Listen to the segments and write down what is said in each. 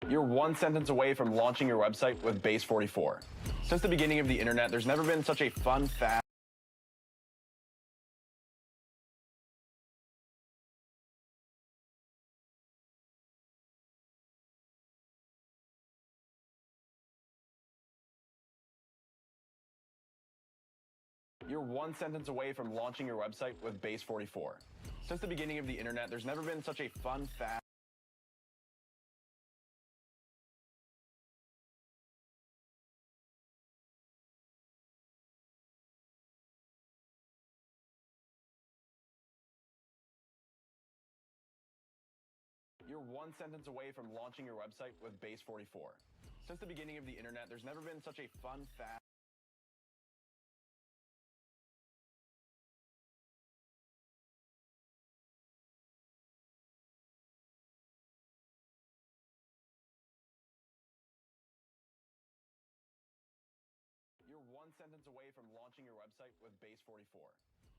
You're one sentence away from launching your website with Base 44. Since the beginning of the internet, there's never been such a fun, fast, You're one sentence away from launching your website with Base 44. Since the beginning of the internet, there's never been such a fun, fast, You're one sentence away from launching your website with Base 44. Since the beginning of the internet, there's never been such a fun, fast, You're one sentence away from launching your website with Base 44.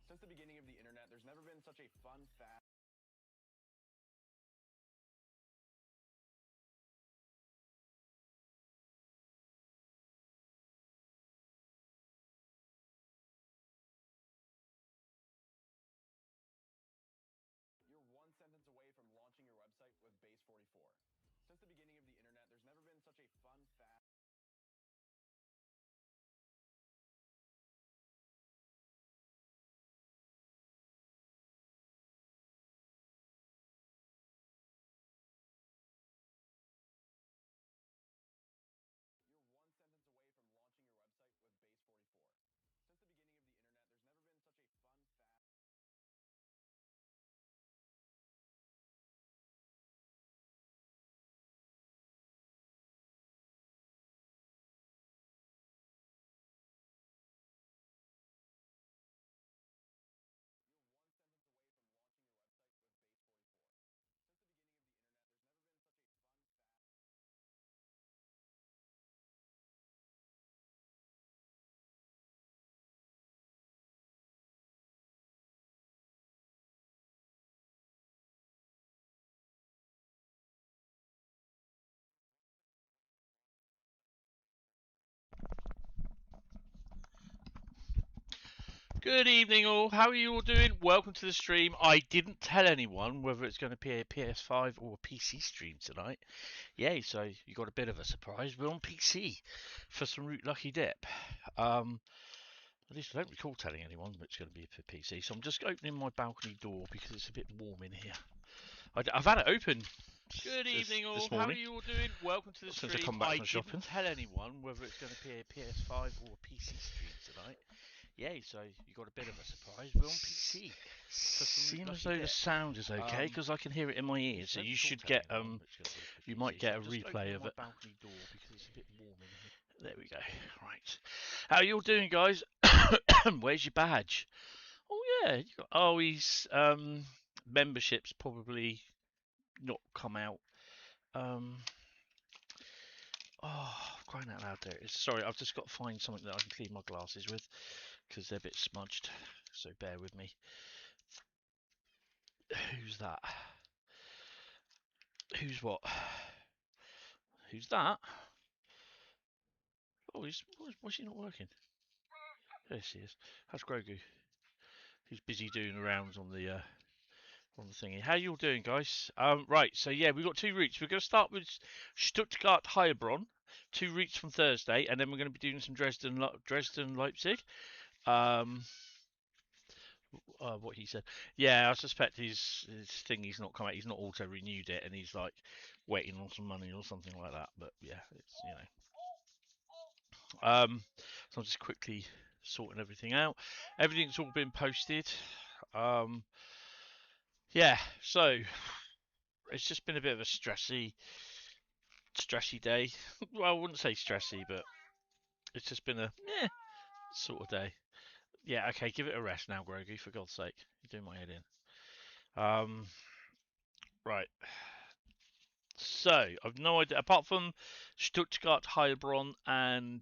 Since the beginning of the internet, there's never been such a fun, fast, You're one sentence away from launching your website with Base 44. Since the beginning of the internet, there's never been such a fun, fast, Good evening all, how are you all doing? Welcome to the stream. I didn't tell anyone whether it's going to be a PS5 or a PC stream tonight. Yay, so you got a bit of a surprise. We're on PC for some Root Lucky Dip. At least I don't recall telling anyone that it's going to be for PC, so I'm just opening my balcony door because it's a bit warm in here. I've had it open. Good evening all, how are you all doing? Welcome to the stream. Since I come back from didn't shopping. tell anyone whether it's going to be a PS5 or a PC stream tonight. Yay, so you got a bit of a surprise. We're on PC. Seems as though the sound is okay because I can hear it in my ears. So you should get you might get a replay of it. Balcony door because it's a bit warm in here. There we go. Right. How you all doing, guys? Where's your badge? Oh yeah. He's membership's probably not come out. Oh, crying out loud! There it is. Sorry, I've just got to find something that I can clean my glasses with because they're a bit smudged. So bear with me. Who's that? Who's what? Who's that? Oh, why's he not working? There she is. How's Grogu? He's busy doing the rounds on the thingy. How you all doing, guys? Right. So yeah, we've got two routes. We're going to start with Stuttgart Helibronn, 2 routes from Thursday, and then we're going to be doing some Dresden Leipzig. What he said. Yeah, I suspect his thingy's not come out. He's not auto renewed it, and he's like waiting on some money or something like that. But yeah, it's so I'm just quickly sorting everything out. Everything's all been posted. Yeah, so it's just been a bit of a stressy day. Well, I wouldn't say stressy, but it's just been a sort of day. Yeah, okay, give it a rest now, Grogu, for God's sake. You're doing my head in. Right. So, I've no idea, apart from Stuttgart Helibronn and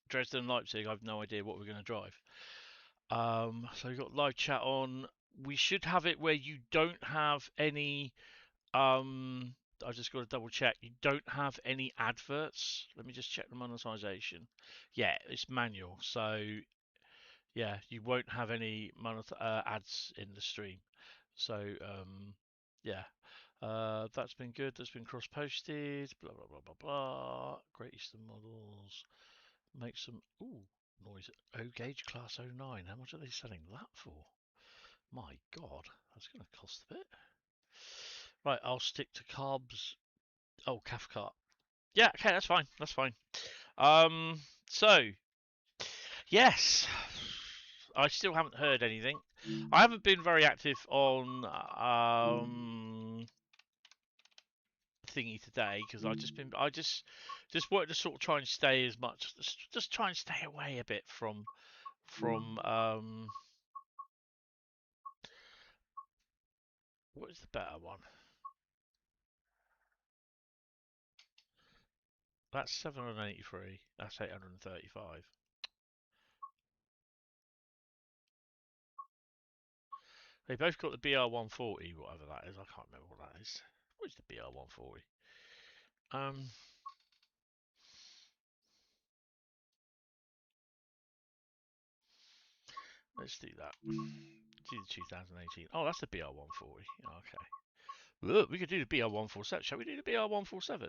Dresden Leipzig, I've no idea what we're going to drive. So we've got live chat on. We should have it where you don't have any I just got to double check. You don't have any adverts. Let me just check the monetization. Yeah, it's manual. So yeah, you won't have any ads in the stream. So yeah, that's been good. That's been cross-posted. Blah blah blah blah blah. Great Eastern models. Make some noise. O gauge class 09. How much are they selling that for? My God, that's going to cost a bit. Right, I'll stick to carbs. Oh, Cathcart. Yeah, okay, that's fine. That's fine. So yes, I still haven't heard anything. I haven't been very active on thingy today because I just wanted to sort of try and stay as much, just try and stay away a bit from what is the better one? That's 783. That's 835. They both got the BR140, whatever that is. I can't remember what that is. What is the BR140? Let's do that. Do the 2018. Oh, that's the BR140. Okay. Look, we could do the BR147. Shall we do the BR147?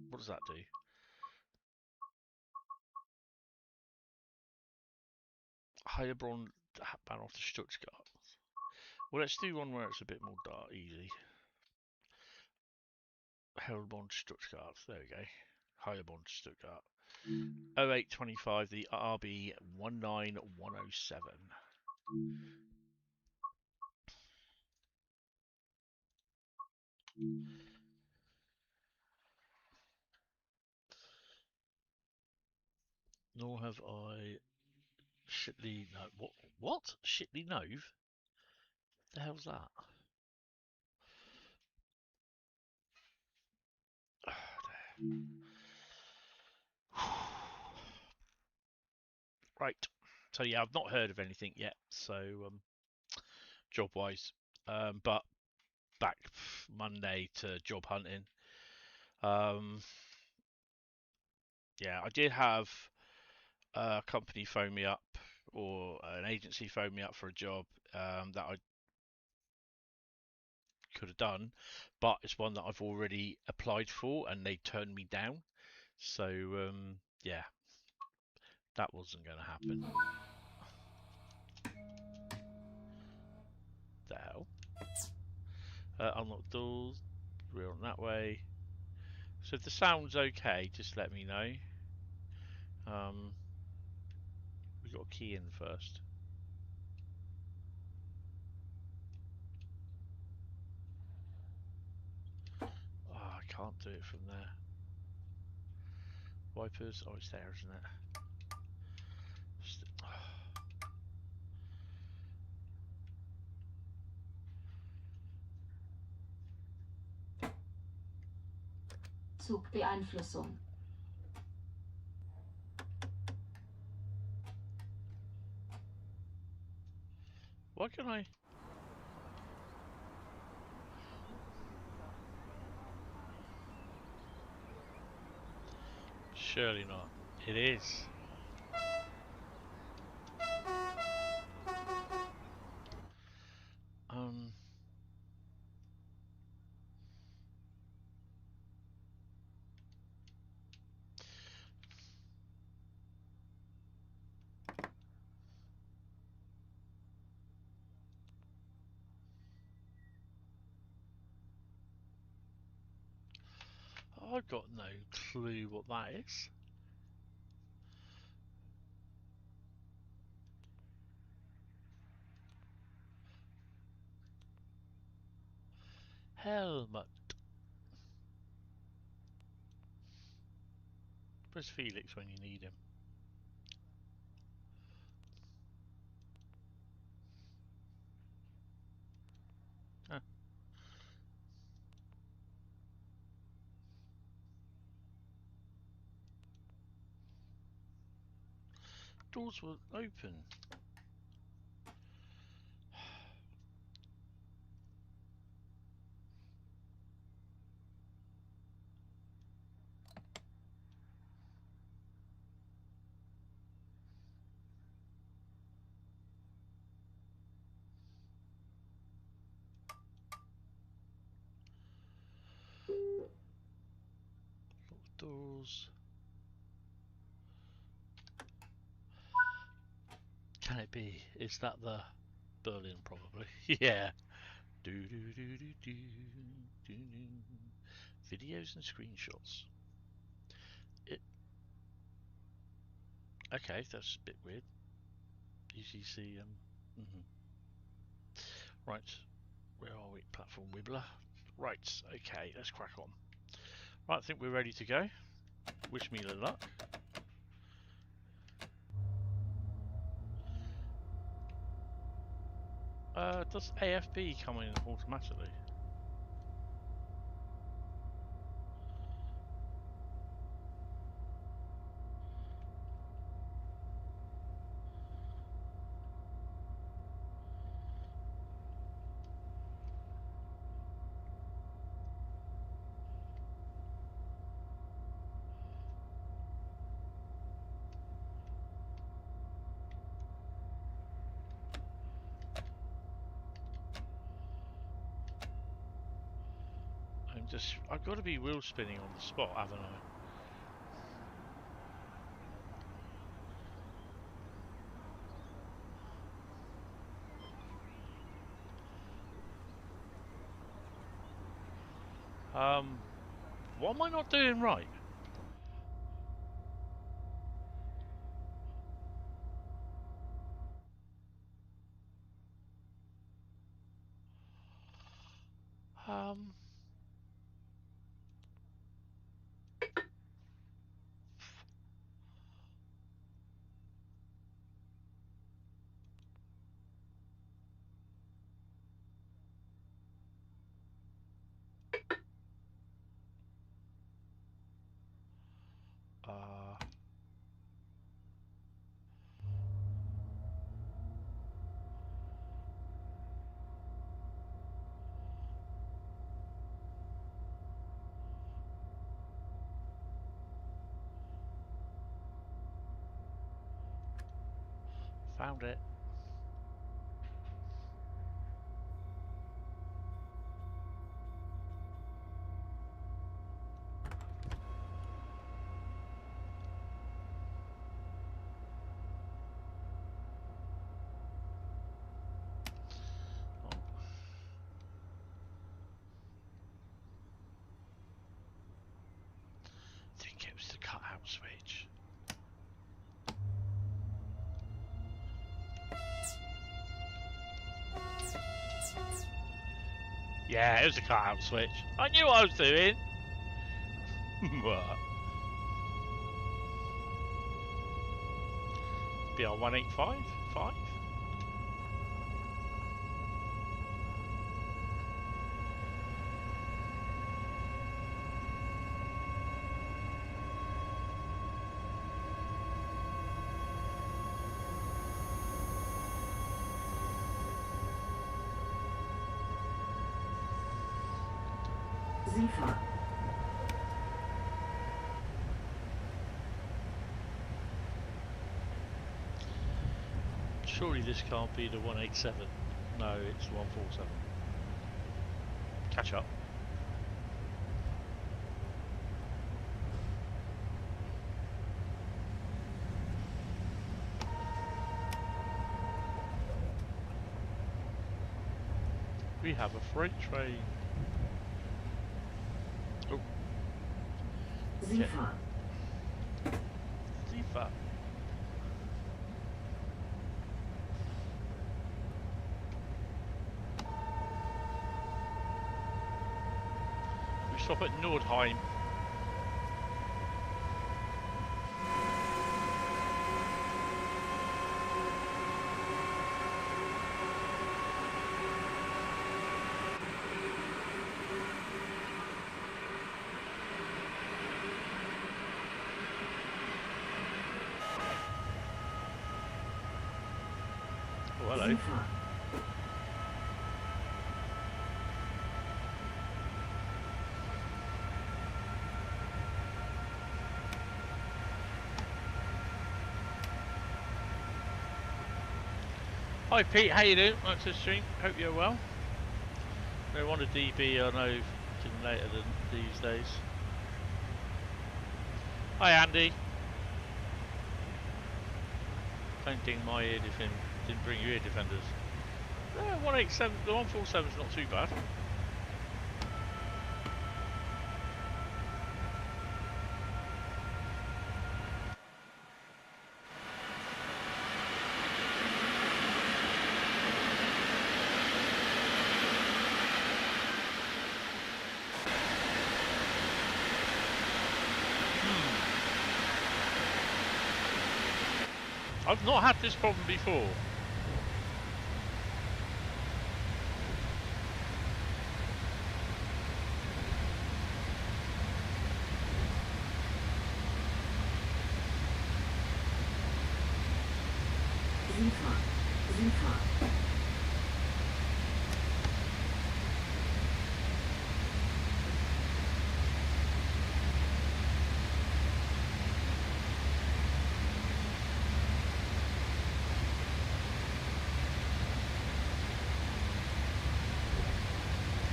What does that do? Helibronn Bahnhof to Stuttgart. Well, let's do one where it's a bit more dark, easy. Helibronn to Stuttgart. There we go. Helibronn to Stuttgart. 0825, the RB 19107. Nor have I Shitley no what? Shitley Nove? The hell's that? Right. So yeah, I've not heard of anything yet. So job wise, but back Monday to job hunting. Yeah, I did have a company phone me up or an agency phone me up for a job that I could have done, but it's one that I've already applied for and they turned me down. So yeah, that wasn't going to happen. The hell? Unlock doors. We're on that way. So if the sound's okay, just let me know. We got a key in first. Oh, I can't do it from there. Wipers. Oh, it's there, isn't it? Zugbeeinflussung. Why can I? Surely not. It is. I've got no clue what that is. Helmut. Where's Felix when you need him? Huh. Doors were open. doors. Can it be? Is that the Berlin? Probably. Yeah. Do do do do do do do. Videos and screenshots. Okay, that's a bit weird. Usually see Right, where are we? Platform Wibbler. Right, okay, let's crack on. Right, I think we're ready to go. Wish me luck. Does AFB come in automatically? I've got to be wheel spinning on the spot, haven't I? What am I not doing right? Found it. I think it was the cutout switch. Yeah, it was a cutout switch. I knew what I was doing. What? BR185? 5? Surely this can't be the 187. No, it's 147. Catch up. We have a freight train. Oh. Zifa. Zifa. We stop at Nordheim. Oh, hello. Hi Pete, how you doing? Thanks for the stream. Hope you're well. They want a DB, I know, fucking later than these days. Hi Andy. Don't ding my ear defender. Didn't bring you ear defenders. 187. The 147 is not too bad. I've not had this problem before.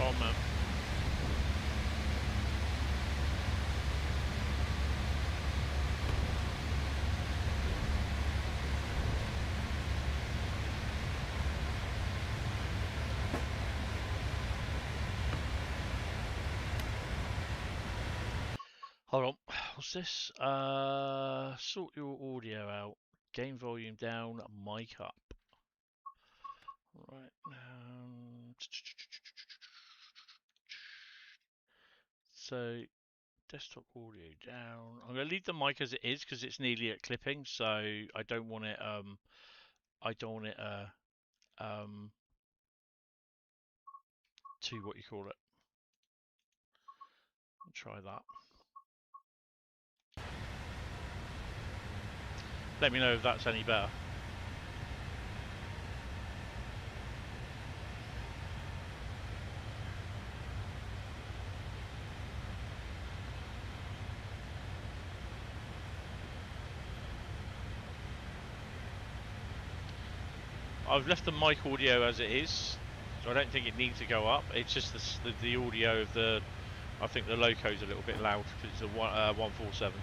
Oh man. Hold on, what's this? Sort your audio out. Gain volume down, mic up. Right. So, desktop audio down. I'm going to leave the mic as it is because it's nearly at clipping, so I don't want it, to what you call it. Try that. Let me know if that's any better. I've left the mic audio as it is, so I don't think it needs to go up. It's just the audio of the, I think the loco's a little bit loud because it's a 147.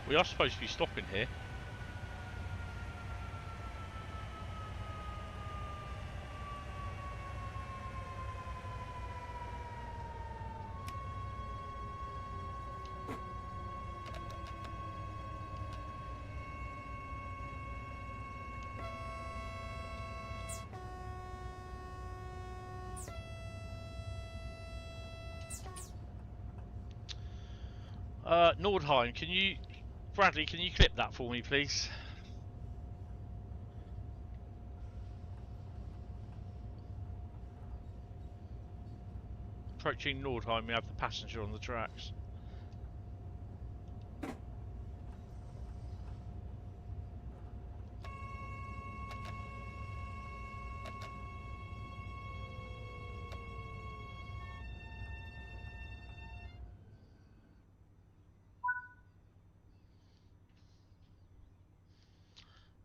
We are supposed to be stopping here. Nordheim, Bradley, can you clip that for me, please? Approaching Nordheim, we have the passenger on the tracks.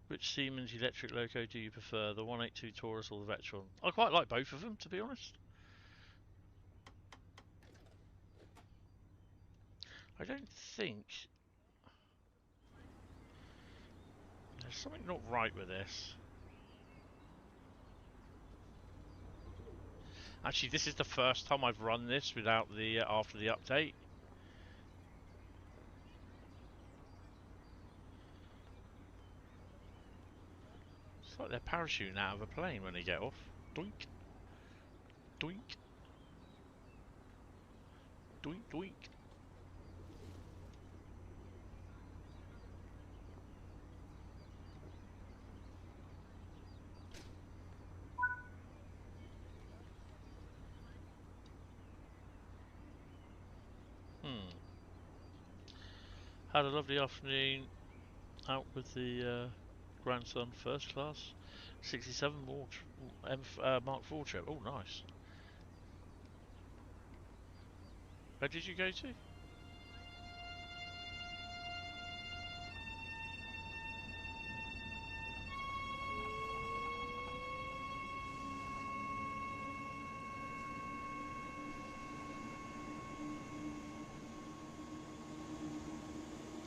Which Siemens electric loco do you prefer, the 182 Taurus or the Vectron? I quite like both of them, to be honest. I don't think... There's something not right with this. Actually, this is the first time I've run this without the after the update. It's like they're parachuting out of a plane when they get off. Doink. Doink. Doink, doink. Had a lovely afternoon out with the grandson, first class, 67 Mark IV trip. Oh, nice. Where did you go to?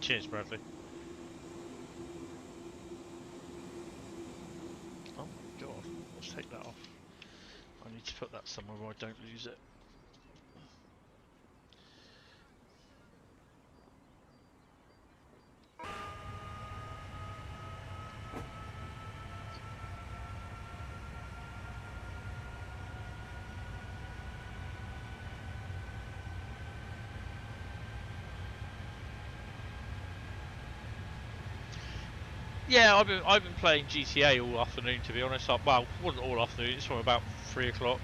Cheers, Bradley. Oh my god, let's take that off. I need to put that somewhere where I don't lose it. Yeah, I've been playing GTA all afternoon, to be honest. Well, it wasn't all afternoon. It's from about 3 o'clock.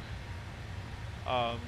Um,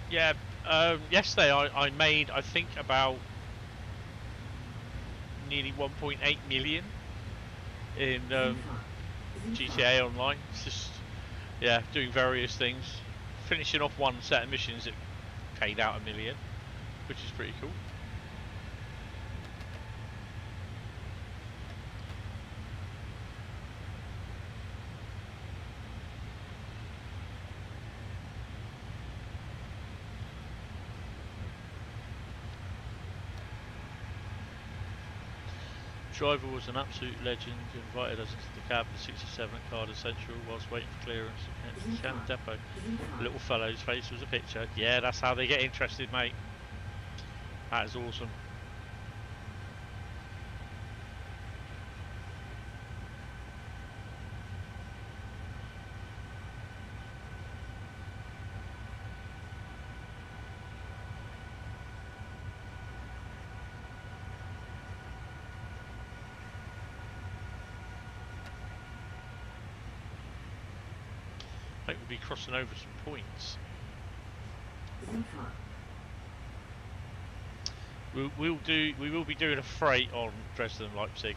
yeah, yesterday I made, I think, about nearly 1.8 million in GTA Online. It's just, yeah, doing various things. Finishing off one set of missions that paid out $1 million, which is pretty cool. Driver was an absolute legend, invited us into the cab of the 67 at Cardiff Central whilst waiting for clearance at Shannon Depot. The little fellow's face was a picture. Yeah, that's how they get interested, mate. That is awesome. I think we'll be crossing over some points. We will be doing a freight on Dresden Leipzig.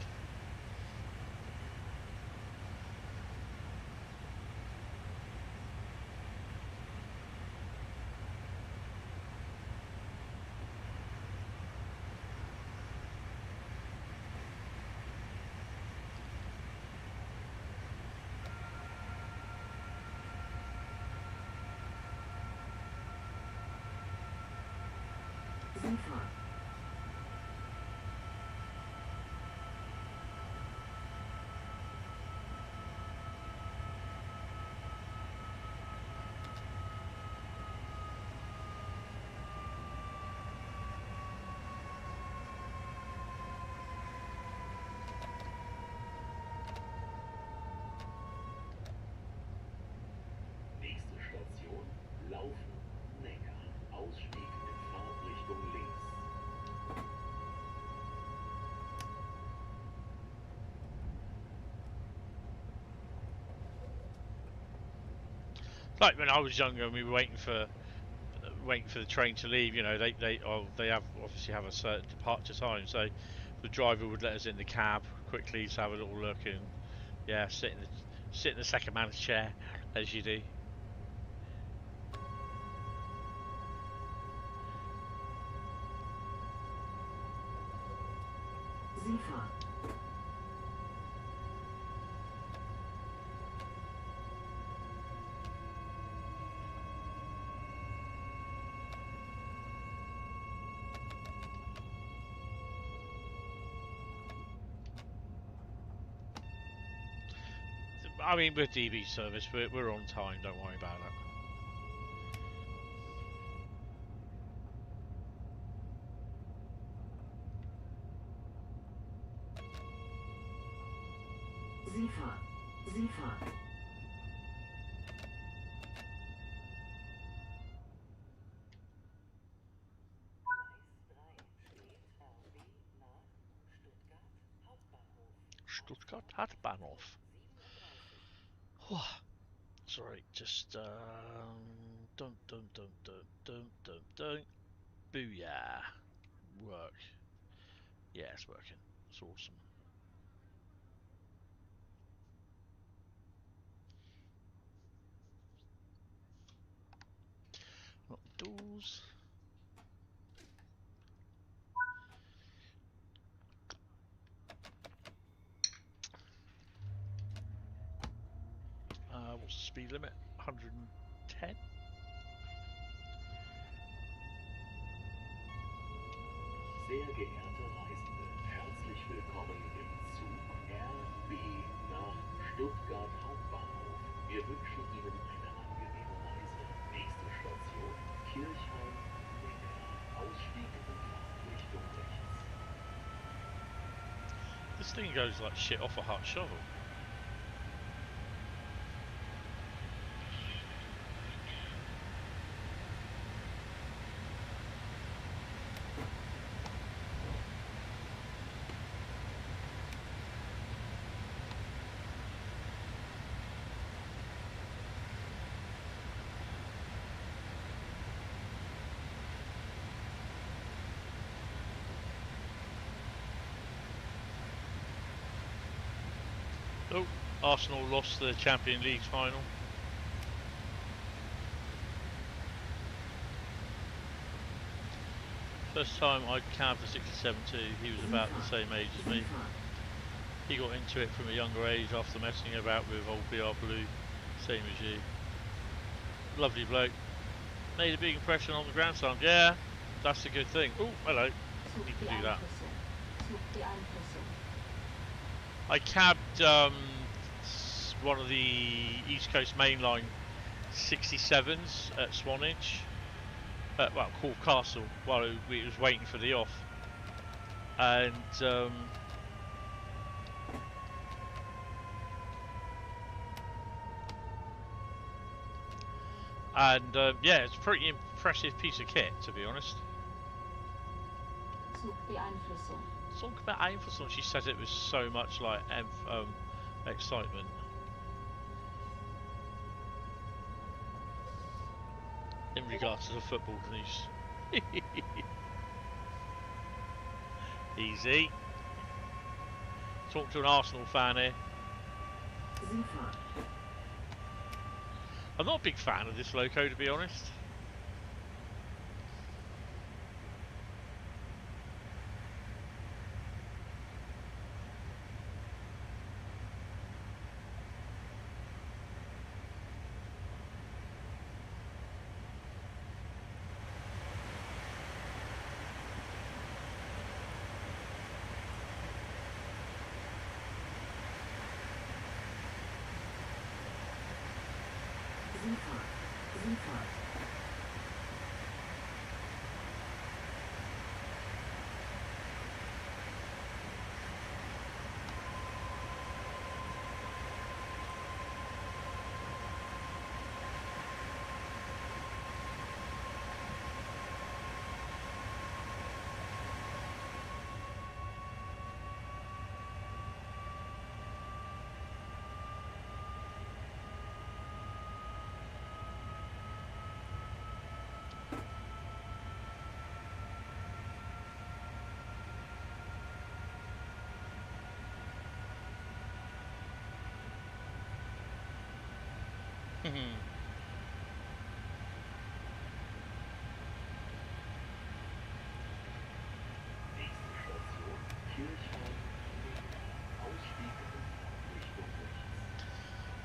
Like when I was younger and we were waiting for the train to leave, you know, they have obviously have a certain departure time, so the driver would let us in the cab quickly to have a little look and yeah, sit in the second man's chair as you do. I mean, with DB service, we're on time. Don't worry about it. Stuttgart Helibronn. Sorry, just dun dun dun dun dun dun dun. Booyah! Work. Yeah, it's working. It's awesome. Not the doors. What's the speed limit? 110? Sehr geehrte Reisende, herzlich willkommen im Zug RB nach Stuttgart Hauptbahnhof. Wir wünschen Ihnen eine angenehme Reise. Nächste Station Kirchheim, Behringer. Ausstieg und Fahrtrichtung rechts. This thing goes like shit off a hot shovel. Oh, Arsenal lost the Champions League final. First time I cabbed a 67 too, he was about the same age as me. He got into it from a younger age after messing about with old BR Blue, same as you. Lovely bloke. Made a big impression on the grandson. Yeah, that's a good thing. Oh, hello. Need to do that. I cabbed one of the East Coast Mainline 67s at Swanage, well, Cork Castle, while we was waiting for the off, and yeah, it's a pretty impressive piece of kit, to be honest. Zugbeeinflussung. She said it was so much like excitement. In regards to the football news. Easy. Talk to an Arsenal fan here. I'm not a big fan of this loco, to be honest.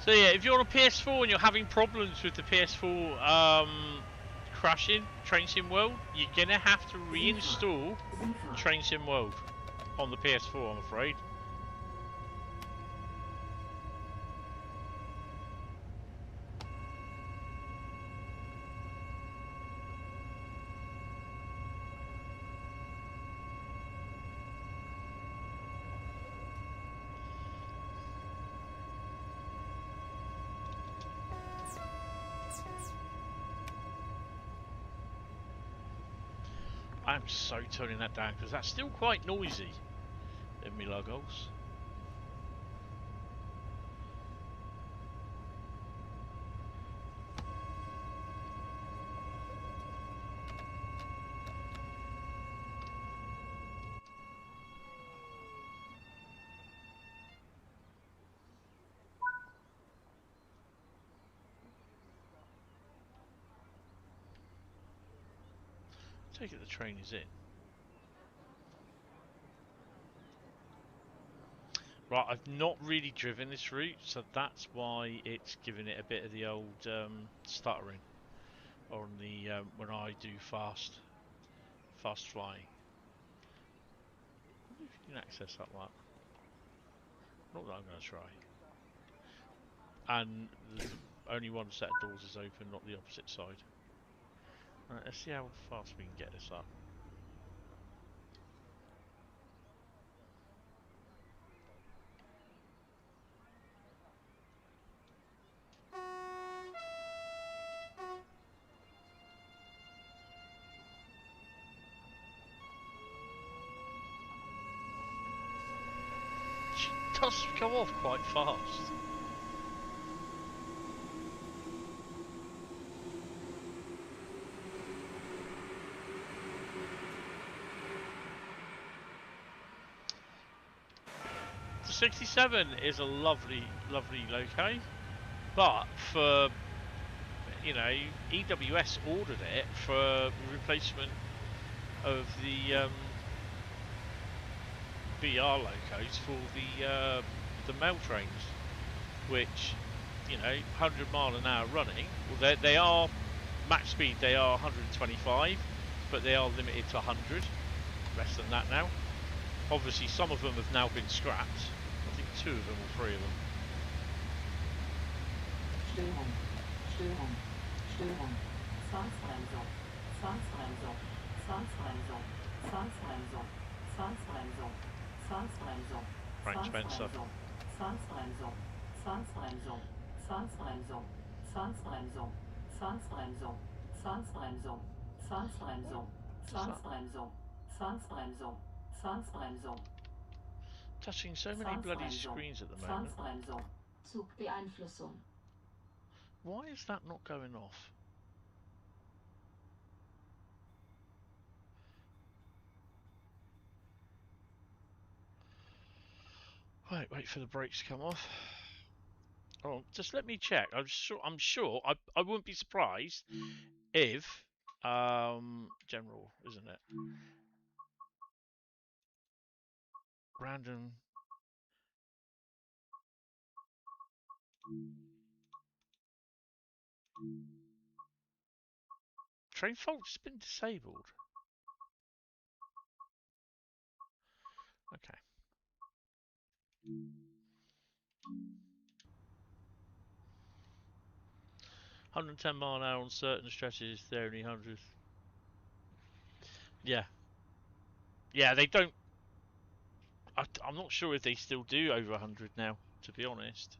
So yeah, if you're on a PS4 and you're having problems with the PS4 crashing Train Sim World, you're gonna have to reinstall Train Sim World on the PS4, I'm afraid. I'm so turning that down because that's still quite noisy in Milagos. take it the train is in. Right, I've not really driven this route, so that's why it's giving it a bit of the old stuttering on the when I do fast flying. I wonder if you can access that like. Not that I'm going to try. And only one set of doors is open, not the opposite side. Right, let's see how fast we can get this up. She does go off quite fast. The 67 is a lovely loco, but for, you know, EWS ordered it for replacement of the BR locos for the mail trains, which, you know, 100 mile an hour running. Well, they are max speed. They are 125, but they are limited to 100. Less than that now. Obviously, some of them have now been scrapped. I think 2 of them or 3 of them. Störung, Störung, Störung, Zwangsbremsung, Zwangsbremsung, Zwangsbremsung, Zwangsbremsung, Zwangsbremsung, Zwangsbremsung, Frank Spencer. Zwangsbremsung, Zwangsbremsung, Zwangsbremsung, Zwangsbremsung, Zwangsbremsung, Zwangsbremsung, Zwangsbremsung, Zwangsbremsung, Zwangsbremsung, Zwangsbremsung. Touching so many bloody screens at the moment. Zwangsbremsung. Zugbeeinflussung. Why is that not going off? Right, wait for the brakes to come off. Oh, just let me check. I'm sure. I wouldn't be surprised if general, isn't it? Random. Train fault has been disabled. Okay. £110 mile an hour on certain stretches, they're only 100. Yeah. Yeah, they don't. I'm not sure if they still do over 100 now, to be honest.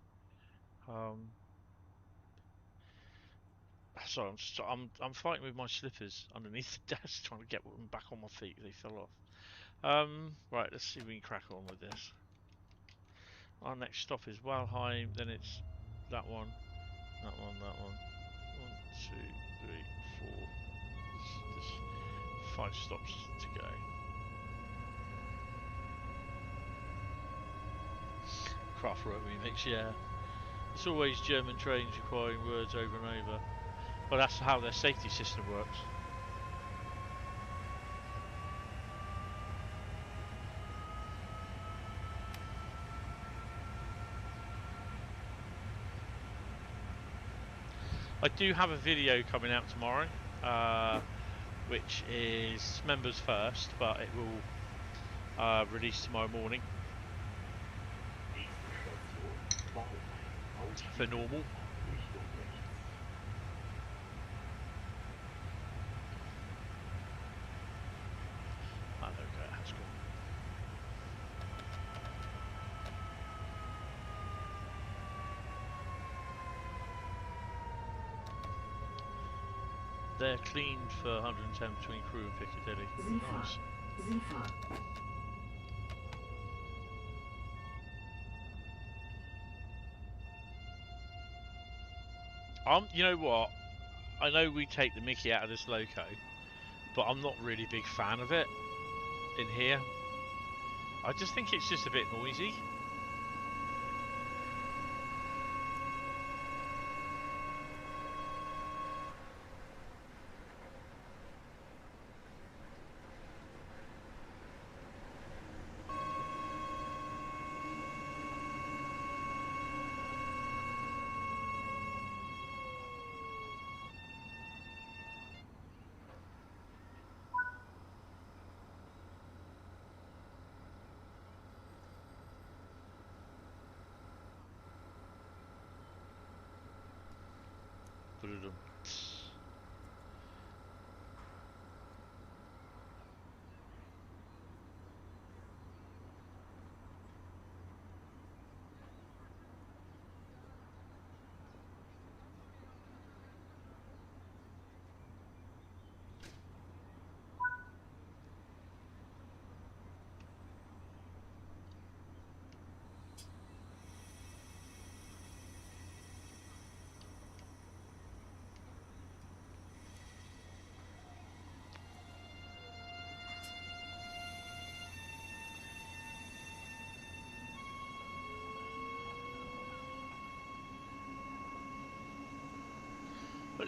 Sorry, I'm fighting with my slippers underneath the desk, trying to get them back on my feet. They fell off. Right, let's see if we can crack on with this. Our next stop is Walheim, then it's that one, that one, that one. 1, 2, 3, 4. There's 5 stops to go. Kraftwerk remix, yeah. It's always German trains requiring words over and over. Well, that's how their safety system works. I do have a video coming out tomorrow, which is members first, but it will release tomorrow morning for normal. They're cleaned for 110 between Crewe and Piccadilly. Nice. You know what? I know we take the mickey out of this loco, but I'm not really a big fan of it in here. I just think it's just a bit noisy.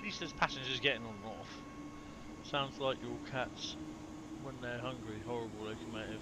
at least there's passengers getting on and off. Sounds like your cats when they're hungry. Horrible locomotive.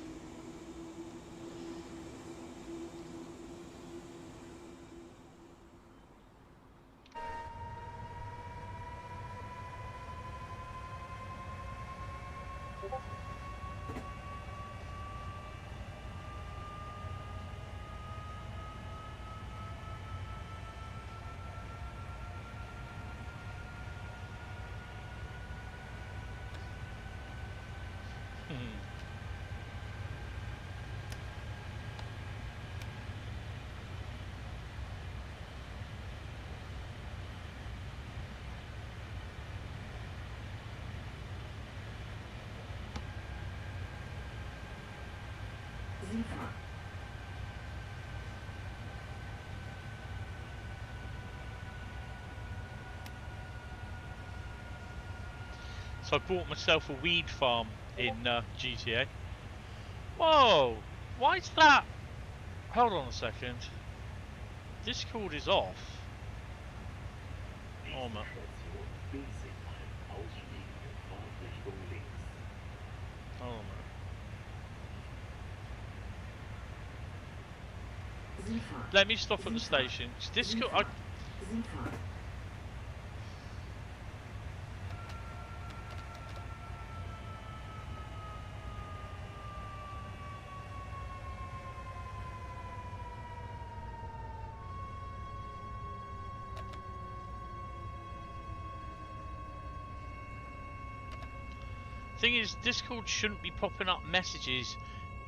So I bought myself a weed farm in GTA. Whoa! Why is that? Hold on a second. Discord is off. Oh my. Hold on a minute. Let me stop at the station. Discord. Thing is, Discord shouldn't be popping up messages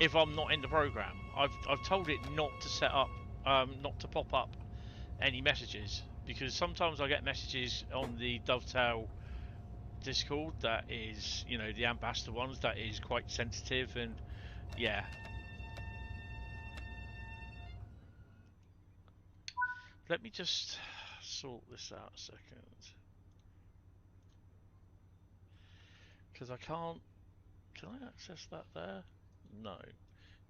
if I'm not in the program. I've told it not to set up, not to pop up any messages, because sometimes I get messages on the Dovetail Discord that is, you know, the ambassador ones, that is quite sensitive, and yeah. Let me just sort this out a second. Because I can't... Can I access that there? No.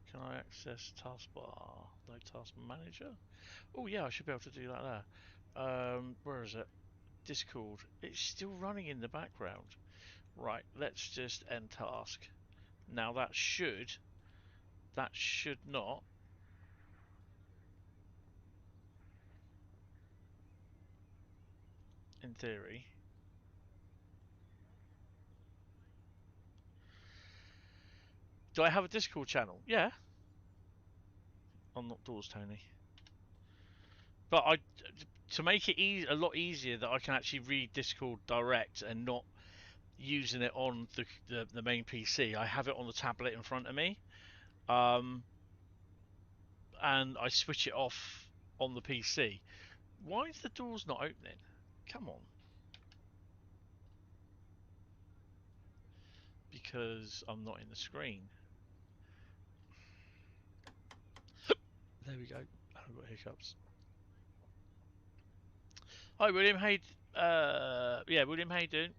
Can I access taskbar? No task manager? Oh yeah, I should be able to do that there. Where is it? Discord. It's still running in the background. Right, let's just end task. Now that should not. In theory. Do I have a Discord channel? Yeah. Unlock doors, Tony. But to make it a lot easier that I can actually read Discord direct and not using it on the main PC, I have it on the tablet in front of me. And I switch it off on the PC. Why is the doors not opening? Come on. Because I'm not in the screen. There we go. I've got hiccups. Hi William, yeah, William, how you doing?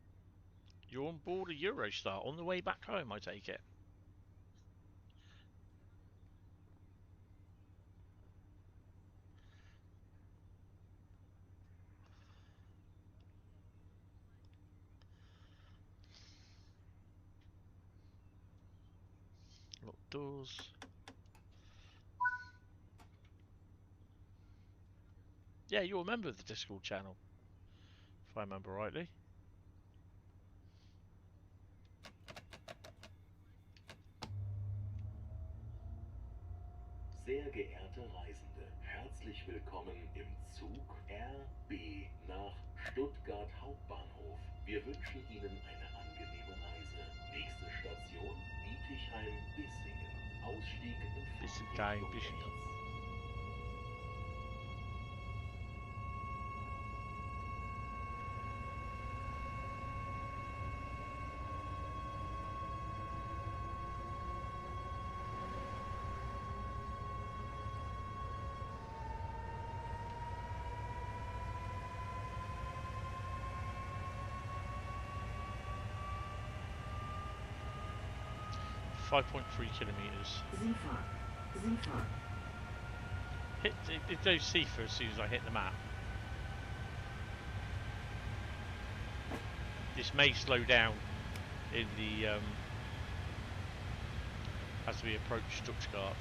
You're on board a Eurostar on the way back home, I take it. Lock doors. Yeah, you're a member of the Discord channel, if I remember rightly. Sehr geehrte Reisende, herzlich willkommen im Zug RB nach Stuttgart Hauptbahnhof. Wir wünschen Ihnen eine angenehme Reise. Nächste Station Bietigheim-Bissingen. Ausstieg in Bietigheim-Bissingen. kilometers. It goes Seafer as soon as I hit the map. this may slow down in the as we approach Stuttgart.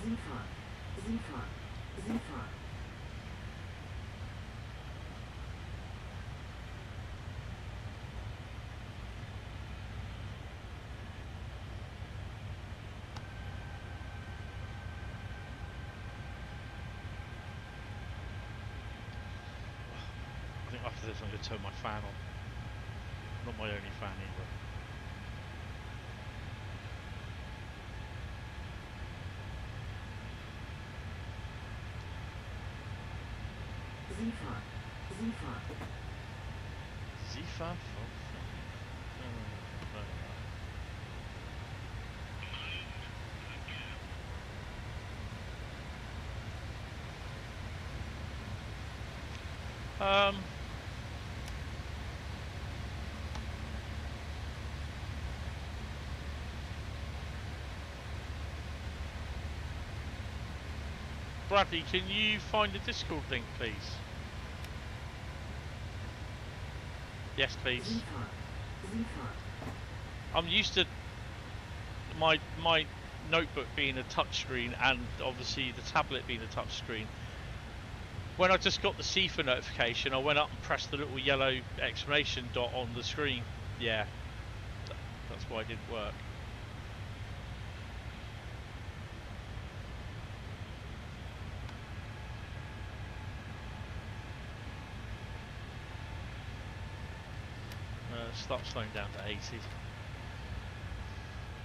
Sifa. I think after this I'm going to turn my fan on. Not my only fan either. Zifa? Bradley, can you find the Discord link, please? Yes, please. I'm used to my notebook being a touchscreen and obviously the tablet being a touchscreen. When I just got the CIFA notification, I went up and pressed the little yellow exclamation dot on the screen. Yeah, that's why it didn't work. Start slowing down to 80.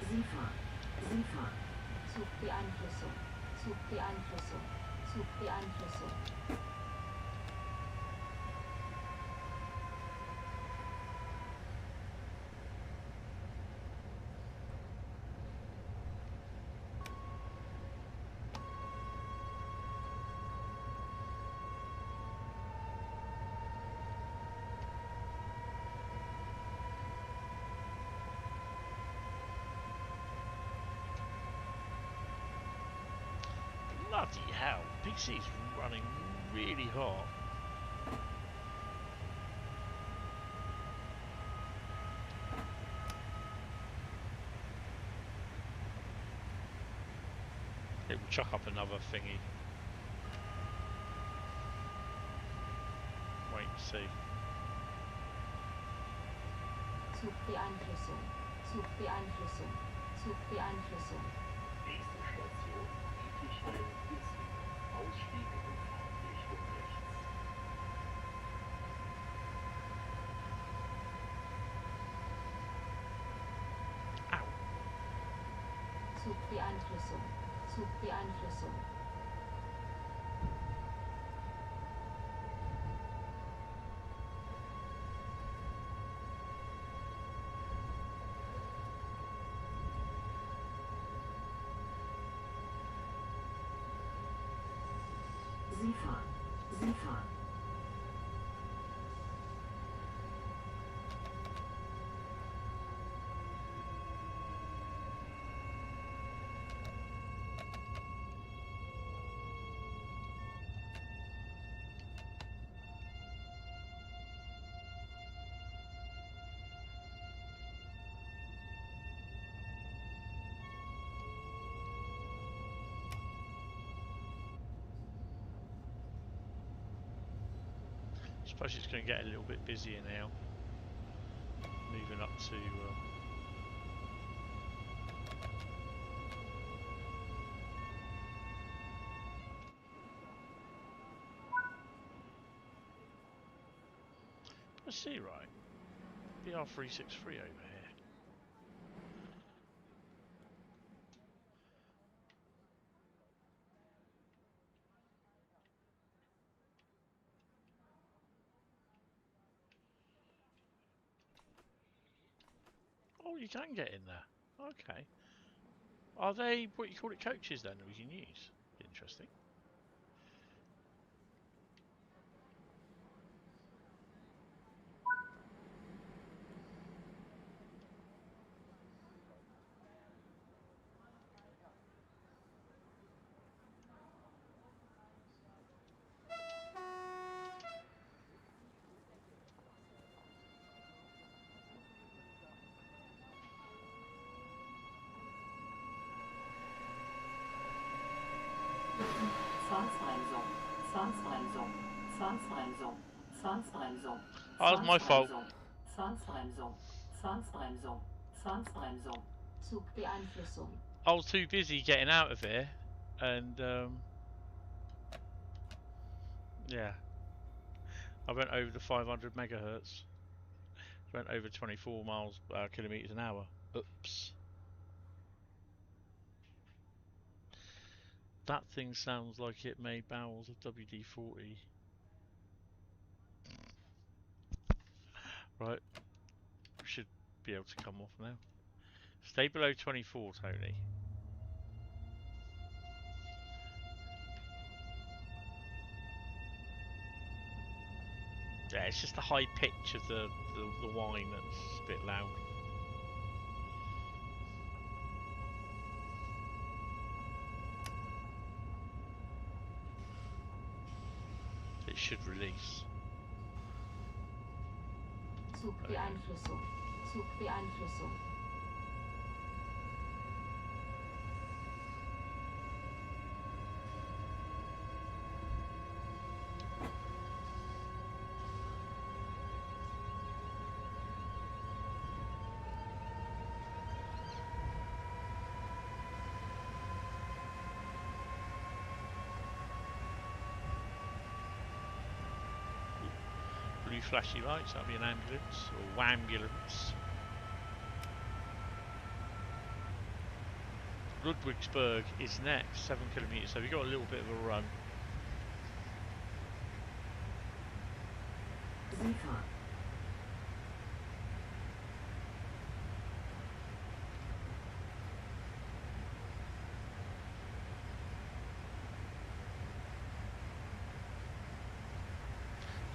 Sifa. Zugbeeinflussung. Zugbeeinflussung. Zugbeeinflussung. Bloody hell, PC's running really hot. It will chuck up another thingy. Wait and see. Zugbeeinflussung. Zugbeeinflussung. Zugbeeinflussung. Nächste Station, Friedrichshain-Wissen. Ausstieg und Fahrtrichtung rechts. Ow. Zugbeeinflussung. Zugbeeinflussung. Sifa. I suppose it's going to get a little bit busier now. Moving up to let's see, right? BR363 over here. Oh, you can get in there. Okay. Are they what you call it, coaches then, that we can use? Interesting. Zwangsbremsung, Zwangsbremsung, Zwangsbremsung, Zwangsbremsung, Oh, that's my fault. Zwangsbremsung, Zwangsbremsung, Zwangsbremsung, Zugbeeinflussung. I was too busy getting out of here, and yeah, I went over the 500 megahertz. Went over 24 kilometers an hour. Oops. That thing sounds like it made bowels of WD-40. Right, should be able to come off now. Stay below 24, Tony. Yeah, it's just the high pitch of the whine that's a bit loud. It should release. Zugbeeinflussung, Zugbeeinflussung. Blue flashy lights, that'll be an ambulance or wambulance. Ludwigsburg is next, 7 kilometers, so we've got a little bit of a run. Sifa.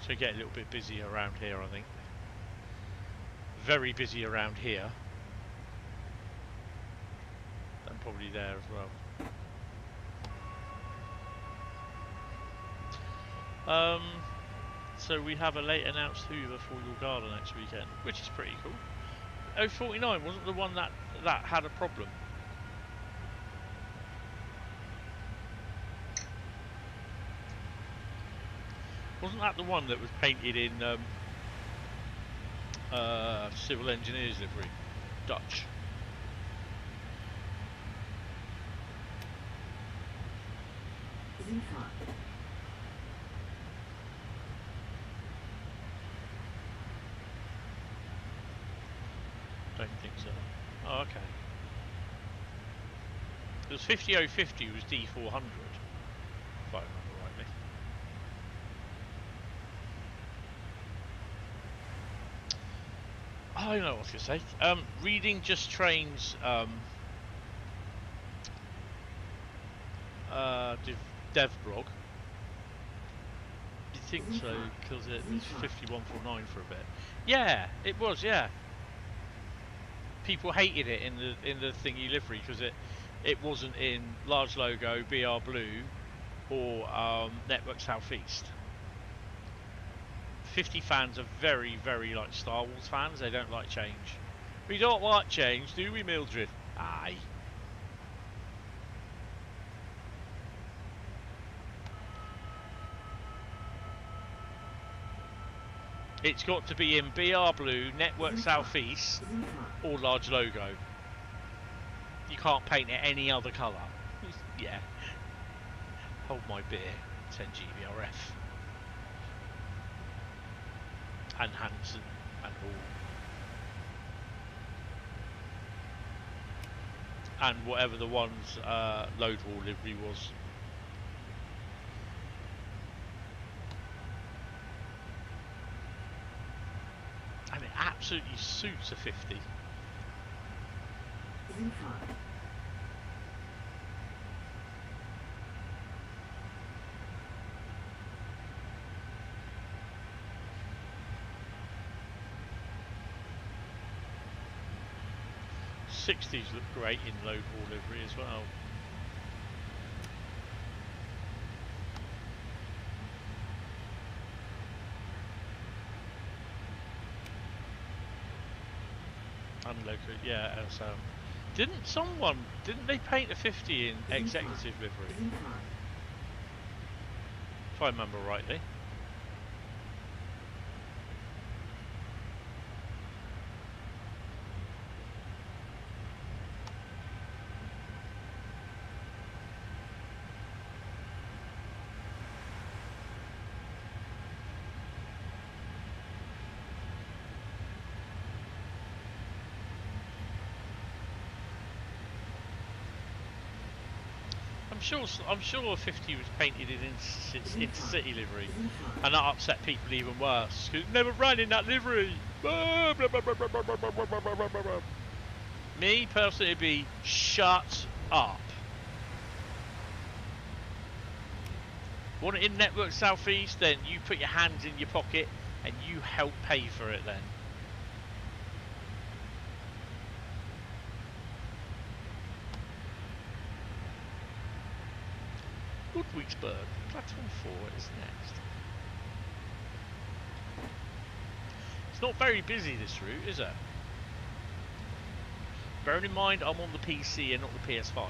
So get a little bit busy around here, I think. Very busy around here. And probably there as well. So we have a late announced Hoover for your garden next weekend, which is pretty cool. 049 wasn't the one that had a problem. Wasn't that the one that was painted in civil engineers livery? Dutch. Sifa. Don't think so. Oh, okay. Because 50050 was D400, if I remember rightly. I know what I was going to say. Reading Just Train's dev blog. You think so? Because it was 5149 for a bit. Yeah, it was. Yeah. People hated it in the thingy livery because it wasn't in large logo, BR Blue, or Network Southeast. 50 fans are very, very like Star Wars fans. They don't like change. We don't like change, do we, Mildred? Aye. It's got to be in BR Blue, Network Southeast, or large logo. You can't paint it any other colour. Yeah. Hold my beer. 10 GBRF. And Hansen and all. And whatever the one's load wall livery was. And it absolutely suits a 50. 60s look great in low ball livery as well. And local, yeah. Didn't they paint a 50 in executive livery? If I remember rightly. I'm sure 50 was painted in city livery, and that upset people even worse because never ran in that livery. Me personally, it'd be shut up. Want it in Network Southeast? Then you put your hands in your pocket and you help pay for it. Then. Ludwigsburg, platform 4 is next. It's not very busy this route, is it? Bearing in mind I'm on the PC and not the PS5.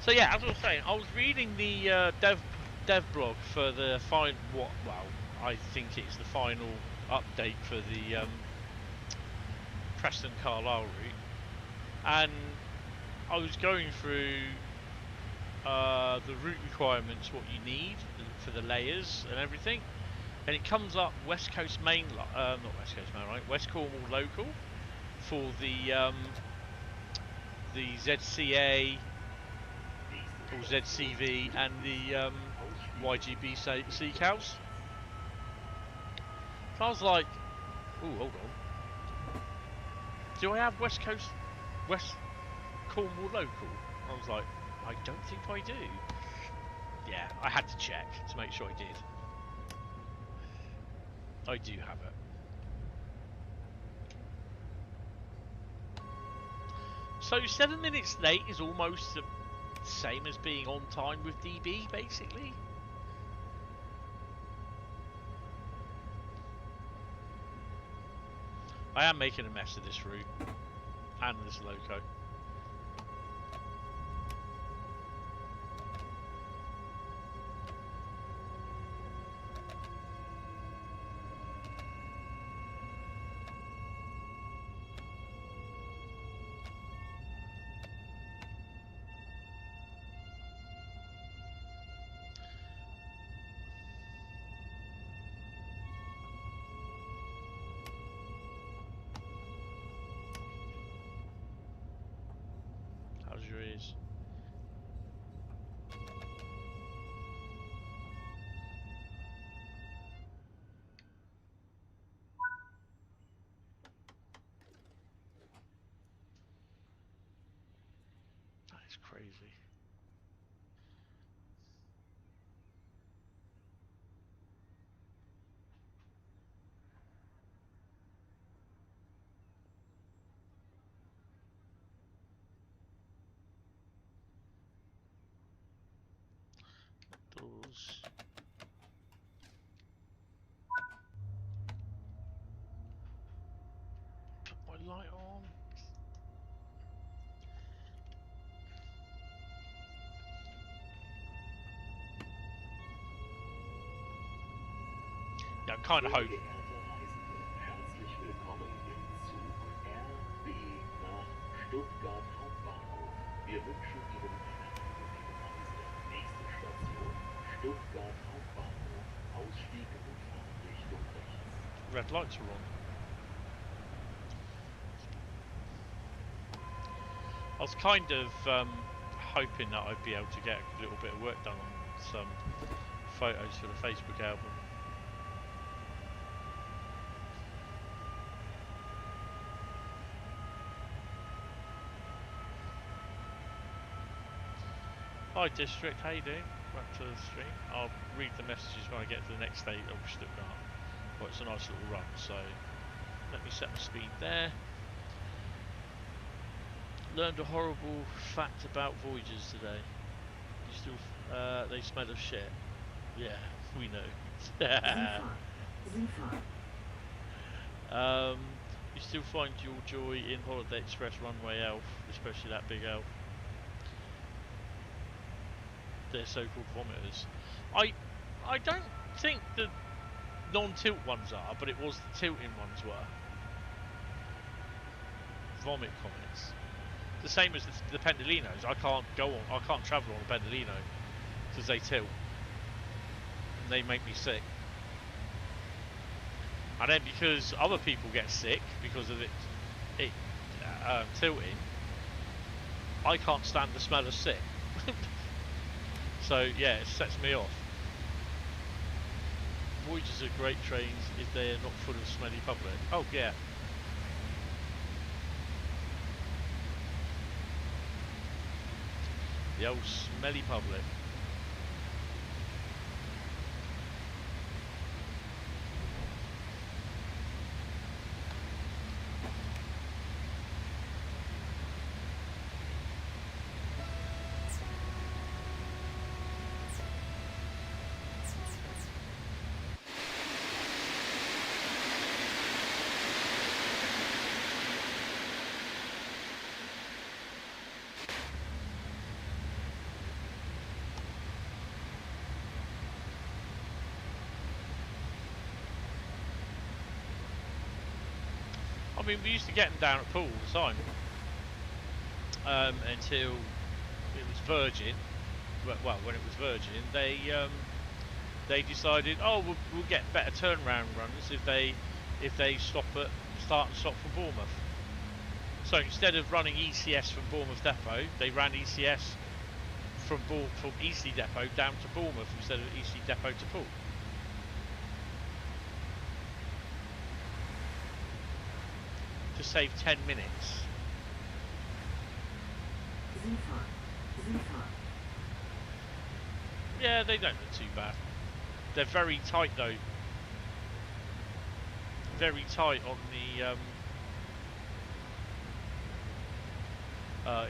So yeah, as I was saying, I was reading the dev blog for the I think it's the final update for the Preston Carlisle route, and I was going through the route requirements, what you need for the layers and everything, and it comes up West Coast Main, not West Coast Main, right? West Cornwall local for the ZCA. Or ZCV and the YGB C-Cows. So I was like, oh, hold on. Do I have West Cornwall local? I was like, I don't think I do. Yeah, I had to check to make sure I did. I do have it. So 7 minutes late is almost the same as being on time with DB, basically. I am making a mess of this route and this loco. It's crazy. Doors. Put my light on. Ja, kind of hope. Herzlich willkommen im Zug RB nach Stuttgart Hauptbahnhof. Wir wünschen Ihnen eine angenehme Reise. Nächste Station Stuttgart Hauptbahnhof. Ausstieg und Fahrtrichtung rechts. Red lights are on. I was kind of hoping that I'd be able to get a little bit of work done on some photos for the Facebook album. Hi District, how you doing? Back to the stream. I'll read the messages when I get to the next state of Stuttgart. Well, it's a nice little run, so let me set my speed there. Learned a horrible fact about Voyagers today. You still, they smell of shit. Yeah, we know. You still find your joy in Holiday Express Runway Elf, especially that big elf. They're so-called vomiters. I don't think the non-tilt ones are, but it was the tilting ones were. Vomit comets. The same as the Pendolinos. I can't travel on a Pendolino because they tilt and they make me sick. And then because other people get sick because of it tilting, I can't stand the smell of sick. So yeah, it sets me off. Voyagers are great trains if they're not full of smelly public. Oh yeah. The old smelly public. I mean, we used to get them down at pool all the time until it was Virgin. Well, when it was Virgin, they decided, oh, we'll get better turnaround runs if they start and stop from Bournemouth. So instead of running ECS from Bournemouth Depot, they ran ECS from Eastleigh Depot down to Bournemouth instead of Eastleigh Depot to Poole. To save 10 minutes. Yeah, they don't look too bad. They're very tight though. Very tight on the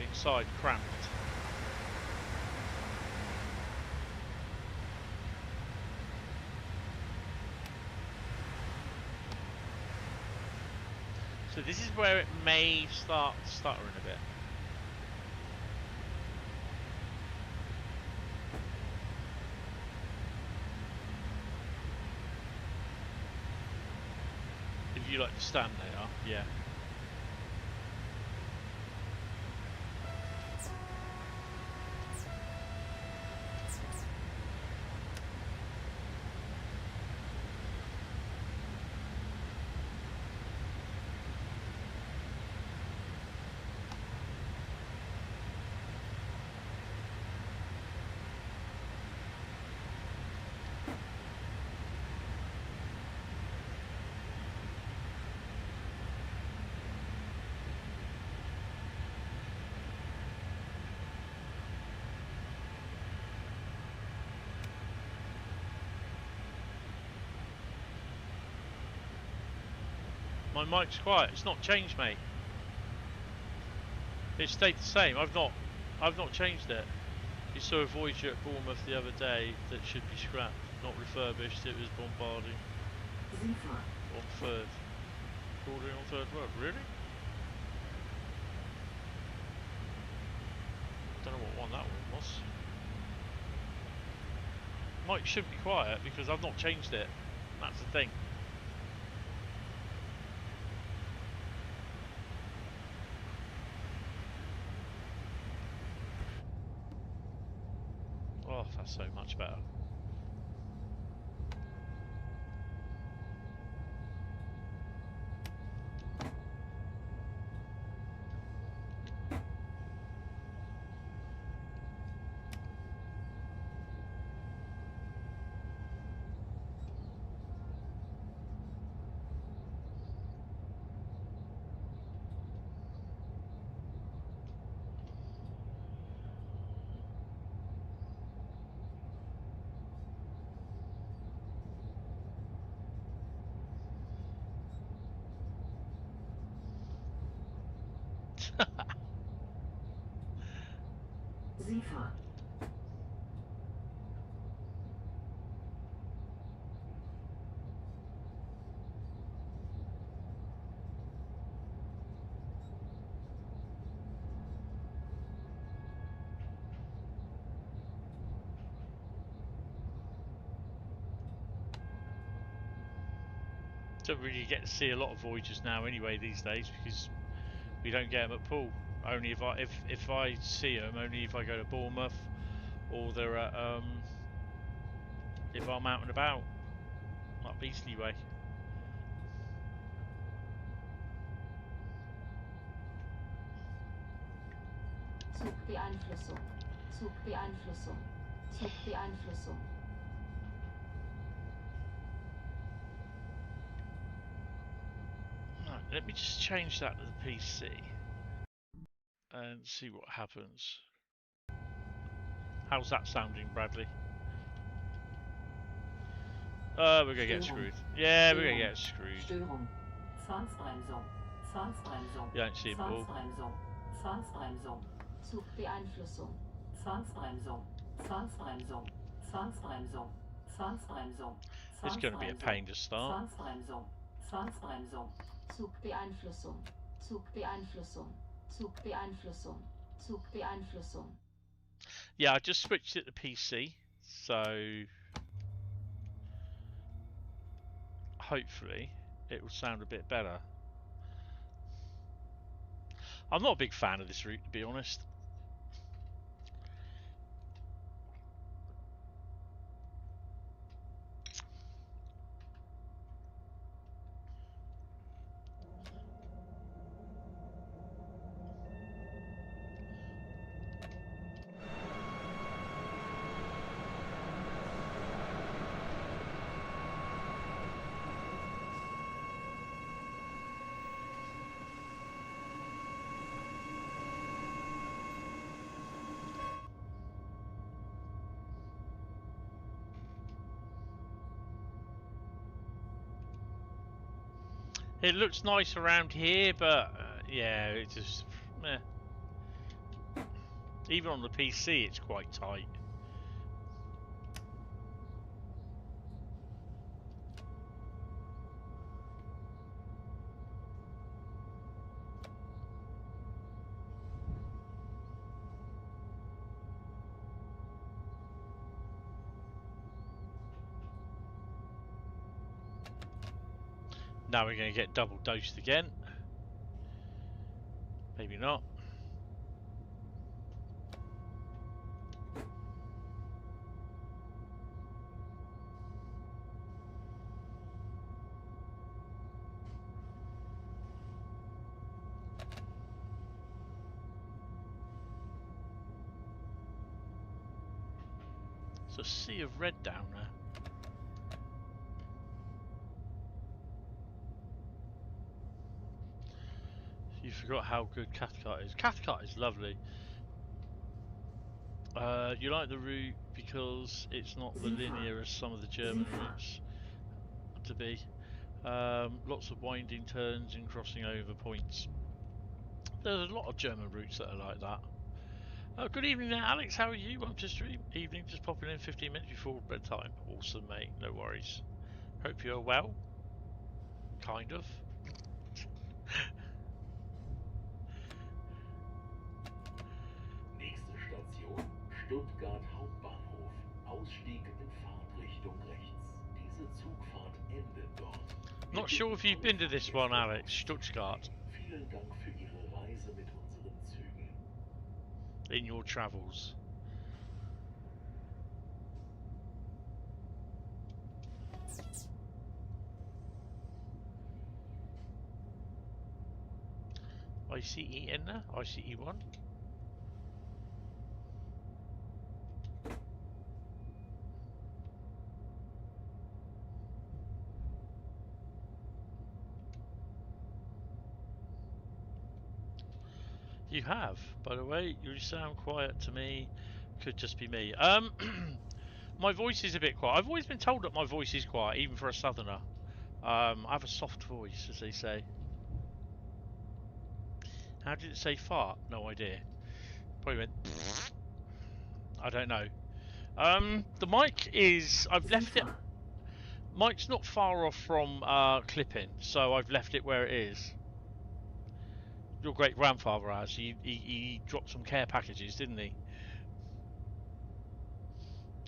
inside, cramped. So this is where it may start stuttering a bit. If you like to stand there, yeah. My mic's quiet. It's not changed, mate. It stayed the same. I've not changed it. You saw a Voyager at Bournemouth the other day that should be scrapped, not refurbished. It was bombarding. On third. Boarding on third world. Really? Don't know what one that one was. Mic should be quiet because I've not changed it. That's the thing. Oh, that's so much better. Seefahrt. Don't really get to see a lot of voyagers now anyway these days because we don't get them at pool. Only if I see them, only if I go to Bournemouth or they're at if I'm out and about, like Beastly Way. Zugbeeinflussung. Zugbeeinflussung. Zugbeeinflussung. Right, let me just change that to the PC and see what happens. How's that sounding, Bradley? We're gonna get screwed. Yeah, we're gonna get screwed. Störung. Zwangsbremsung. Zwangsbremsung. You don't see it, Paul. Zwangsbremsung. Zwangsbremsung. Zugbeeinflussung. Zwangsbremsung. Zwangsbremsung. Zwangsbremsung. Zwangsbremsung. It's gonna be a pain to start. Zwangsbremsung. Zwangsbremsung. Zugbeeinflussung. Zugbeeinflussung. Zugbeeinflussung. Zugbeeinflussung. Yeah, I just switched it to PC, so hopefully it will sound a bit better. I'm not a big fan of this route, to be honest. It looks nice around here, but yeah, it just meh. Even on the PC, it's quite tight. Now we're going to get double dosed again. Maybe not. It's a sea of red down there. You forgot how good Cathcart is. Cathcart is lovely. You like the route because it's not the linear as some of the German routes to be. Lots of winding turns and crossing over points. There's a lot of German routes that are like that. Good evening there, Alex. How are you? Welcome to stream. Evening, just popping in 15 minutes before bedtime. Awesome, mate. No worries. Hope you're well. Kind of. Nächste Station, Stuttgart Hauptbahnhof. Ausstieg in Fahrtrichtung rechts. Diese Zugfahrt endet dort. Not sure if you've been to this one, Alex. Stuttgart. Vielen Dank für Ihre Reise mit unseren Zügen. In your travels. ICE in there? ICE 1? You have, by the way. You sound quiet to me. Could just be me. My voice is a bit quiet. I've always been told that my voice is quiet, even for a southerner. I have a soft voice, as they say. How did it say fart? No idea. Probably went. I don't know. The mic is. I've left it. Mic's not far off from clipping, so I've left it where it is. Your great grandfather has. He dropped some care packages, didn't he?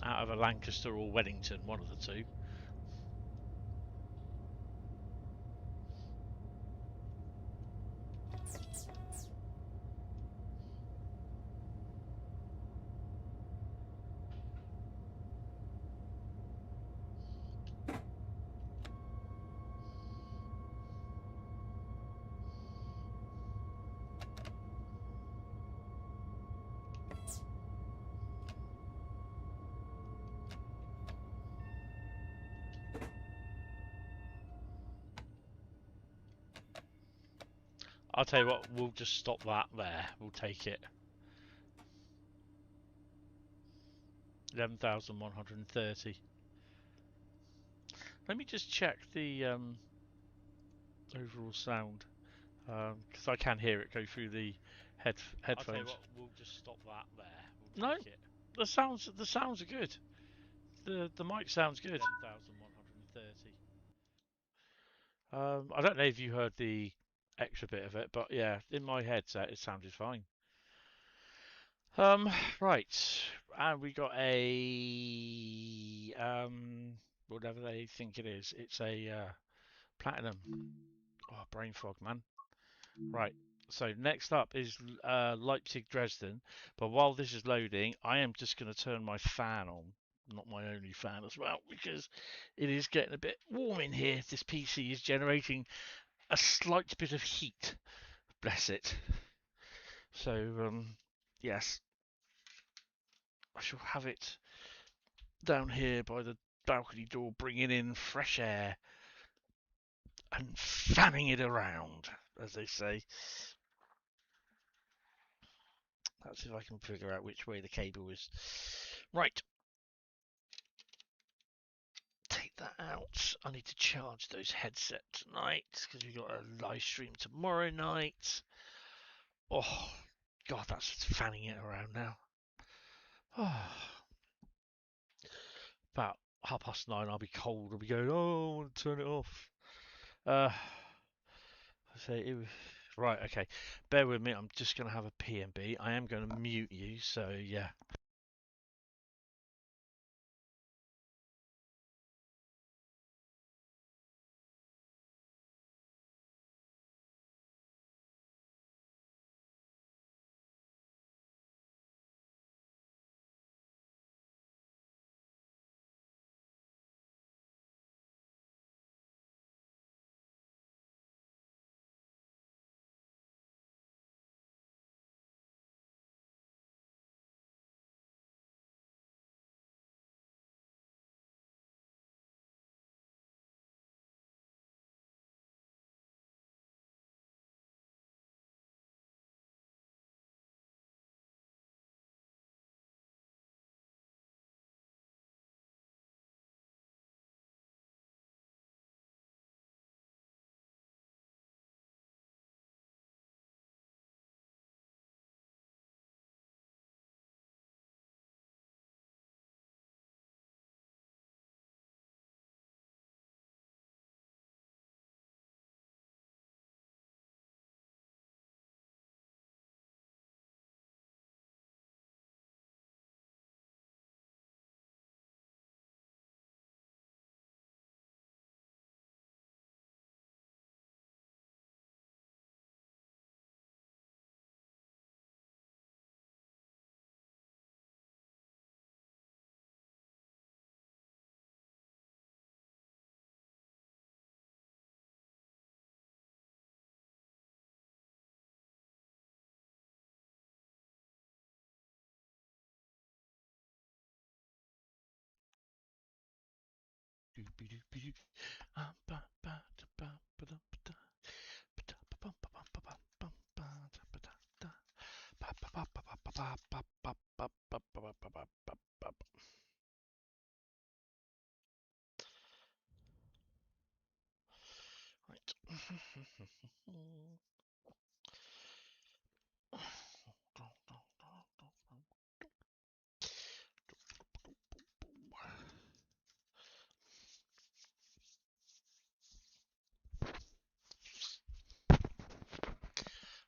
Out of a Lancaster or Weddington, one of the two. I'll tell you what, we'll just stop that there. We'll take it. 11,130. Let me just check the overall sound, because I can hear it go through the headphones. I'll tell you what, we'll just stop that there. We'll take it. The sounds are good. The mic sounds good. 11,130. I don't know if you heard the extra bit of it, but yeah, in my headset it sounded fine. Right, and we got a whatever they think it is. It's a platinum. Oh, brain fog, man. Right. So next up is Leipzig Dresden. But while this is loading, I am just going to turn my fan on. Not my only fan as well, because it is getting a bit warm in here. This PC is generating a slight bit of heat. Bless it. So, yes. I shall have it down here by the balcony door, bringing in fresh air and fanning it around, as they say. Let's see if I can figure out which way the cable is. Right. Take that out. I need to charge those headsets tonight because we've got a live stream tomorrow night. Oh, God, that's fanning it around now. Oh. About 9:30, I'll be cold. I'll be going, oh, I want to turn it off. I say it was. Right, okay. Bear with me. I'm just going to have a P&B. I am going to mute you, so yeah. Right.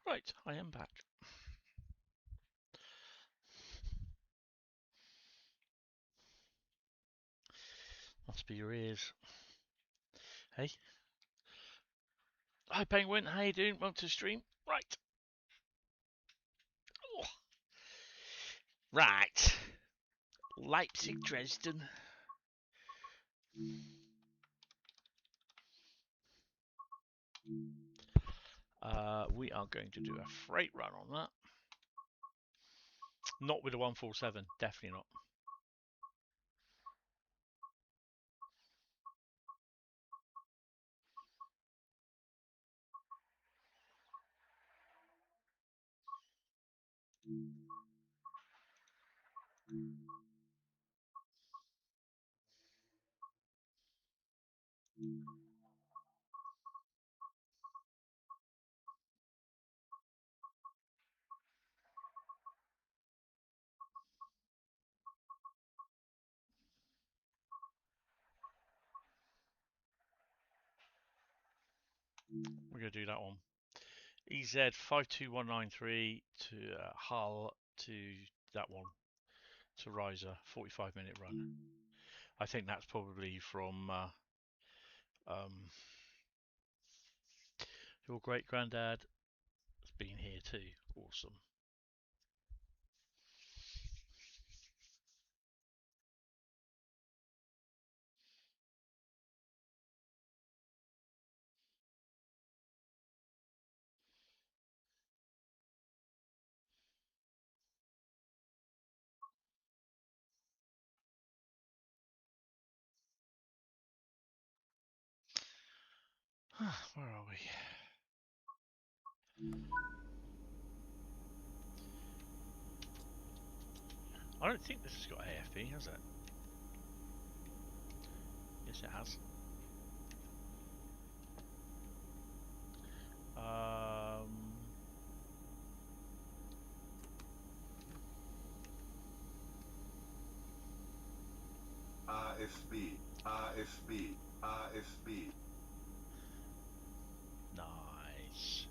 Right, I am back. Must be your ears. Hey. Hi Penguin, how you doing? Welcome to the stream. Right. Oh. Right. Leipzig, Dresden. We are going to do a freight run on that. Not with a 147, definitely not. We're going to do that one. EZ 52193 to Hull to that one. To Riser, 45-minute run. I think that's probably from your great granddad has been here too. Awesome. Where are we? I don't think this has got AFP, has it? Yes, it has. RFB, RFB, RFB. Nice.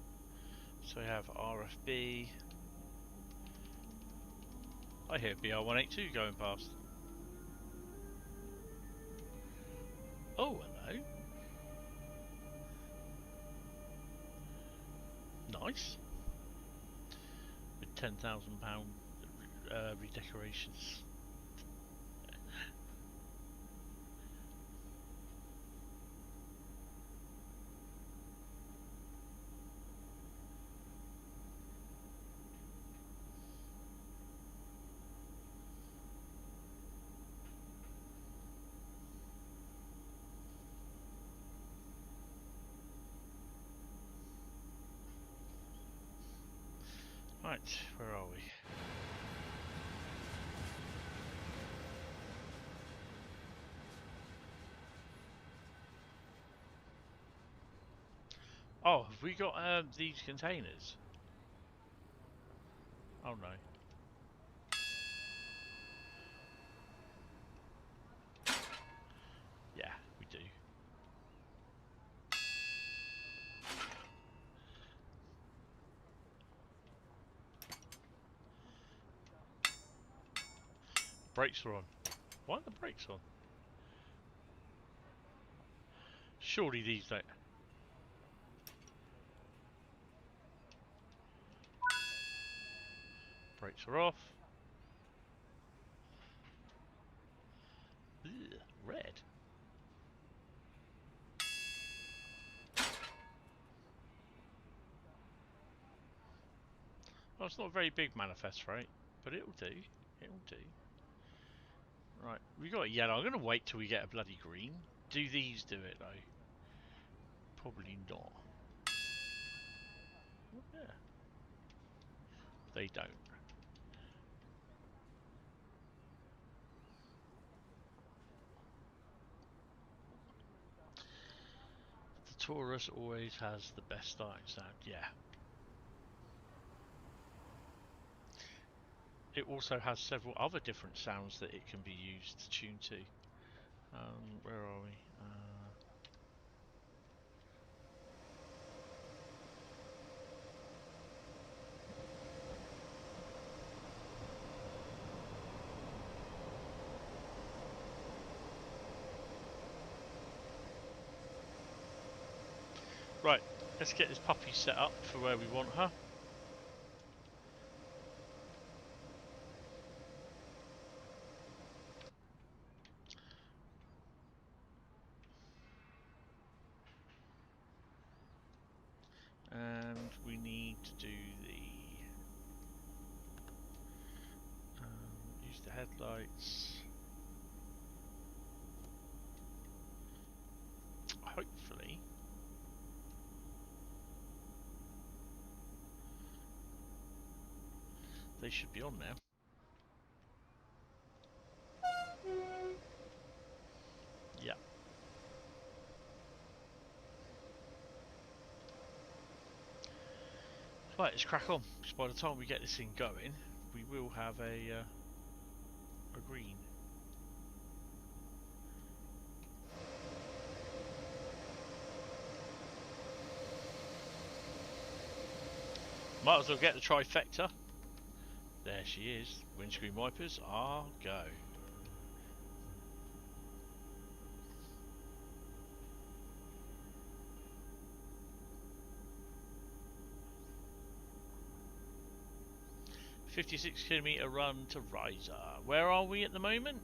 So we have RFB. I hear BR182 going past. Oh, hello. Nice. With £10,000 redecorations. Right, where are we? Oh, have we got these containers? Oh no. Yeah, we do. Brakes are on. Why are the brakes on? Surely these don't. Brakes are off. Ugh, red. Well, it's not a very big manifest rate, but it'll do. It'll do. Right, we got a yellow. I'm going to wait till we get a bloody green. Do these do it, though? Probably not. Oh, yeah. They don't. The Taurus always has the best starting sound. Yeah. It also has several other different sounds that it can be used to tune to. Where are we? Right, let's get this puppy set up for where we want her. And we need to do the use the headlights. Hopefully. They should be on now. Yeah. Right, let's crack on. Because by the time we get this thing going, we will have a green. Might as well get the trifecta. There she is. Windscreen wipers are go. "56km run to Riser." Where are we at the moment?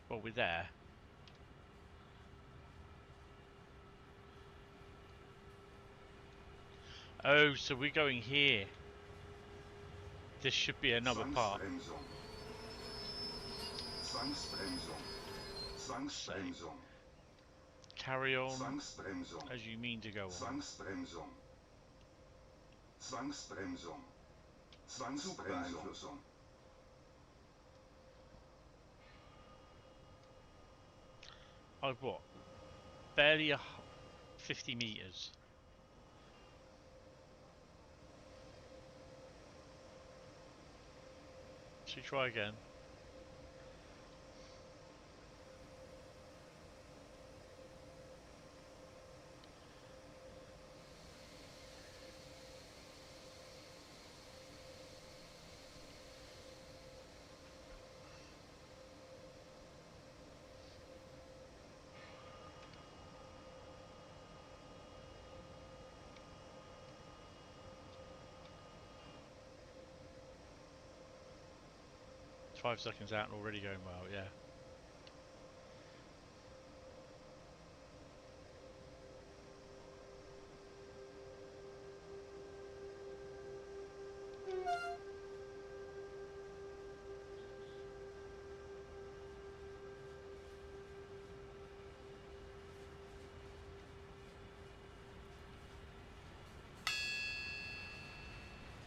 Well, we're there. Oh, so we're going here. This should be another part. Zwangsbremsung. Carry on Zwangsbremsung. as you mean to go on. Zwangsbremsung. Zwangsbremsung. Zwangsbeeinflussung. I've what? Barely 50 meters. Should we try again? It's 5 seconds out and already going well, yeah.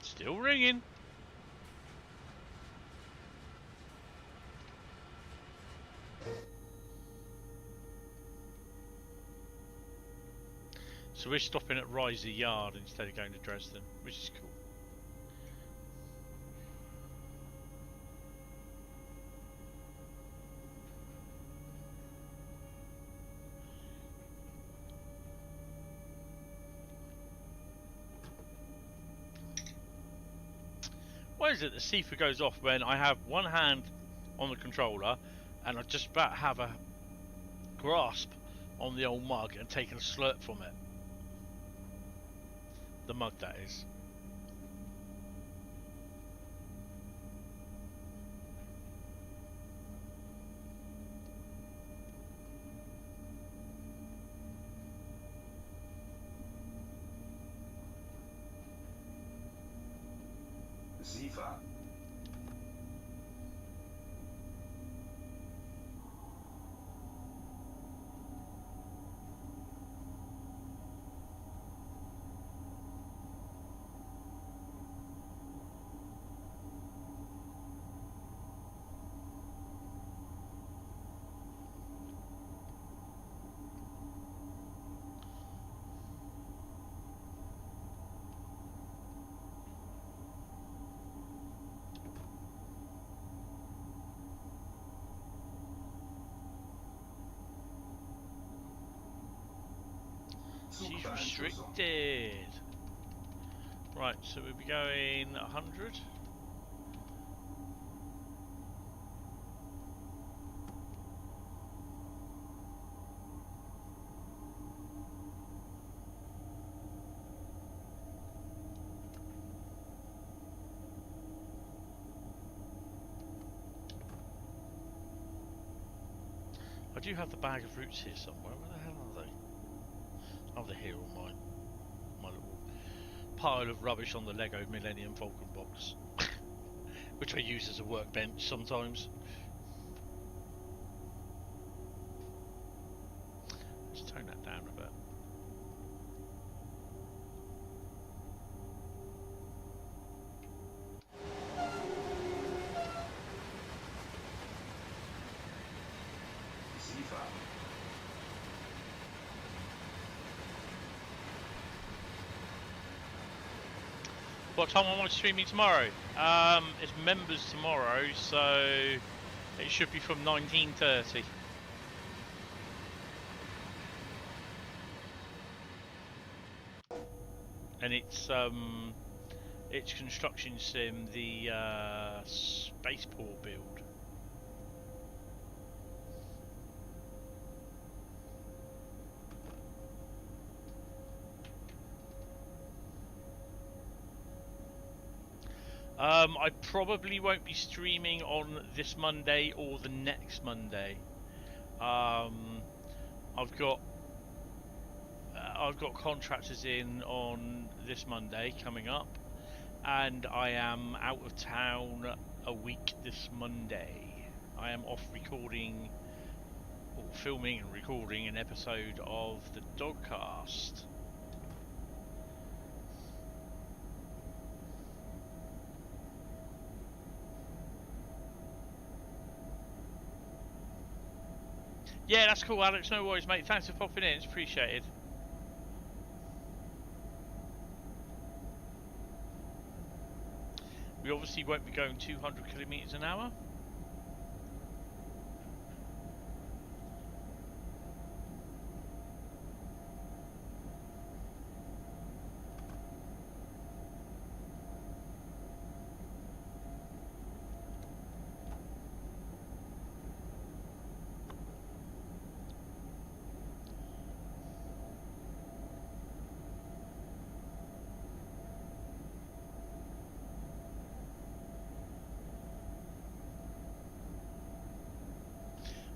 Still ringing. So we're stopping at Riser Yard instead of going to Dresden, which is cool. Why is it the CIFA goes off when I have one hand on the controller and I just about have a grasp on the old mug and taking a slurp from it? The mug, that is. SIFA. She's restricted. Right, so we'll be going 100. I do have the bag of roots here somewhere. Where the hell are they? Oh, they're here on my little pile of rubbish on the Lego Millennium Falcon box, which I use as a workbench sometimes. Let's tone that down a bit. What time am I streaming tomorrow? It's members tomorrow, so it should be from 19:30. And it's construction sim, the spaceport build. I probably won't be streaming on this Monday or the next Monday. I've got contractors in on this Monday coming up, and I am out of town a week this Monday. I am off recording, or filming and recording an episode of the Dogcast. Yeah, that's cool, Alex. No worries, mate. Thanks for popping in. It's appreciated. We obviously won't be going 200 kilometers an hour.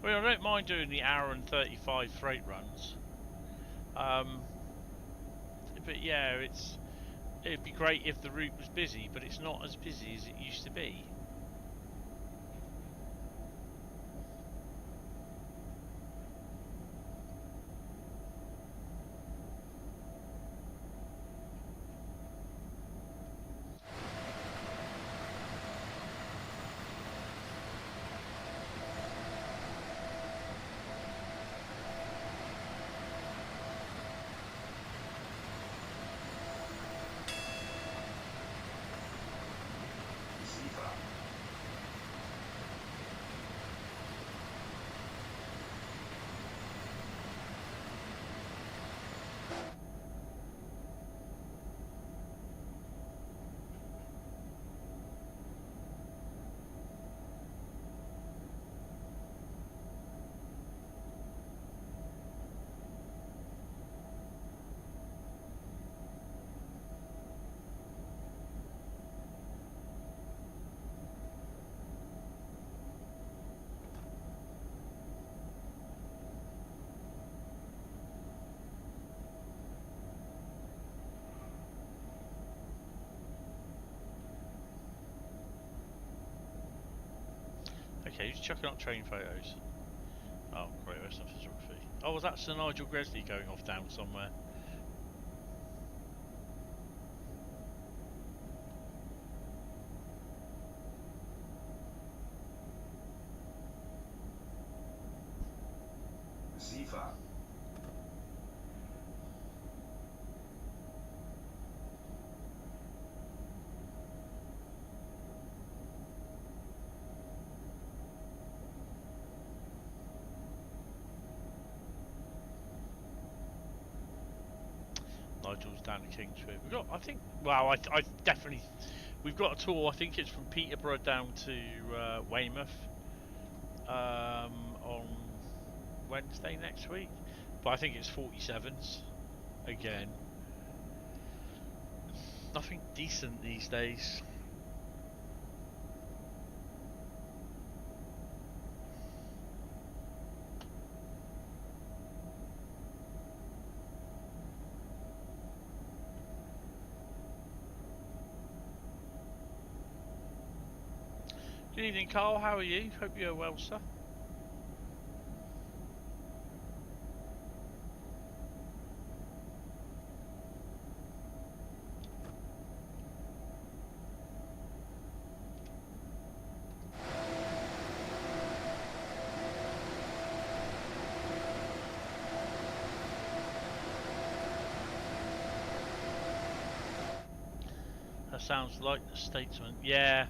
I mean, I don't mind doing the hour and 35 freight runs, but yeah, it'd be great if the route was busy, but it's not as busy as it used to be. Okay, who's chucking up train photos? Oh, Great Western Photography. Oh, well, that's Sir Nigel Gresley going off down somewhere. Sifa. Nigel's down to Kingsford. We've got, I think, well, I definitely, we've got a tour. I think it's from Peterborough down to Weymouth on Wednesday next week. But I think it's 47s again. Nothing decent these days. Good evening, Carl. How are you? Hope you're well, sir. That sounds like the Statesman. Yeah.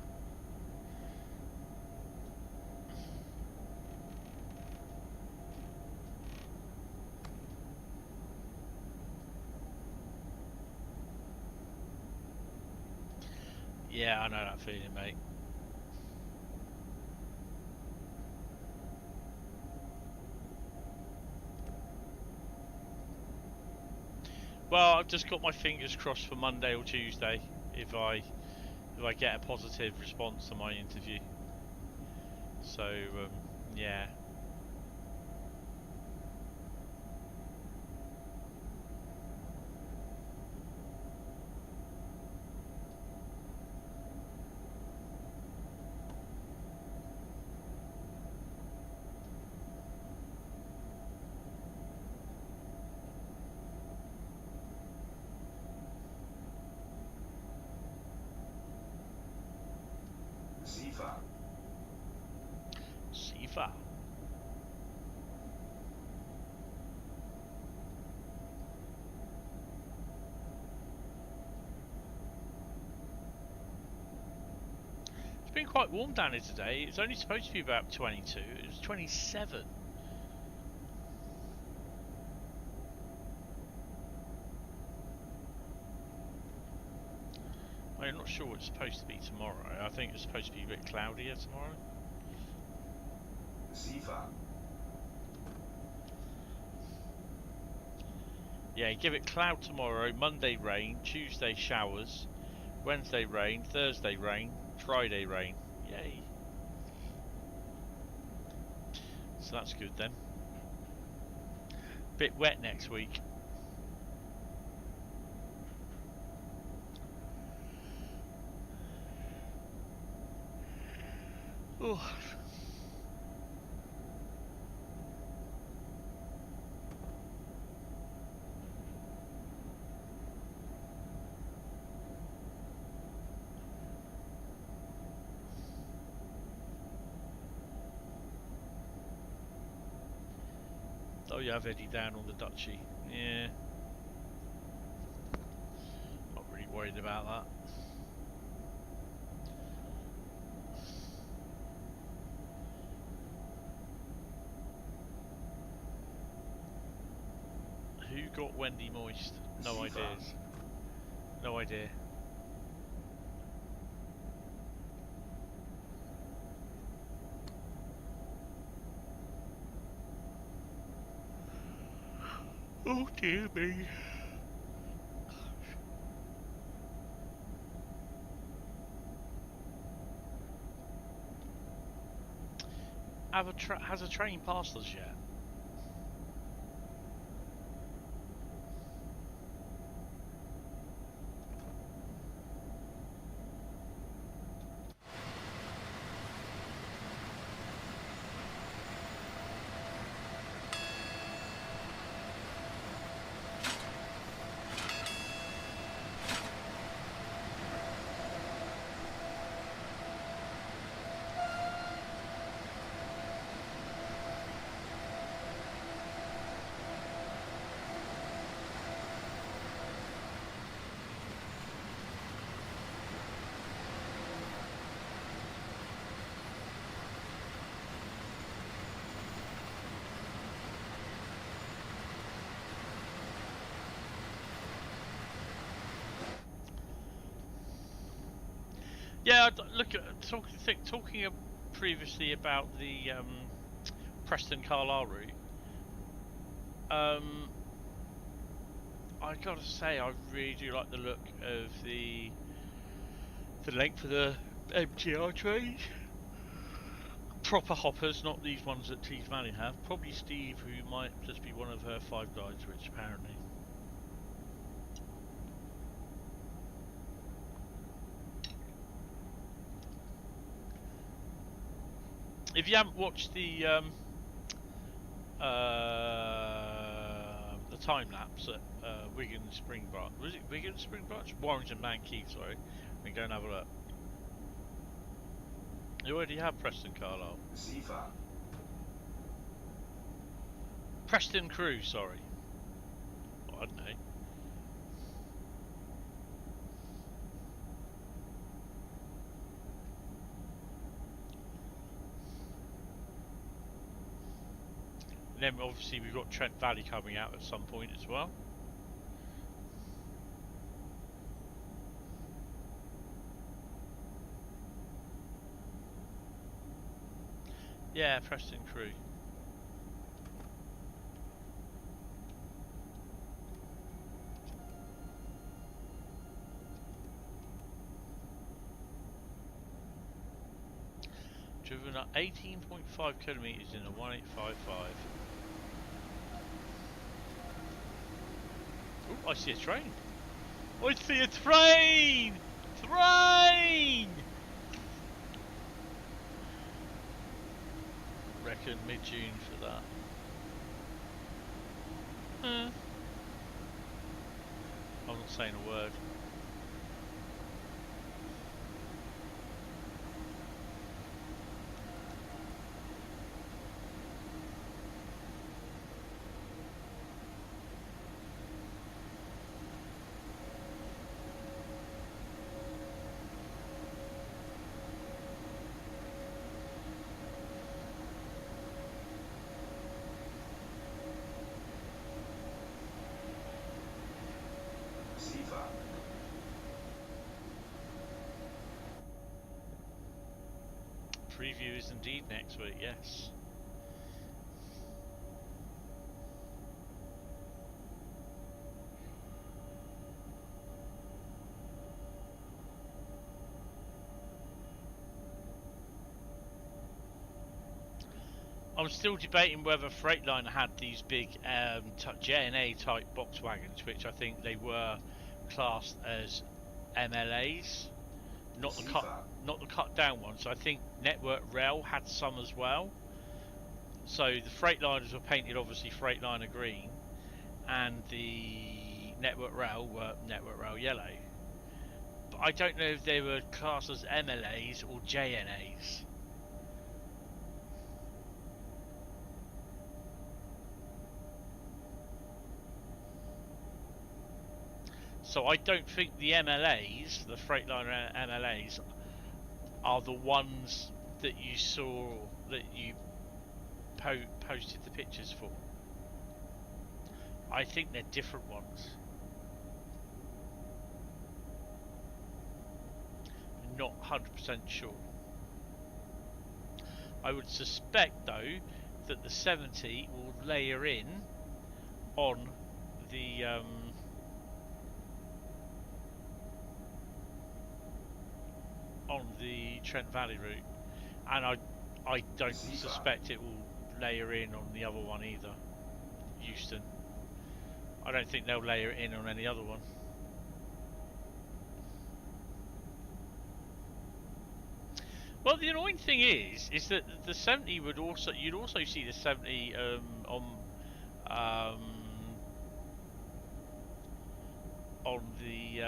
Yeah, I know that feeling, mate. Well, I've just got my fingers crossed for Monday or Tuesday if I get a positive response to my interview. So yeah. Sifa. It's been quite warm down here today. It's only supposed to be about 22. It was 27. I'm not sure what it's supposed to be tomorrow. I think it's supposed to be a bit cloudier tomorrow. Sifa. Yeah, give it cloud tomorrow, Monday rain, Tuesday showers, Wednesday rain, Thursday rain, Friday rain. Yay. So that's good then. Bit wet next week. Oh. Oh, you have Eddie down on the Dutchie. Yeah. Not really worried about that. Who got Wendy moist? No ideas. No idea. Oh dear me. Has a train passed us yet? Yeah, look at talking previously about the Preston Carlisle route. I gotta say, I really do like the look of the length of the MTR trains. Proper hoppers, not these ones that Tees Valley have. Probably Steve, who might just be one of her 5 guys, which apparently. If you haven't watched the time lapse at Wigan Spring Branch, was it Wigan Spring Branch? Warrington Man Keith, sorry. Then go and have a look. You already have Preston Carlisle. Sifa. Preston Crew, sorry. Oh, I don't know. And then obviously we've got Trent Valley coming out at some point as well. Yeah, Preston Crew. Driven at 18.5 kilometers in a 1855. Oh, I see a train. I see a train! Train! Reckon mid-June for that. I'm not saying a word. Sifa. Preview is indeed next week, yes. I'm still debating whether Freightliner had these big JNA type box wagons, which I think they were classed as MLAs, not the cut down ones. I think Network Rail had some as well. So the Freightliners were painted obviously Freightliner green, and the Network Rail were Network Rail yellow. But I don't know if they were classed as MLAs or JNAs. So I don't think the MLAs, the Freightliner MLAs, are the ones that you saw, that you posted the pictures for. I think they're different ones. Not 100% sure. I would suspect though that the 70 will layer in on the Trent Valley route, and I don't suspect it will layer in on the other one either, Euston. I don't think they'll layer it in on any other one. Well, the annoying thing is that the 70 would also, you'd also see the 70 on the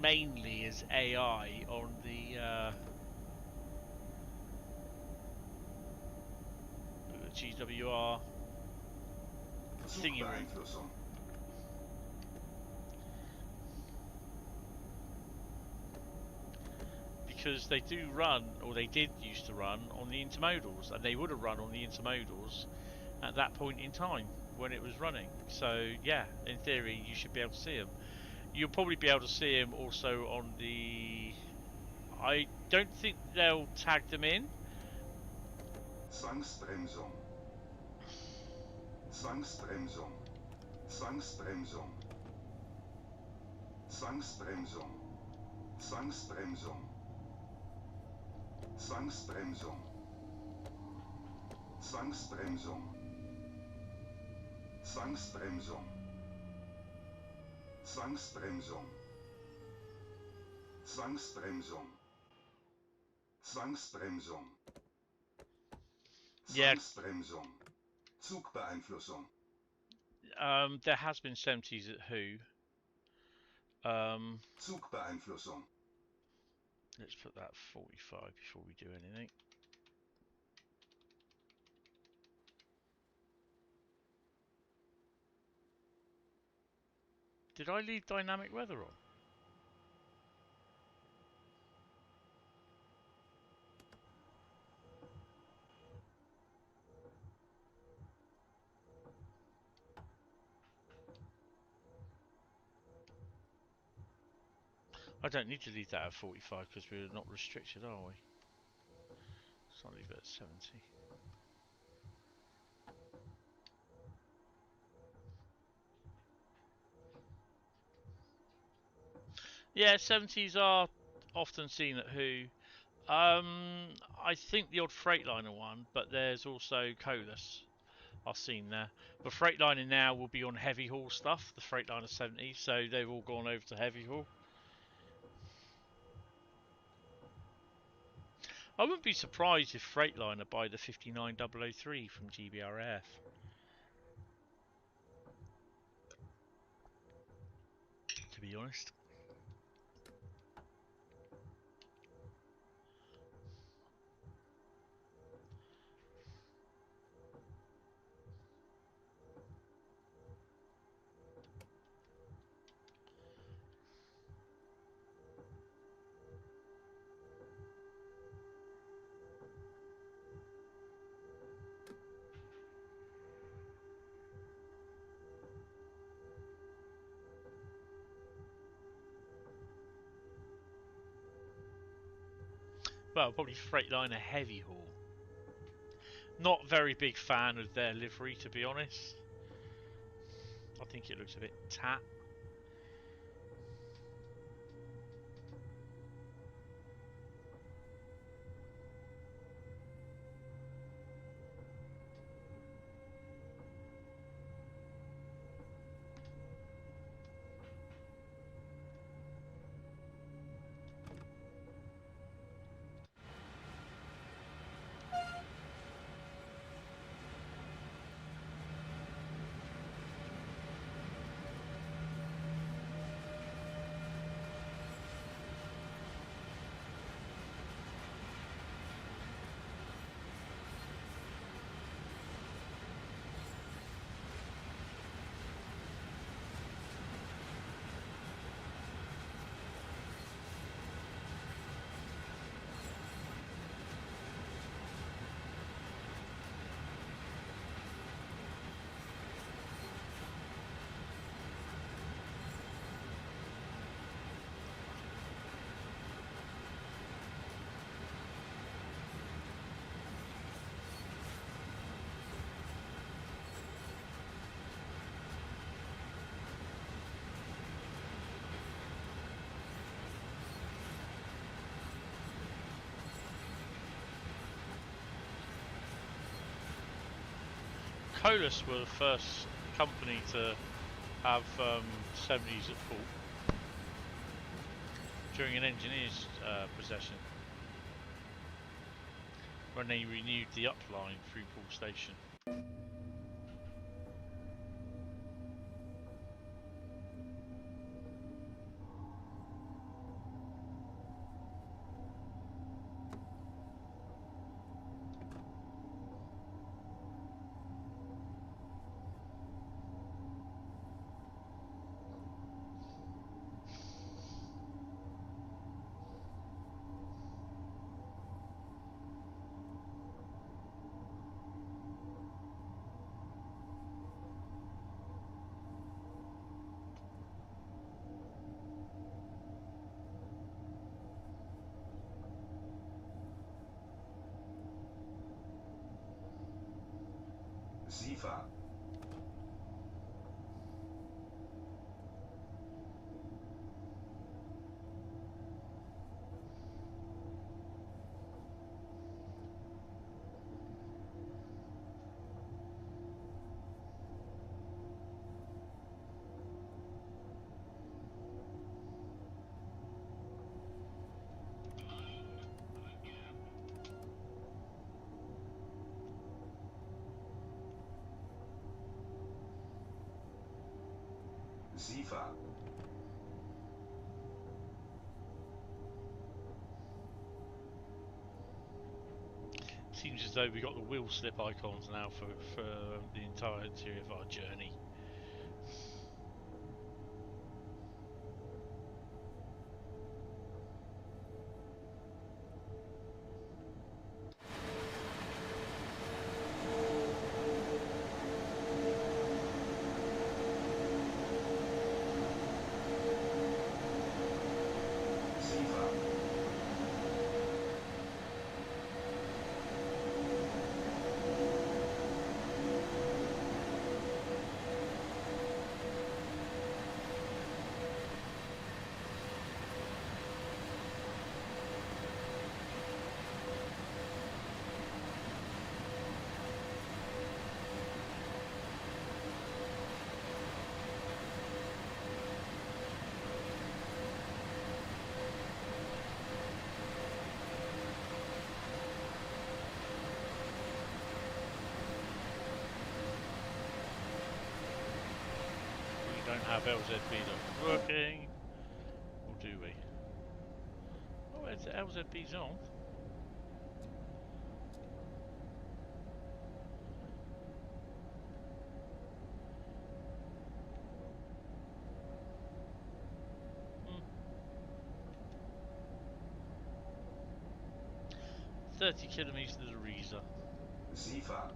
mainly as AI on the GWR thingy room. Because they do run, or they did used to run, on the intermodals, and they would have run on the intermodals at that point in time when it was running. So yeah, in theory you should be able to see them. You'll probably be able to see them also on the... I don't think they'll tag them in. Zwangsbremsung. Zwangsbremsung. Zwangsbremsung. Zwangsbremsung. Zwangsbremsung. Zwangsbremsung. Zwangsbremsung. Zwangsbremsung. Zwangsbremsung. Zwangsbremsung. Zwangsbremsung. Yeah. Zwangsbremsung. Zugbeeinflussung. There has been 70s at Who. Zugbeeinflussung. Let's put that 45 before we do anything. Did I leave dynamic weather on? I don't need to leave that at 45 because we're not restricted, are we? So I'll leave it at 70. Yeah, 70s are often seen at Who. I think the odd Freightliner one, but there's also Colas are seen there. But Freightliner now will be on heavy haul stuff, the Freightliner 70, so they've all gone over to heavy haul. I wouldn't be surprised if Freightliner buy the 59003 from GBRF. To be honest. Well, probably Freightliner heavy haul. Not very big fan of their livery, to be honest. I think it looks a bit tat. Colas were the first company to have 70s at fault during an engineer's possession when they renewed the upline through Pool Station. SIFA. SIFA. Seems as though we got the wheel slip icons now for the entirety of our journey. Don't have LZB working, or do we? Oh, it's LZB's on. Hmm. 30 kilometers to the Riesa. SIFA.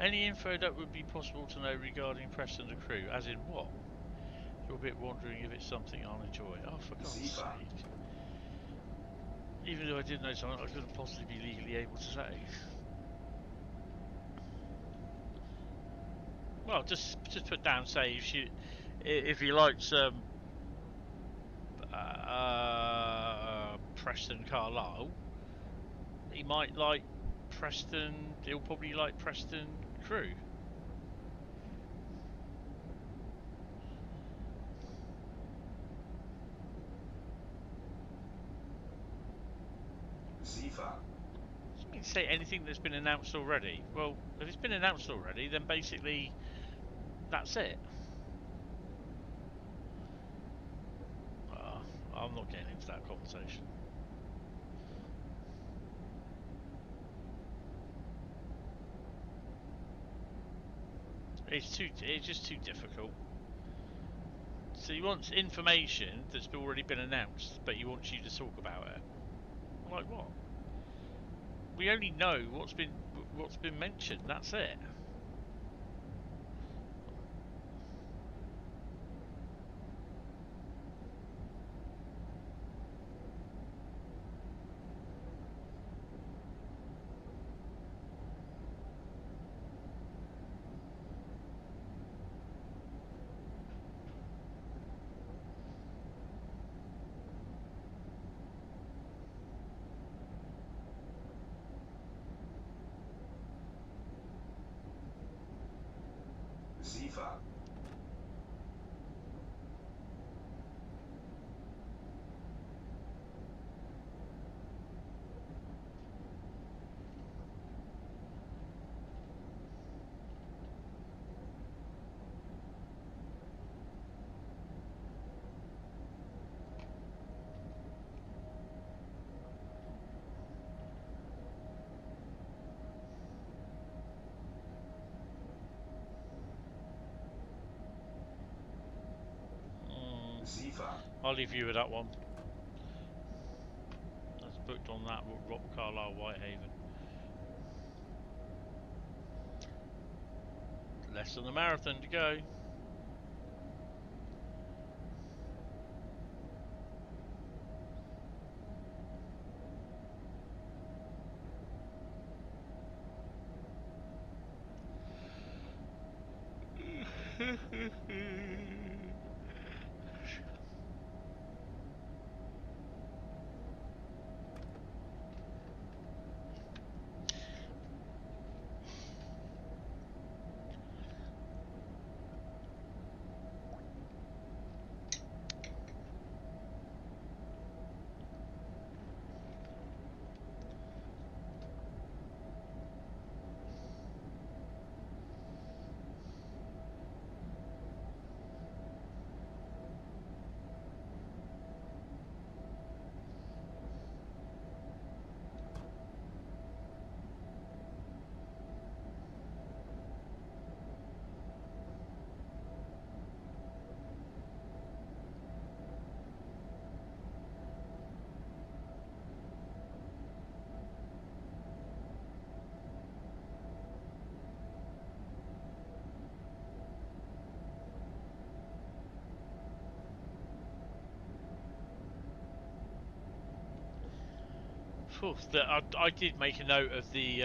Any info that would be possible to know regarding Preston the crew, as in what? You're a bit wondering if it's something I'll enjoy. Oh, for God's SIFA. sake. Even though I did know something I couldn't possibly be legally able to say. Well, just put down, say, if he likes Preston Carlisle, he might like Preston. He'll probably like Preston crew. SIFA. Doesn't mean to say anything that's been announced already. Well, if it's been announced already, then basically that's it. I'm not getting into that conversation. It's just too difficult. So he wants information that's already been announced, but he wants you to talk about it. Like what? We only know what's been mentioned. That's it. SIFA. SIFA. I'll leave you with that one. booked on that. Rock Carlisle Whitehaven. Less than a marathon to go. Phew, I did make a note of the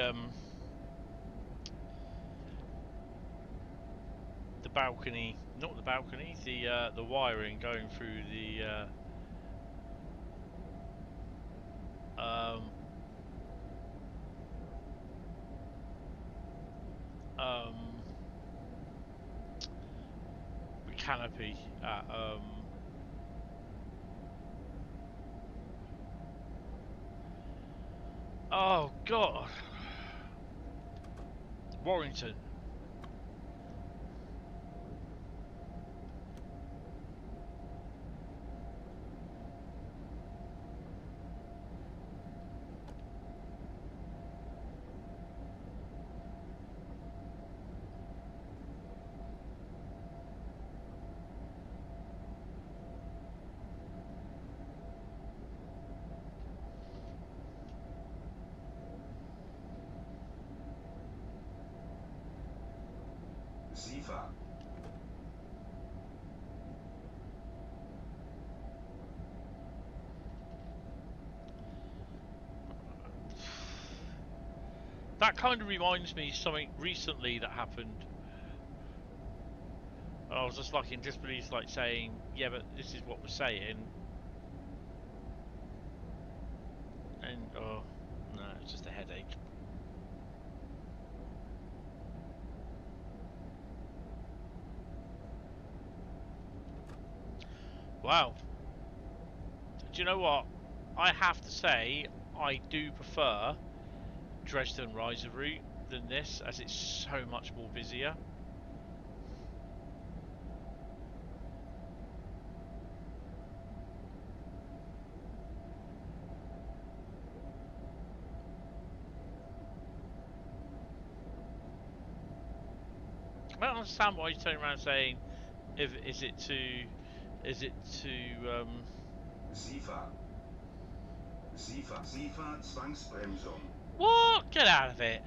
balcony, not the balcony, the wiring going through the canopy at oh god, Warrington. SIFA. That kind of reminds me of something recently that happened. I was just like in disbelief, like saying, yeah, but this is what we're saying. And, oh, no, it's just a headache. Wow. Do you know what? I have to say, I do prefer Dresden Riser route than this, as it's so much more busier. I don't understand why he's turning around saying, is it to SIFA. SIFA Zwangsbremsung. what? Get out of it.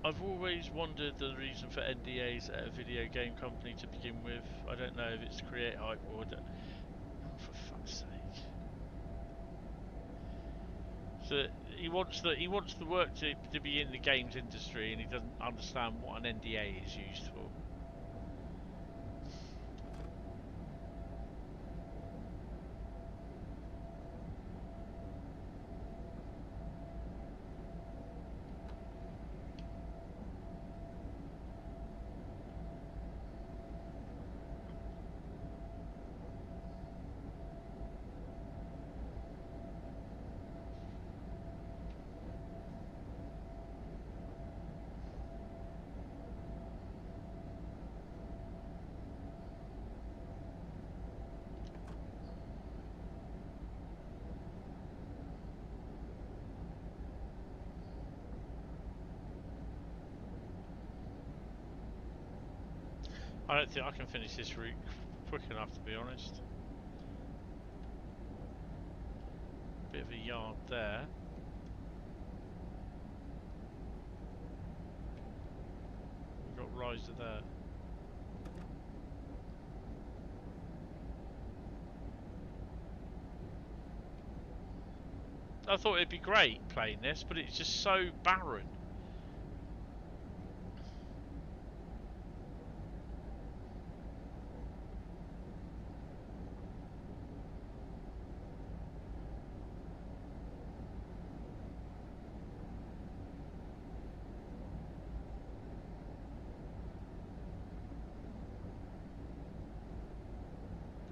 I've always wondered the reason for NDAs at a video game company to begin with. I don't know if it's to create hype or oh, for fuck's sake. So he wants the work to be in the games industry, and he doesn't understand what an NDA is used for. I don't think I can finish this route quick enough, to be honest. Bit of a yard there. We've got riser there. I thought it'd be great playing this, but it's just so barren.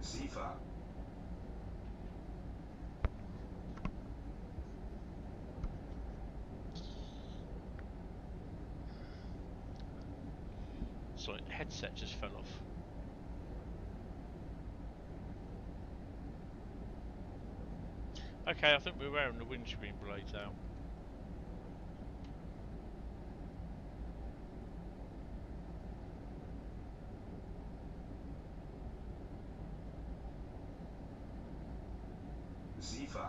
SIFA. Sorry, the headset just fell off. Okay, I think we're wearing the windscreen blades out. SIFA.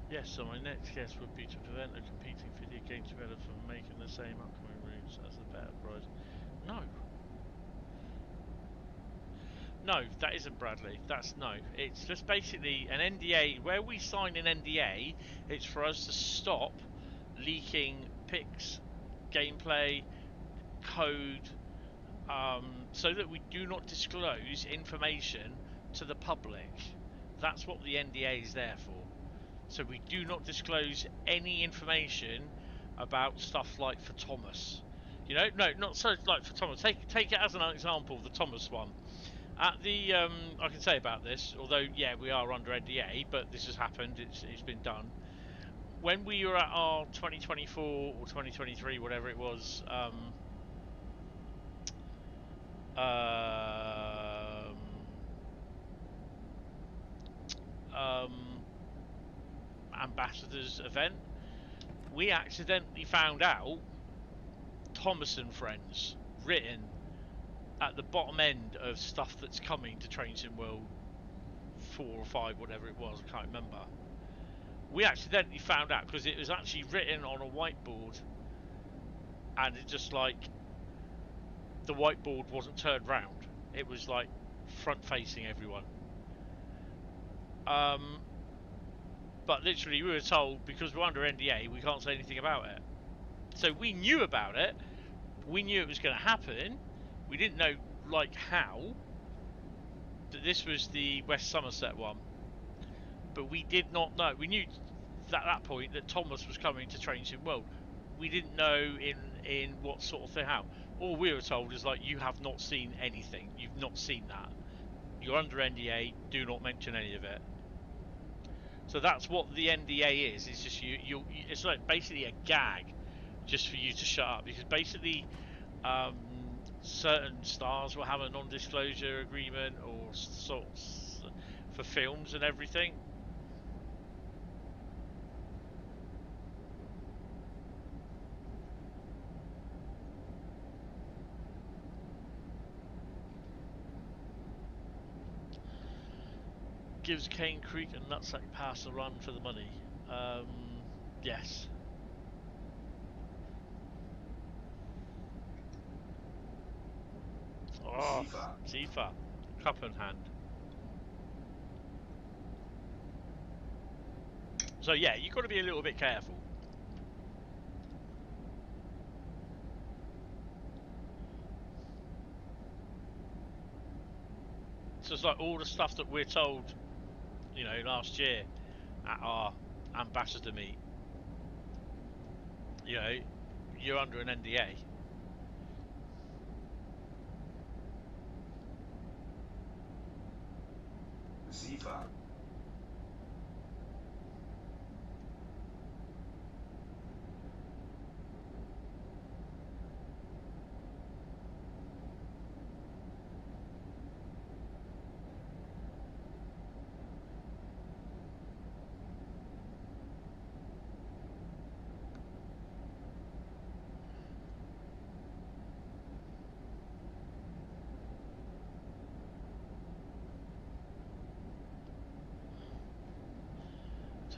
Yes, so my next guess would be to prevent a competing video game developer from making the same upcoming routes as the Better Prize. No. No, that isn't Bradley. That's no. It's just basically an NDA. Where we sign an NDA, it's for us to stop leaking pics, gameplay, code, so that we do not disclose information to the public. That's what the NDA is there for. So we do not disclose any information about stuff like for Thomas. You know, no, not so like for Thomas. Take it as an example, the Thomas one. At the, I can say about this, although, yeah, we are under NDA, but this has happened, it's been done. When we were at our 2024 or 2023, whatever it was, ambassadors event, we accidentally found out Thomas and Friends written at the bottom end of stuff that's coming to Trains in World 4 or 5, whatever it was, I can't remember. We accidentally found out because it was actually written on a whiteboard, and it just like the whiteboard wasn't turned round. It was like front facing everyone. But literally we were told, because we're under NDA, we can't say anything about it. So we knew about it. We knew it was going to happen. We didn't know like how. That this was the West Somerset one. But we did not know. We knew at that point that Thomas was coming to Trains in World. We didn't know in what sort of thing, how. All we were told is like, you have not seen anything. You've not seen that. You're under NDA. Do not mention any of it. So that's what the NDA is. It's just you. It's like basically a gag, just for you to shut up. Because basically, certain stars will have a non-disclosure agreement or sorts for films and everything. Gives Cane Creek and Nutsack Pass a run for the money. Yes. Oh, Zifa. Cup in hand. So yeah, you've got to be a little bit careful. So it's like all the stuff that we're told, you know, last year at our ambassador meet. You know, you're under an NDA. SIFA.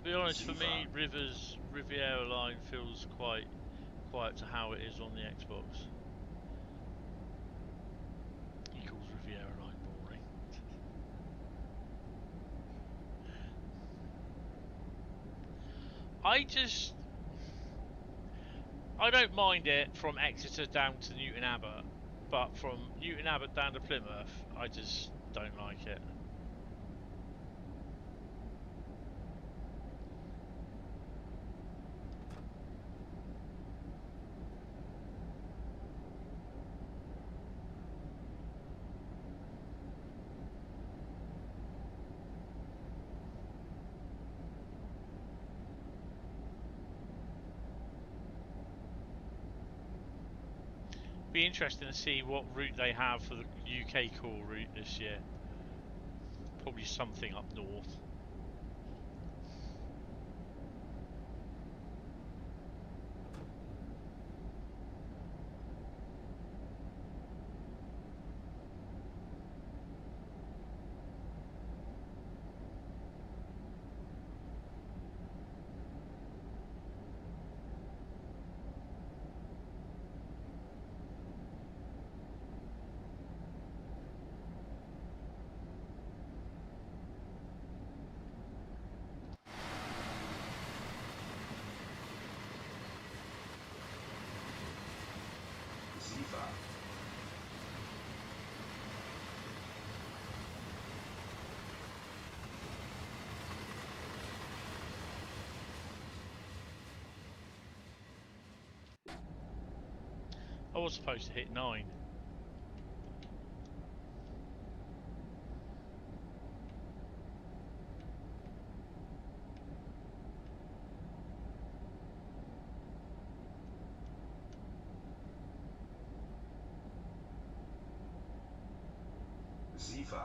To be honest, for FIFA. me, Riviera line feels quite to how it is on the Xbox. He calls Riviera line boring. I don't mind it from Exeter down to Newton Abbot, but from Newton Abbot down to Plymouth, I just don't like it. Be interesting to see what route they have for the UK core route this year. Probably something up north. FIFA. I was supposed to hit 9. FIFA.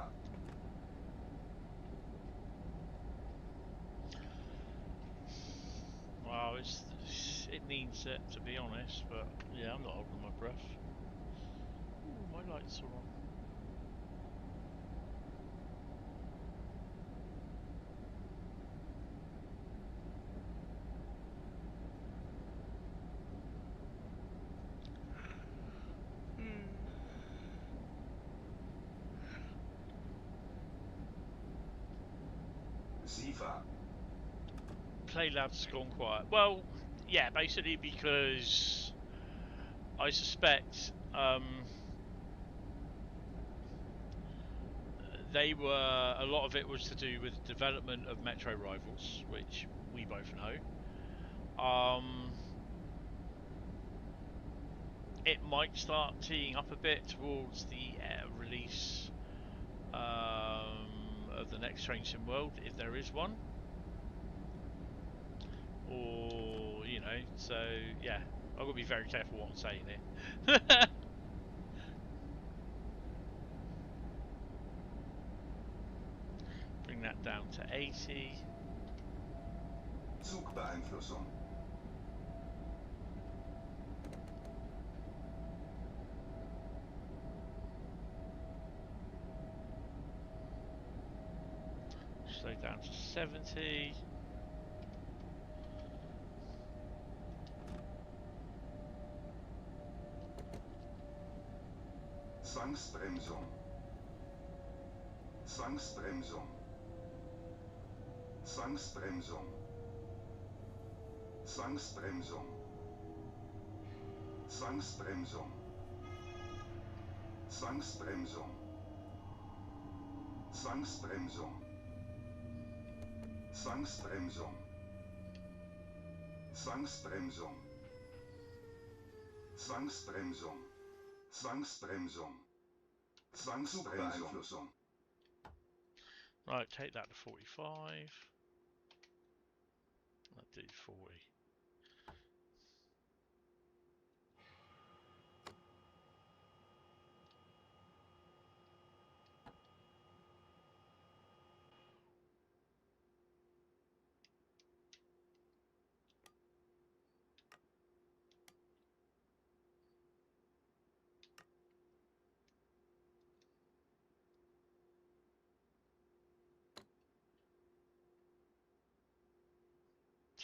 Well, it needs it, to be honest, but yeah, I'm not holding my breath. Ooh, my lights are on. FIFA. Play Lab's gone quiet. Well, yeah, basically because I suspect they were, a lot of it was to do with development of Metro Rivals, which we both know. It might start teeing up a bit towards the release of the next Strange Sim World, if there is one. Or, you know, so yeah, I've got to be very careful what I'm saying here. Bring that down to 80. Zugbeeinflussung. Slow down to 70. Zwangsbremsung. Zwangsbremsung. Zwangsbremsung. Zwangsbremsung. Zwangsbremsung. Zwangsbremsung. Zwangsbremsung. Zwangsbremsung. Zwangsbremsung. Zwangsbremsung. Zwangsbremsung. Zwangsbeeinflussung. Right, take that to 45. I'll do 40.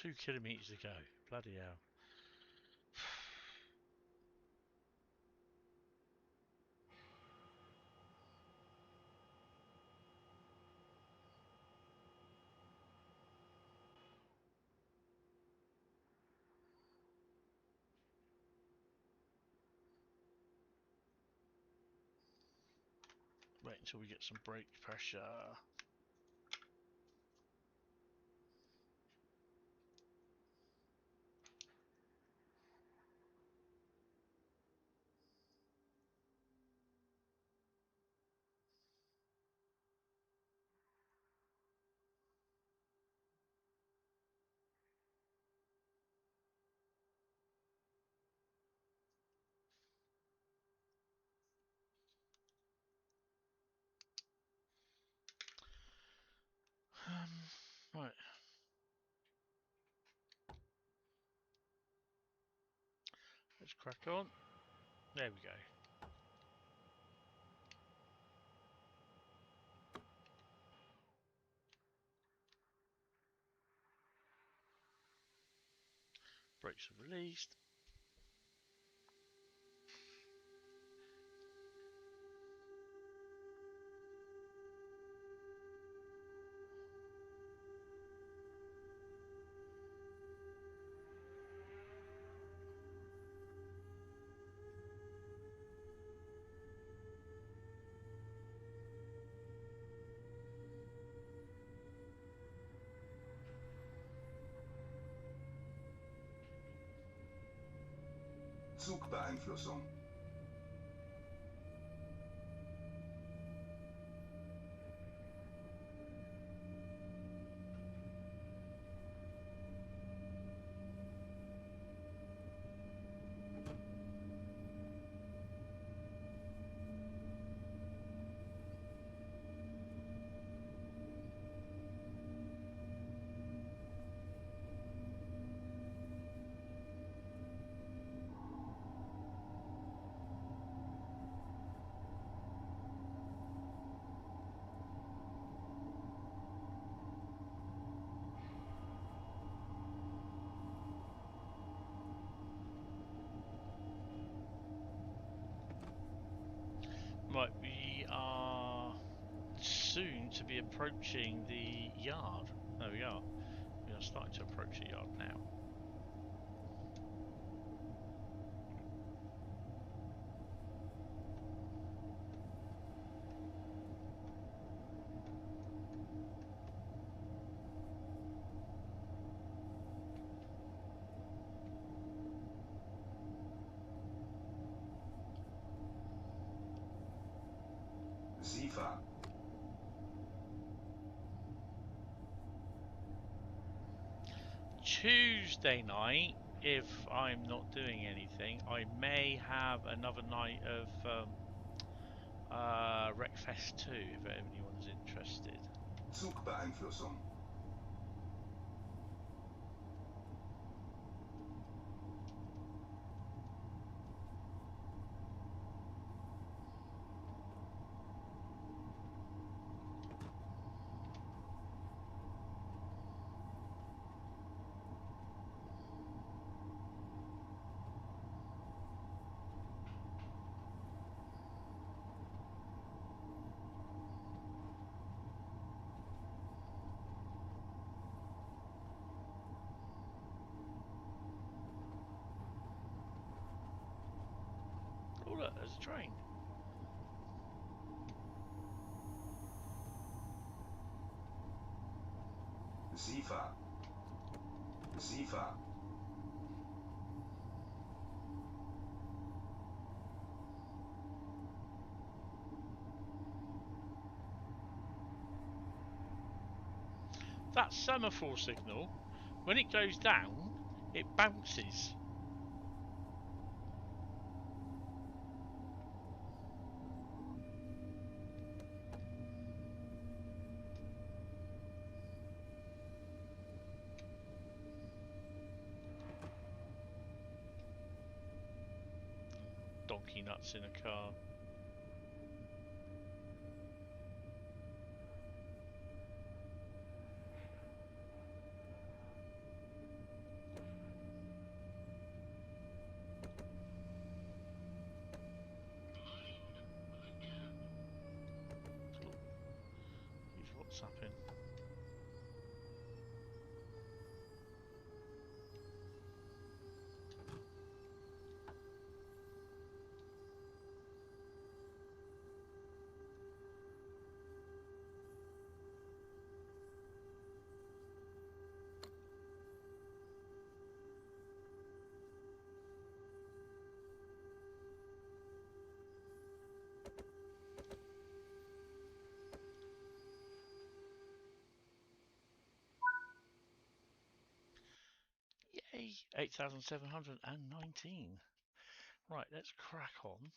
2 kilometres to go. Bloody hell. Wait until we get some brake pressure. Right. Let's crack on. There we go. Brakes are released. Zugbeeinflussung. Right, we are soon to be approaching the yard. There we are. We are starting to approach the yard now. SIFA. Tuesday night, if I'm not doing anything, I may have another night of Wreckfest 2 if anyone's interested. Zugbeeinflussung. Oh look, there's a train. SIFA. SIFA. That semaphore signal, when it goes down, it bounces. Donkey nuts in a car. snapping. Yay! 8,719. Right, let's crack on.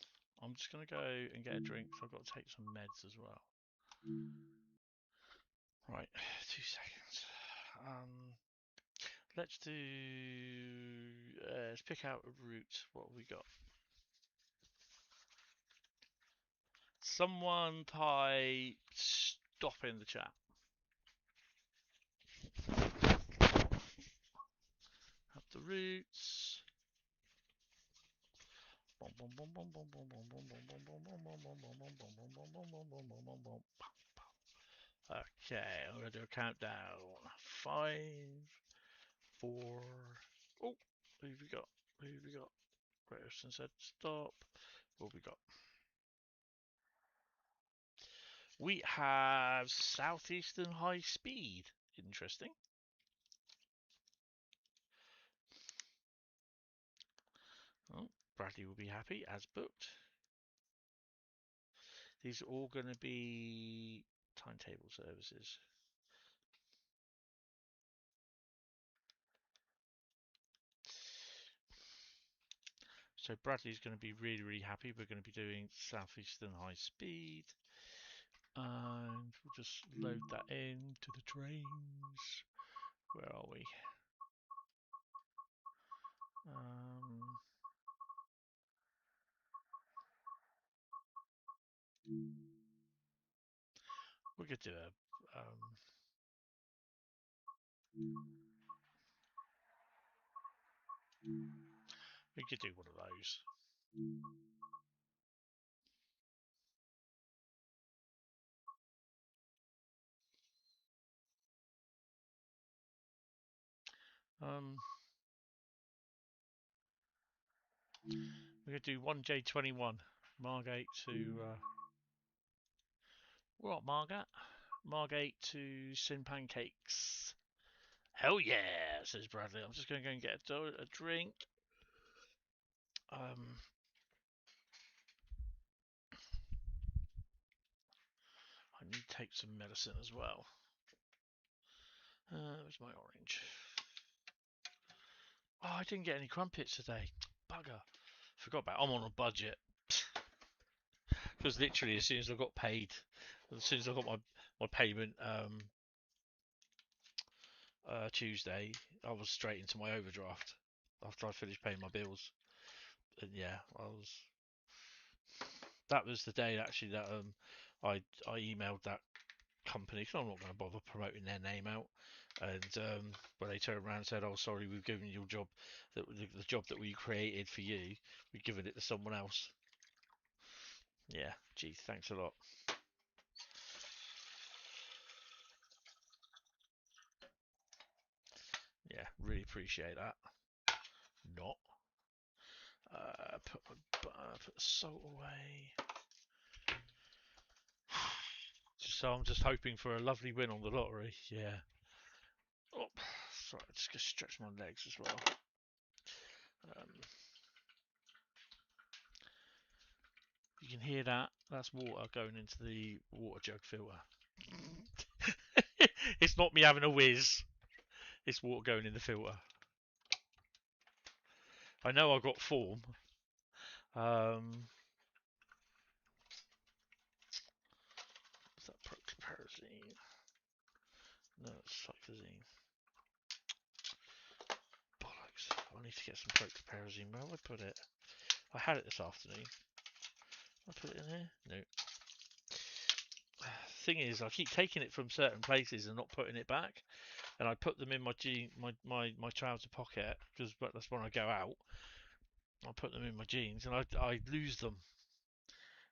I'm just going to go and get a drink, so I've got to take some meds as well. Right, 2 seconds. Let's do... let's pick out a route. What have we got? Someone type stop in the chat. Have the routes. Okay, I'm gonna do a countdown. 5, 4. Oh, who have we got? Who have we got? Grayson said stop. What have we got? We have Southeastern high speed. Interesting. Oh, Bradley will be happy as booked. These are all going to be timetable services. So Bradley's going to be really, really happy. We're going to be doing Southeastern high speed. And we'll just load that in to the trains. Where are we? We could do a we could do one of those. We could do 1J21 Margate to what Margate? Margate to Sin Pancakes. Hell yeah, says Bradley. I'm just going to go and get a drink. I need to take some medicine as well. Where's my orange? Oh, I didn't get any crumpets today. Bugger. Forgot about it. I'm on a budget. Because literally as soon as I got paid, as soon as I got my payment Tuesday, I was straight into my overdraft after I finished paying my bills. And yeah, that was the day actually that I emailed that company, because I'm not going to bother promoting their name out. And when they turned around and said, "Oh, sorry, we've given your job, the job that we created for you, we've given it to someone else." Yeah, geez, thanks a lot. Yeah, really appreciate that. Not. Put the salt away. So I'm just hoping for a lovely win on the lottery. Yeah. Oh, sorry, I'm just gonna stretch my legs as well. You can hear that. That's water going into the water jug filter. It's not me having a whiz. It's water going in the filter. I know I got form. Is that prochlorperazine? No, it's cyclazine. Bollocks. I need to get some prochlorperazine. Where have I put it? I had it this afternoon. I put it in here? No. Thing is, I keep taking it from certain places and not putting it back. And I put them in my trouser pocket, because that's when I go out. I put them in my jeans and I lose them.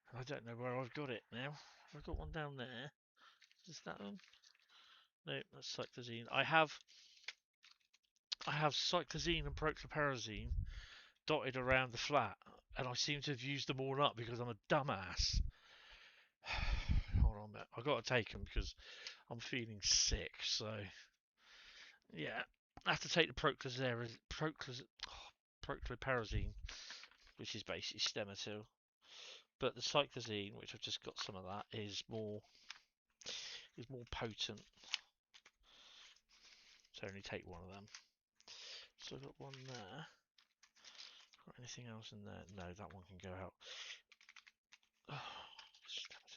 And I don't know where I've got it now. I've got one down there. Is that one? No, that's cyclazine. I have cyclazine and prochlorperazine dotted around the flat, and I seem to have used them all up because I'm a dumbass. Hold on a minute. I've got to take them because I'm feeling sick. So, yeah, I have to take the prochlorperazine, which is basically Stemetil. But the cyclazine, which I've just got some of that, is more potent. So only take one of them. So I've got one there. Got anything else in there? No, that one can go out. Oh,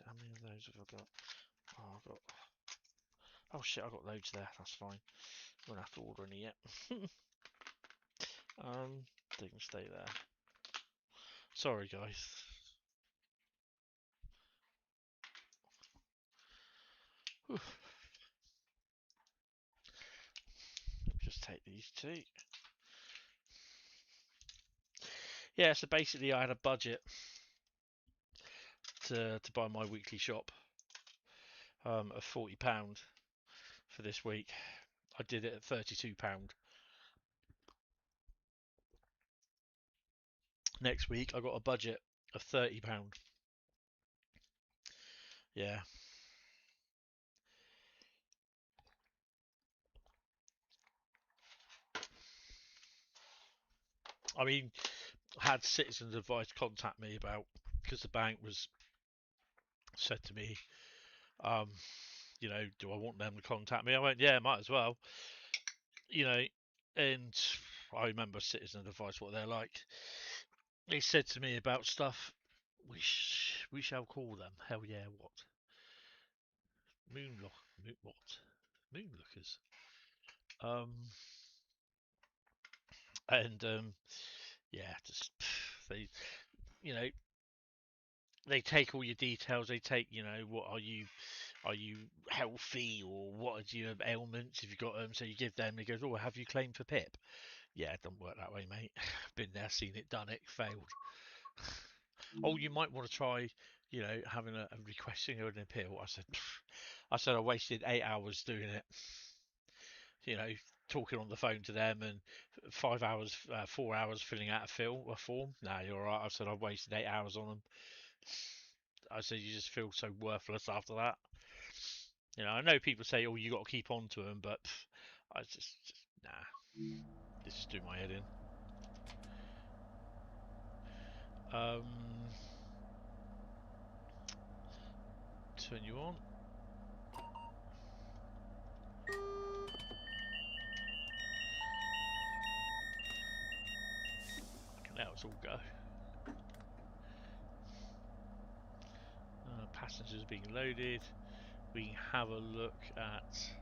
how many of those have I got? Oh, I've got. Oh shit, I've got loads there. That's fine. I won't have to order any yet. They can stay there. Sorry, guys. Whew. Just take these two. Yeah, so basically I had a budget to buy my weekly shop of £40 for this week. I did it at £32. Next week I got a budget of £30. Yeah. I mean, I had Citizens Advice contact me about, because the bank said to me, you know, do I want them to contact me? I went, yeah, might as well. You know, and I remember Citizen Advice, what they're like. They said to me about stuff, we shall call them, hell yeah, what? Moonlookers. Yeah, just, they, you know, they take all your details. They take, you know, what are you healthy, or what are your ailments if you've got them? So you give them. He goes, oh, have you claimed for PIP? Yeah, it doesn't work that way, mate. Been there, seen it, done it, failed. Oh, you might want to try, you know, having a requesting an appeal. I said I wasted 8 hours doing it. You know, talking on the phone to them, and 4 hours filling out a form. Nah, you're alright. I said I've wasted 8 hours on them. I said you just feel so worthless after that. You know, I know people say, oh, you got to keep on to them, but I just nah. This is doing my head in. Turn you on. Now it's all go. Passengers being loaded. We can have a look at.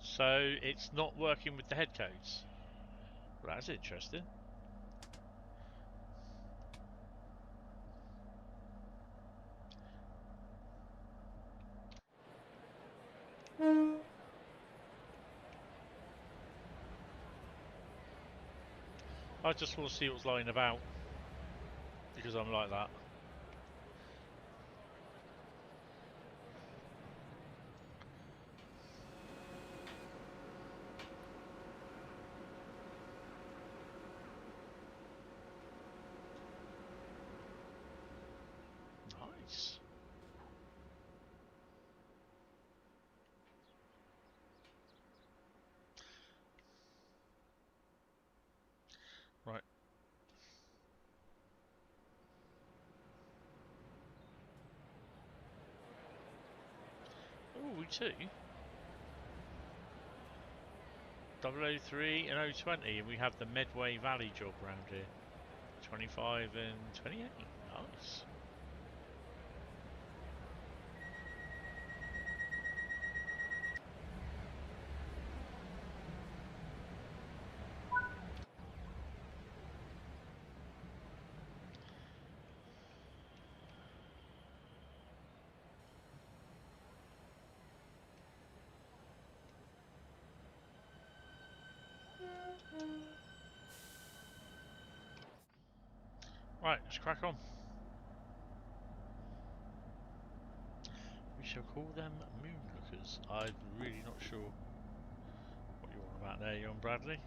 So it's not working with the head codes. Well, that's interesting. I just want to see what's lying about, because I'm like that. Nice. Right. Oh, we too. 003 and 020, and we have the Medway Valley job round here. 25 and 28. Nice. Right, let's crack on. We shall call them moonlookers. I'm really not sure what you're on about there, young Bradley.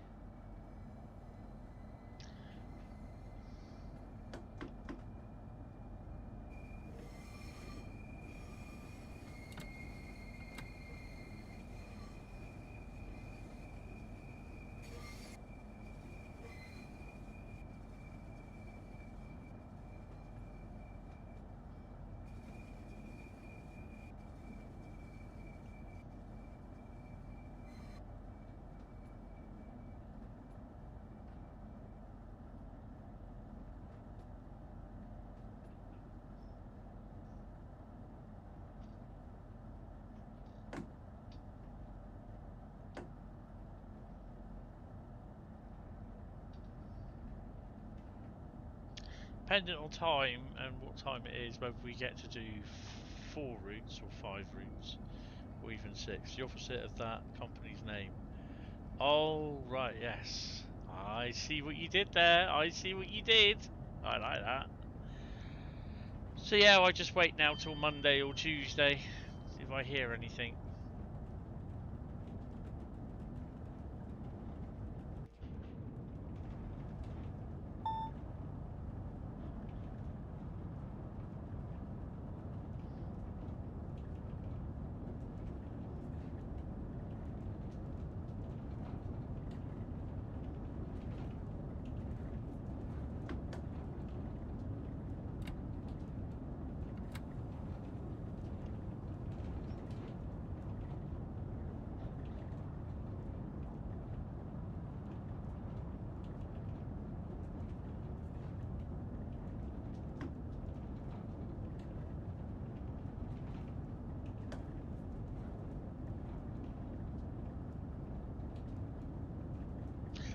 Dependent on time and what time it is, whether we get to do 4 routes or 5 routes, or even 6. The opposite of that company's name. Oh, right, yes. I see what you did there. I see what you did. I like that. So yeah, I just wait now till Monday or Tuesday, see if I hear anything.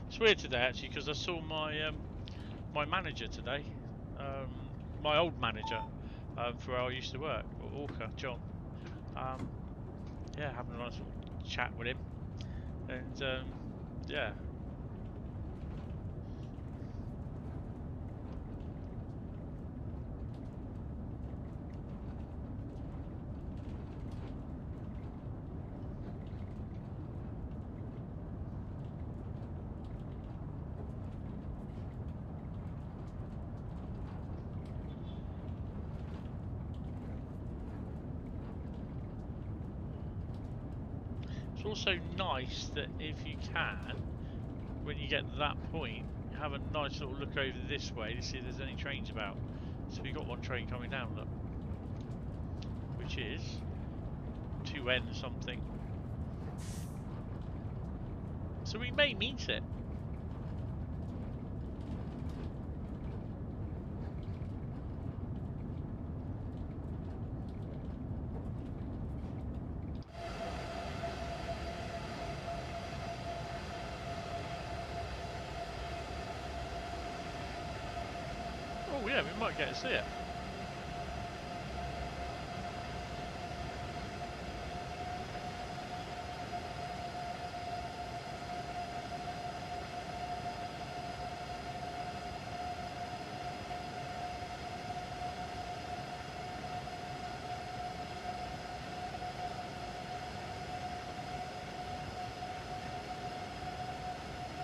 It's weird today actually because I saw my my manager today, my old manager, for where I used to work, Orca John. Yeah, having a nice little chat with him, and yeah. It's also nice that if you can, when you get to that point, have a nice little look over this way to see if there's any trains about. So we've got one train coming down, look, which is 2N something. So we may meet it. Oh yeah, we might get to see it.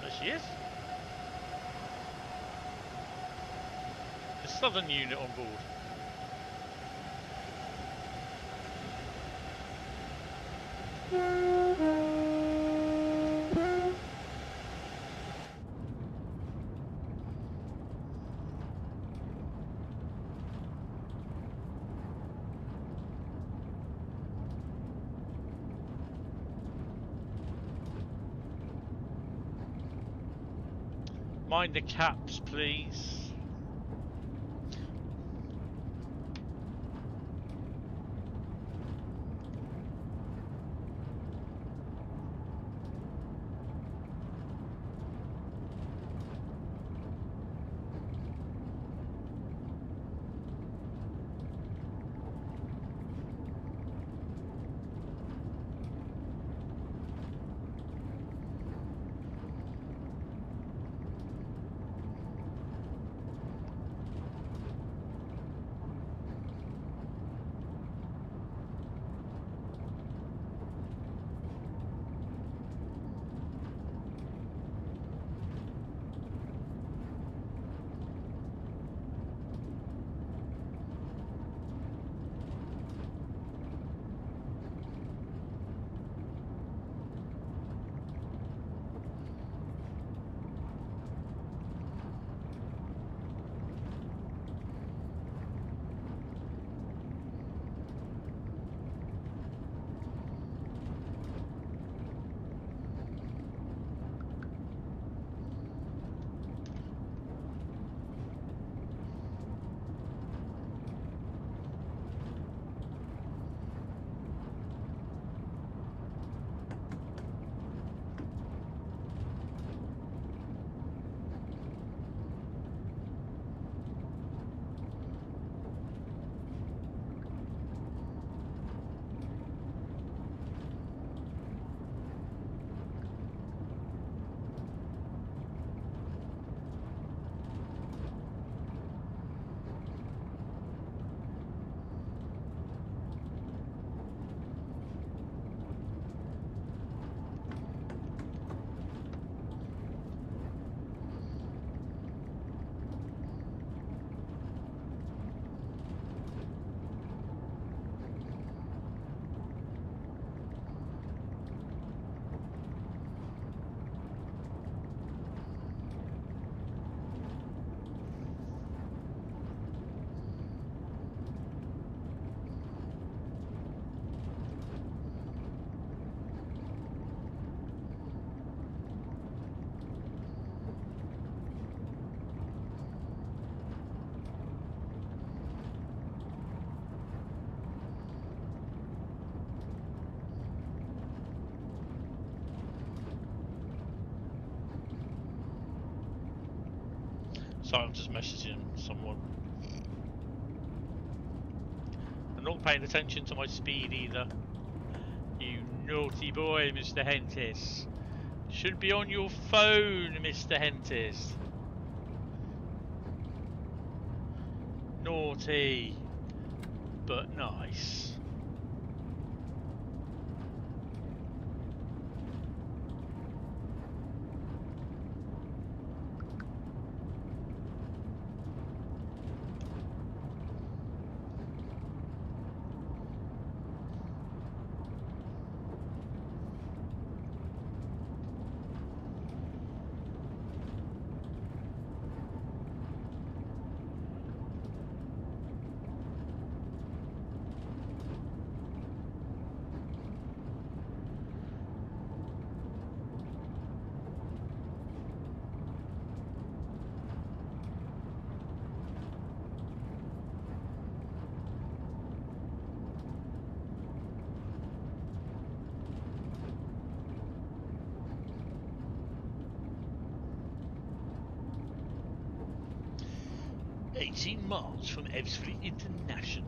There she is. The southern unit on board. Mind the caps, please. like I'm just messaging someone. I'm not paying attention to my speed either. You naughty boy, Mr. Hentis. Should be on your phone, Mr. Hentis. Naughty, but nice. Miles from Ebbsfleet International.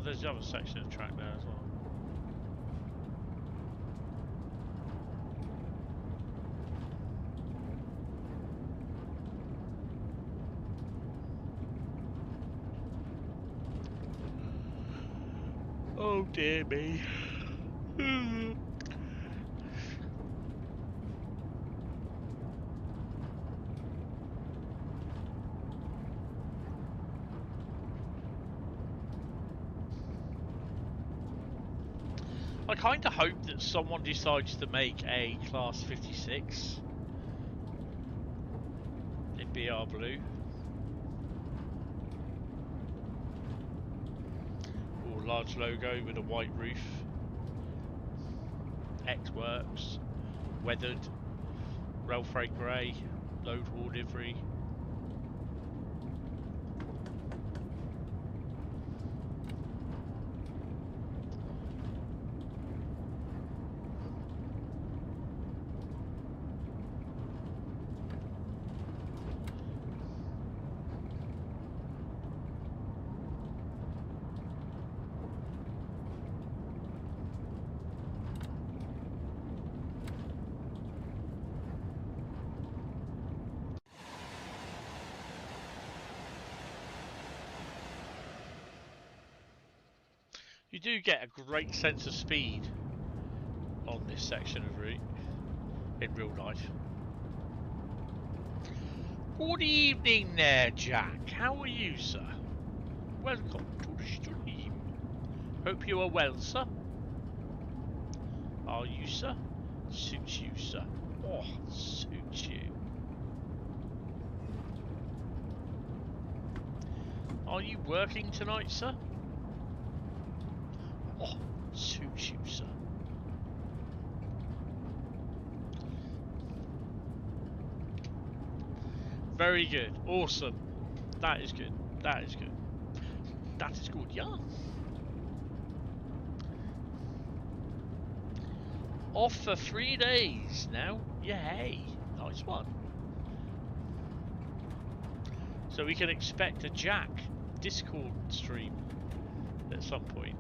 There's the other section of track there as well. Oh dear me. I kind of hope that someone decides to make a Class 56 in BR Blue. Or large logo with a white roof. X Works, weathered, rail freight grey, load haul livery. You do get a great sense of speed on this section of route in real life. Good evening there, Jack. How are you, sir? Welcome to the stream. Hope you are well, sir. Are you, sir? Suits you, sir. Oh, suits you. Are you working tonight, sir? Oh, suits you, sir. Very good. Awesome. That is good. That is good. That is good, yeah. Off for 3 days now. Yay. Nice one. So we can expect a Jack Discord stream at some point.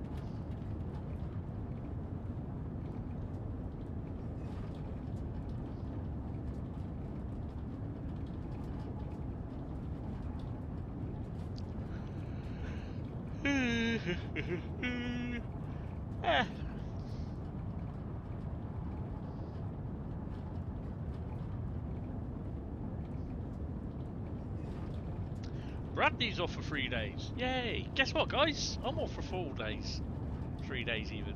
Bradley's off for 3 days. Yay! Guess what, guys? I'm off for 4 days. 3 days even.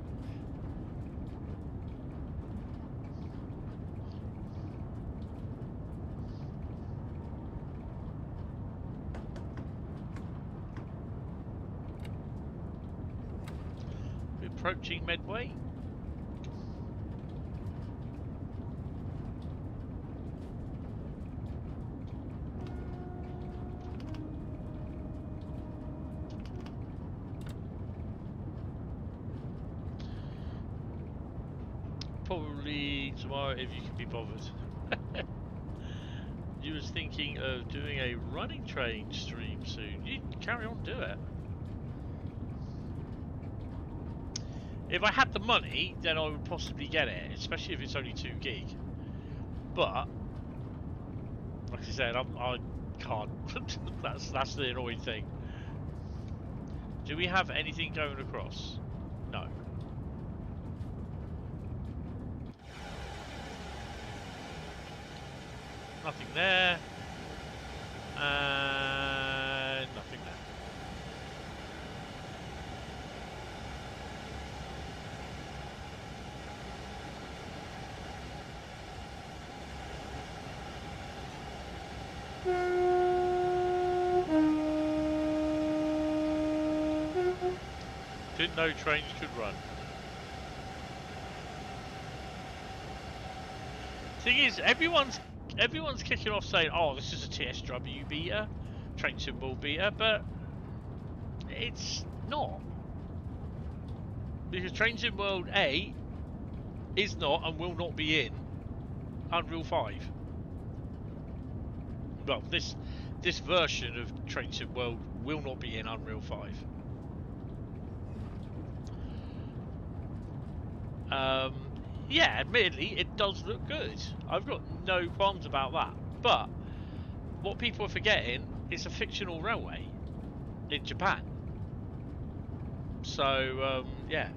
We're approaching Medway. Probably tomorrow if you can be bothered. You was thinking of doing a running train stream soon. You carry on, do it. If I had the money, then I would possibly get it, especially if it's only 2 gig. But like I said, I can't. that's the annoying thing. Do we have anything going across? No. Nothing there. And nothing there. Didn't know trains could run. Thing is, everyone's kicking off saying, "Oh, this is a TSW beta, train symbol beta," but it's not, because Train Sim World 8 is not and will not be in Unreal 5. Well, this version of Train Sim World will not be in Unreal 5. Yeah, admittedly, it does look good. I've got no qualms about that. But what people are forgetting is a fictional railway in Japan. So, yeah.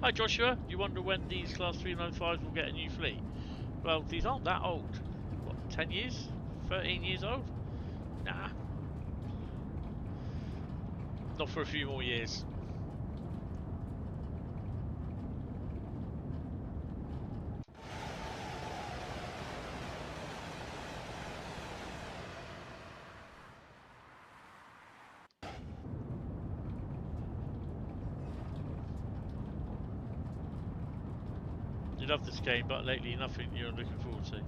Hi, Joshua. You wonder when these Class 395s will get a new fleet? Well, these aren't that old. What, 10 years? 13 years old? Nah. Not for a few more years. You love this game, but lately nothing you're looking forward to.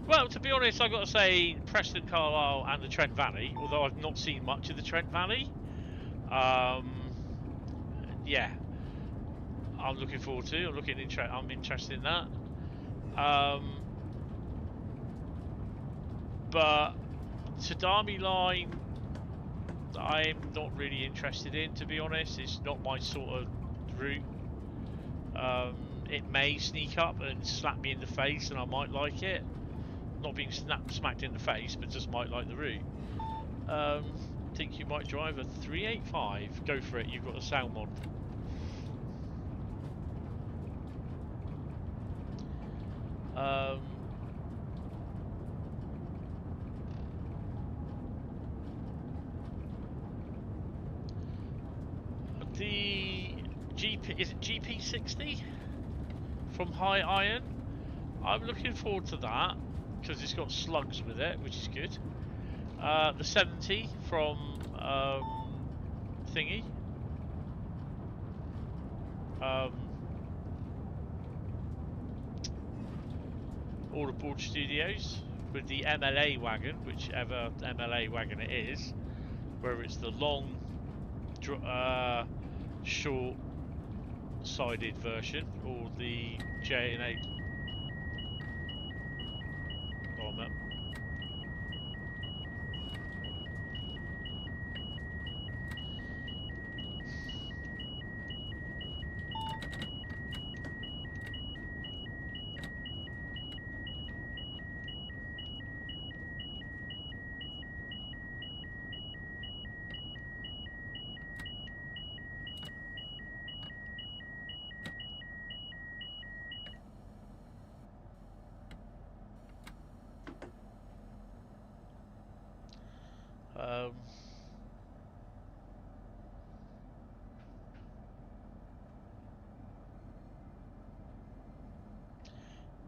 Well, to be honest, I've got to say Preston, Carlisle and the Trent Valley, although I've not seen much of the Trent Valley. Yeah, I'm looking forward to. I'm interested in that. But Tadami Line, I'm not really interested in, to be honest. It's not my sort of route. It may sneak up and slap me in the face, and I might like it. Not being smacked in the face, but just might like the route. Think you might drive a 385? Go for it. You've got a sound mod. The GP, is it GP60 from High Iron? I'm looking forward to that because it's got slugs with it, which is good. The 70 from thingy. All aboard studios with the MLA wagon, whichever MLA wagon it is, whether it's the long, short-sided version or the J&A bomber.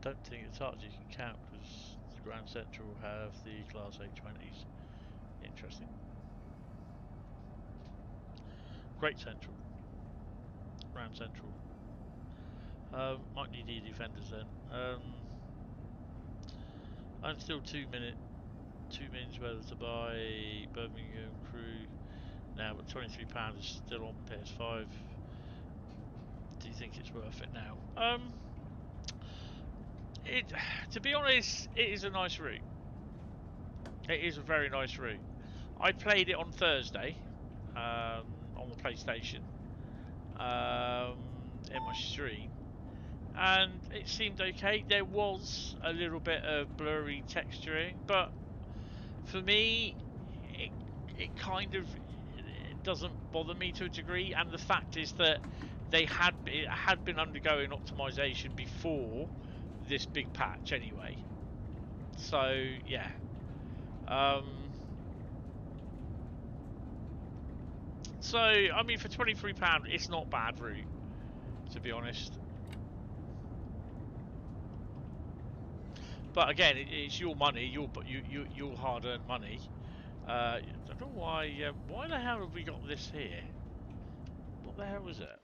don't think it's hard you can count because Grand Central have the Class 820s. Interesting. Great Central. Grand Central. Might need the defenders then. I'm still 2 minutes whether to buy Birmingham Crew now, but £23 is still on PS5. Do you think it's worth it now? To be honest, it is a nice route. It is a very nice route. I played it on Thursday on the PlayStation in my stream, and it seemed okay. There was a little bit of blurry texturing, but for me, it kind of doesn't bother me to a degree. And the fact is that it had been undergoing optimization before this big patch anyway. So yeah. So I mean, for £23, it's not bad route, to be honest. But again, it's your money, your hard-earned money. I don't know why. Why the hell have we got this here? What the hell was it?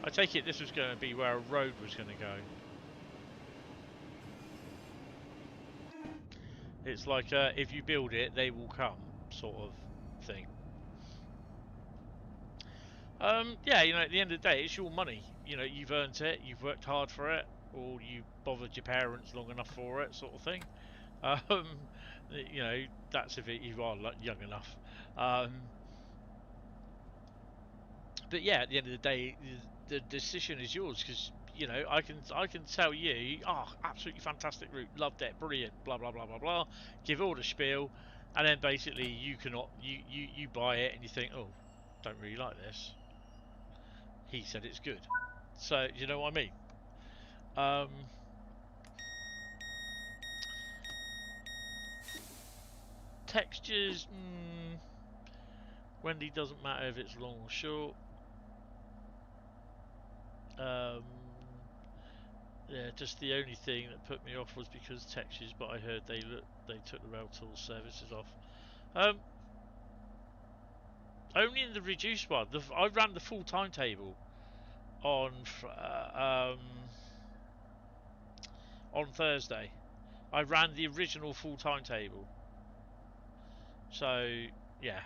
I take it this was going to be where a road was going to go. It's like if you build it, they will come, sort of thing. Yeah, you know, at the end of the day, it's your money. You know, you've earned it, you've worked hard for it, or you bothered your parents long enough for it, sort of thing. You know, that's if you are young enough. But yeah, at the end of the day, the decision is yours, because you know, I can tell you, absolutely fantastic route, loved it, brilliant, blah blah blah blah blah, give all the spiel, and then basically you buy it and you think, oh, don't really like this. He said it's good, so you know what I mean. Textures, Wendy, doesn't matter if it's long or short. Yeah, just the only thing that put me off was because textures, but I heard they took the rail tool services off. Only in the reduced one. I ran the full timetable on Thursday. I ran the original full timetable. So yeah.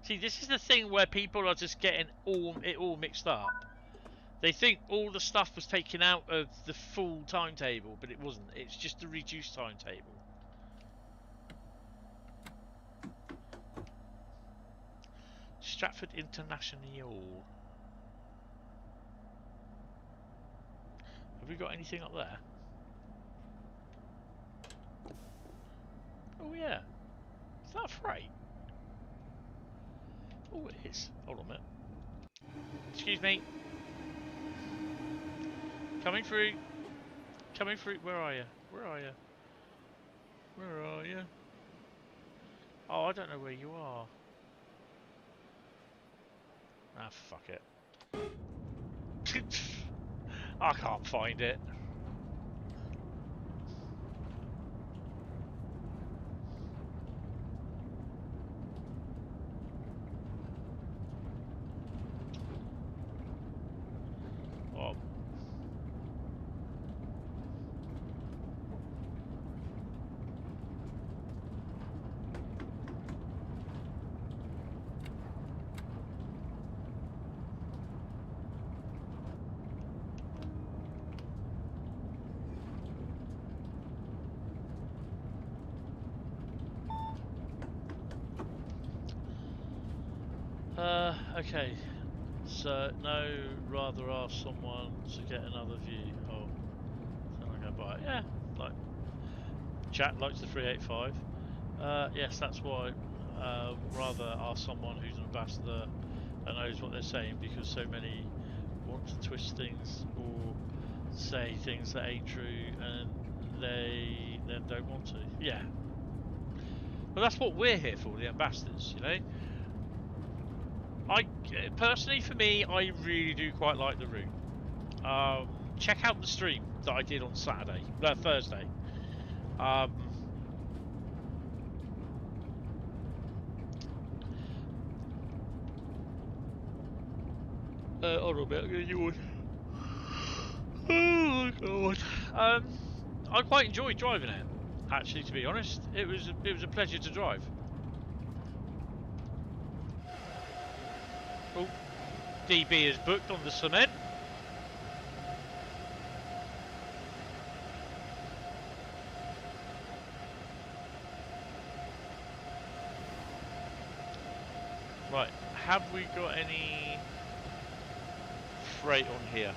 See, this is the thing where people are just getting it all mixed up. They think all the stuff was taken out of the full timetable, but it wasn't. It's just the reduced timetable. Stratford International. Have we got anything up there? Oh yeah. Is that a freight? Oh, it is. Hold on a minute. Excuse me. Coming through. Coming through. Where are you? Where are you? Where are you? Oh, I don't know where you are. Ah, fuck it. I can't find it. Oh. Okay, so no, rather ask someone to get another view. Oh, so I go buy it. Yeah, like chat likes the 385. Yes, that's why. Rather ask someone who's an ambassador and knows what they're saying, because so many want to twist things or say things that ain't true, and they then don't want to. Yeah. Well, that's what we're here for, the ambassadors, you know. Personally, for me, I really do quite like the route. Check out the stream that I did on Thursday. Hold on a bit, I'm gonna yawn. Oh my god. I quite enjoyed driving it. Actually, to be honest, it was a pleasure to drive. Oh, DB is booked on the cement. Right, have we got any freight on here?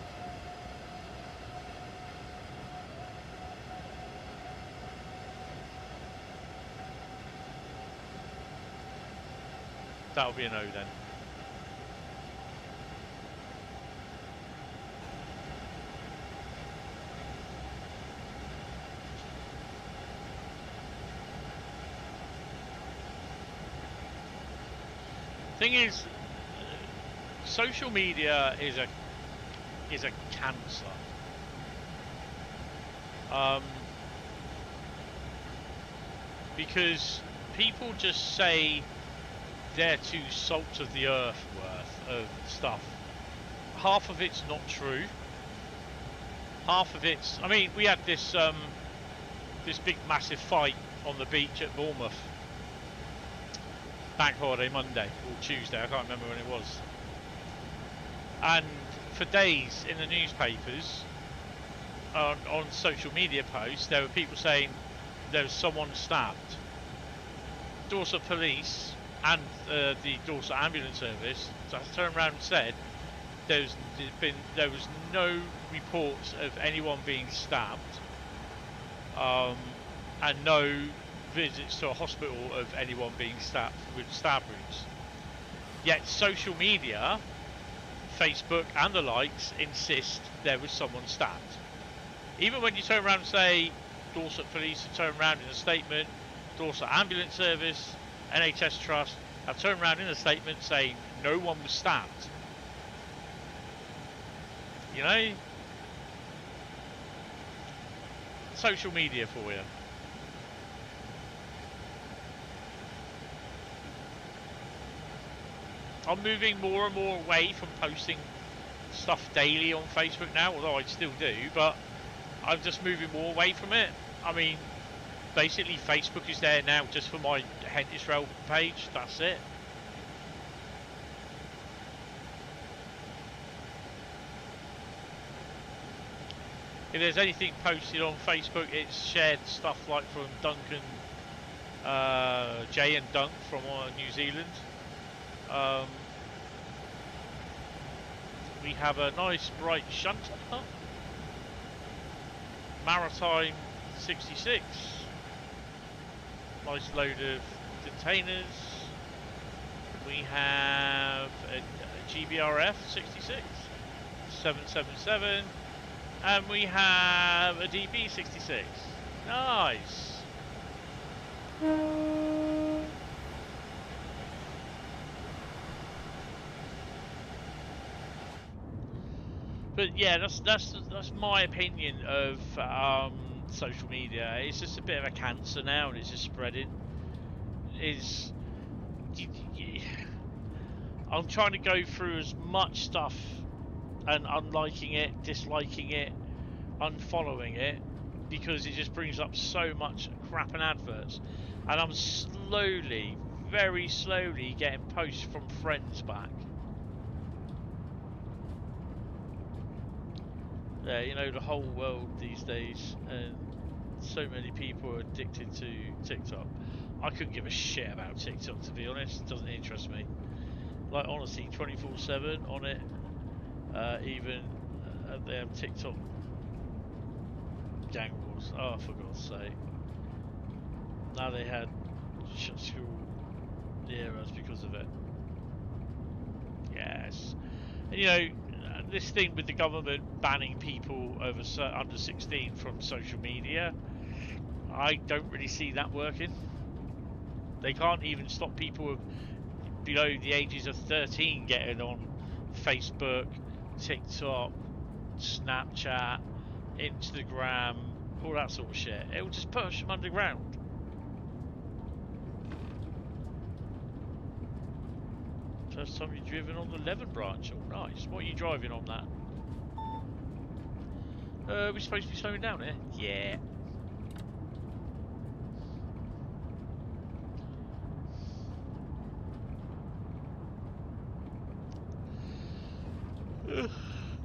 That'll be a no then. Thing is, social media is a cancer. Because people just say they're too salt of the earth worth of stuff. Half of it's not true. Half of it's, I mean, we had this this big massive fight on the beach at Bournemouth. Bank holiday Monday or Tuesday, I can't remember when it was. And for days in the newspapers, on social media posts, there were people saying there was someone stabbed. Dorset Police and the Dorset Ambulance Service turned around and said there was no reports of anyone being stabbed, and no visits to a hospital of anyone being stabbed with stab wounds. Yet social media, Facebook and the likes, insist there was someone stabbed. Even when you turn around and say Dorset Police have turned around in a statement, Dorset Ambulance Service, NHS Trust have turned around in a statement saying no one was stabbed. You know? Social media for you. I'm moving more and more away from posting stuff daily on Facebook now, although I still do, but I'm just moving more away from it. I mean, basically Facebook is there now just for my Hentis Rail page, that's it. If there's anything posted on Facebook, it's shared stuff like from Duncan, Jay and Dunk from New Zealand. We have a nice bright shunter, Maritime 66, nice load of containers. We have a GBRF 66, 777, and we have a DB 66. Nice. But yeah, that's my opinion of social media. It's just a bit of a cancer now, and it's just spreading. I'm trying to go through as much stuff and unliking it, disliking it, unfollowing it, because it just brings up so much crap and adverts. And I'm slowly, very slowly getting posts from friends back. Yeah, you know, the whole world these days, and so many people are addicted to TikTok. I couldn't give a shit about TikTok, to be honest. It doesn't interest me. Like, honestly, 24/7 on it. Even they have TikTok gang wars. Oh, for God's sake. Now they had shut school eras because of it. Yes. And, you know, this thing with the government banning people over under 16 from social media, I don't really see that working. They can't even stop people below the ages of 13 getting on Facebook, TikTok, Snapchat, Instagram, all that sort of shit. It'll just push them underground. First time you've driven on the Leven branch. Oh, nice. What are you driving on that? We're supposed to be slowing down here? Yeah.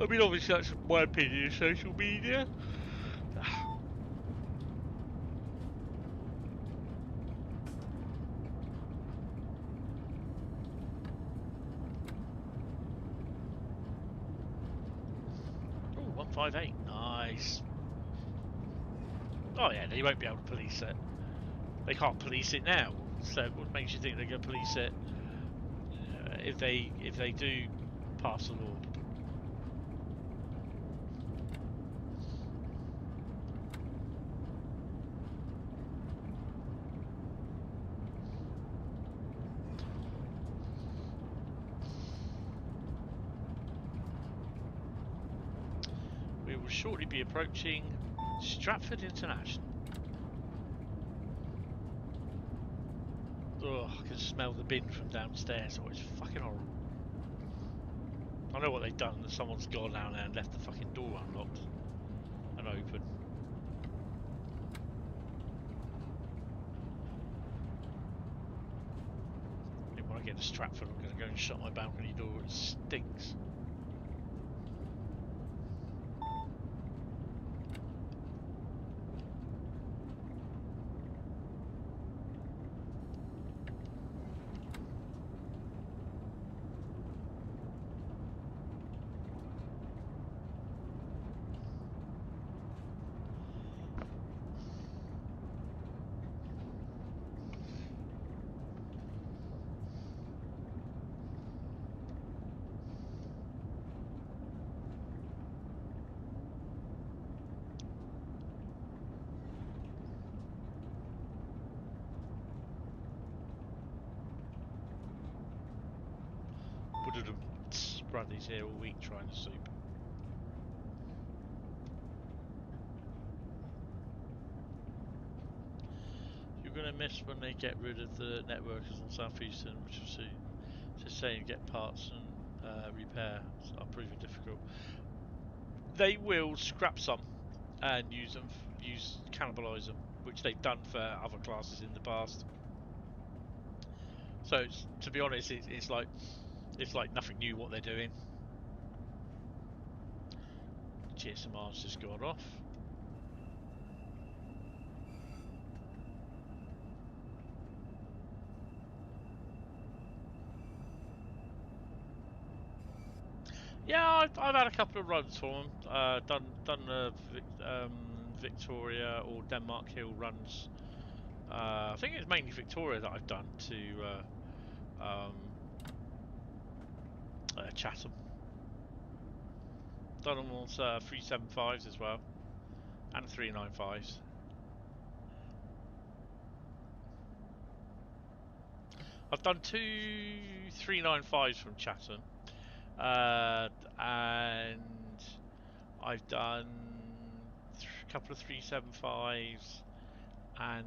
I mean, obviously that's my opinion of social media. Oh, 158. Nice. Oh yeah, they won't be able to police it. They can't police it now. So what makes you think they're going to police it if they do pass a law? We will shortly be approaching Stratford International. Ugh, I can smell the bin from downstairs. Oh, it's fucking horrible. I know what they've done. Someone's gone down there and left the fucking door unlocked and open. And when I get to Stratford, I'm going to go and shut my balcony door. It stinks. Bradley's here all week trying to soup. You're going to miss when they get rid of the networkers on Southeastern, which will soon. Just saying, get parts and repair are proving difficult. They will scrap some and use them, cannibalise them, which they've done for other classes in the past. So to be honest, it's like nothing new what they're doing. GSMR's just gone off. Yeah, I've had a couple of runs for them. Done Victoria or Denmark Hill runs. I think it's mainly Victoria that I've done to Chatham. Done them on 375s as well, and 395s. I've done 2 395s from Chatham, and I've done a couple of 375s and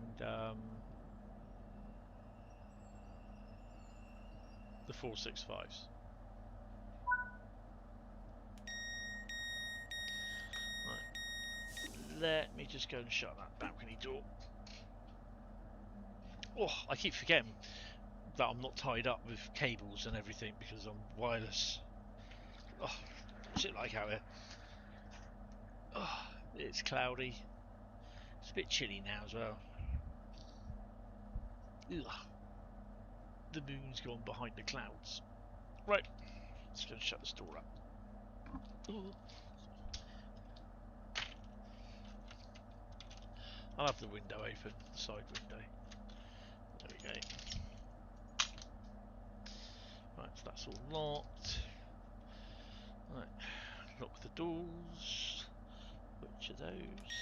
the 465s. Let me just go and shut that balcony door. Oh, I keep forgetting that I'm not tied up with cables and everything because I'm wireless. Oh, what's it like out here? Oh, it's cloudy. It's a bit chilly now as well. Ugh. The moon's gone behind the clouds. Right, just gonna shut this door up. Ooh. I'll have the window open, the side window. There we go. Right, so that's all locked. Right, lock the doors. Which are those?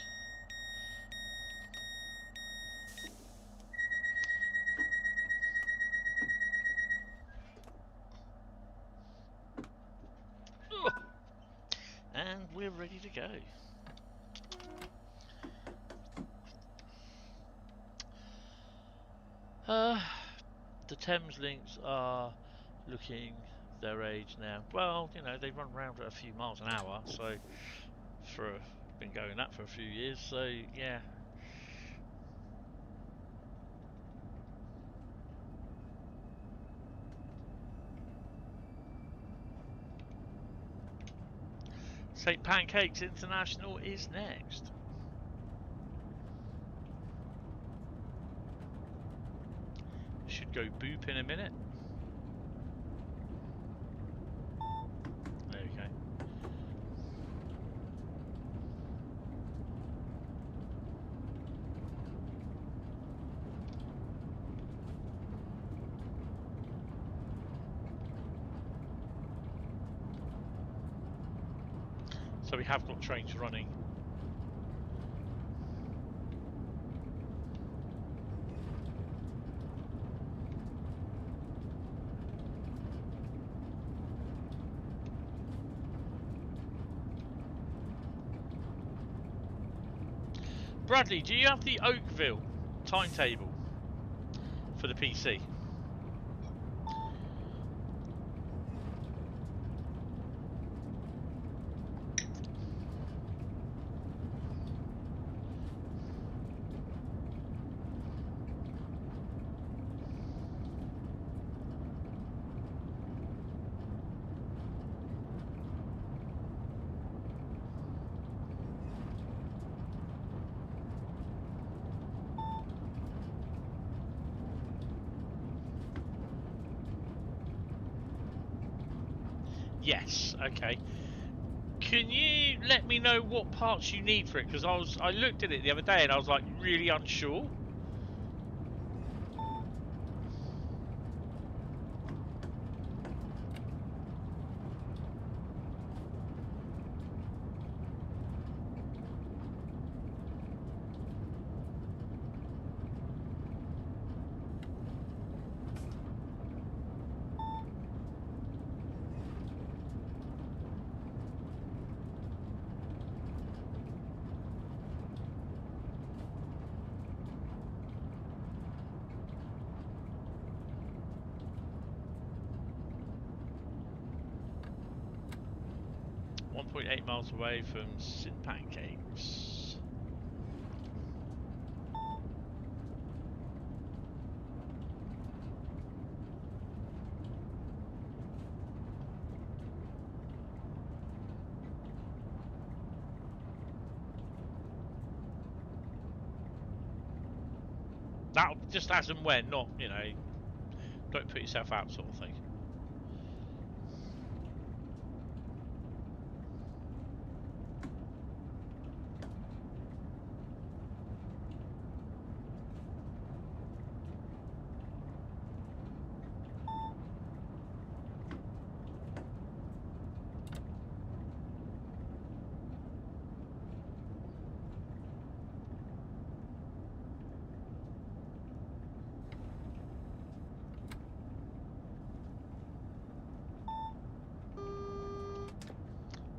we're ready to go. The Thames links are looking their age now. Well, you know, they run around at a few miles an hour, so been going that for a few years, so yeah. St. Pancakes International is next. Should go boop in a minute. There we go. So we have got trains running. Bradley, do you have the Oakville timetable for the PC? Yes, okay. Can you let me know what parts you need for it? Because I looked at it the other day and I was like really unsure. .8 miles away from St. Pancakes. That'll just as and when, not, you know, don't put yourself out sort of thing.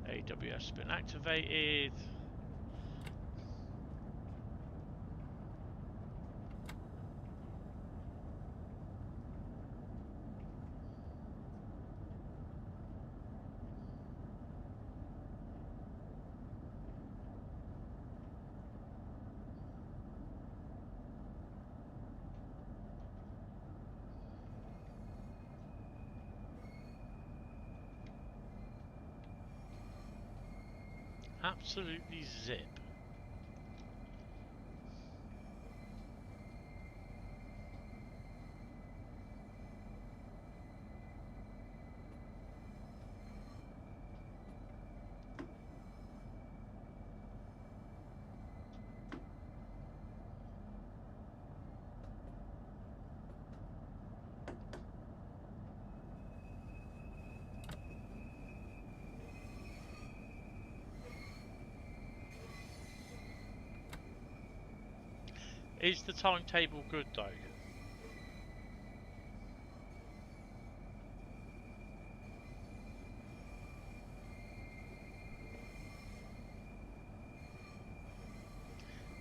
AWS has been activated. Absolutely zip. Is the timetable good though?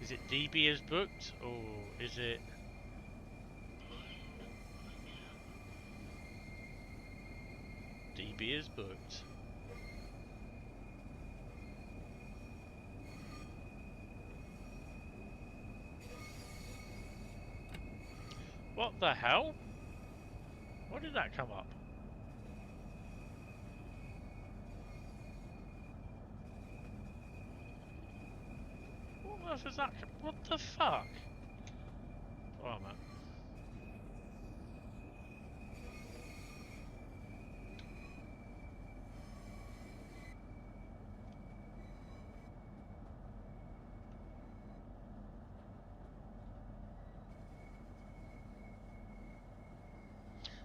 Is it DB is booked or is it? DB is booked. What the hell? Why did that come up? What else is that? What the fuck? Oh man.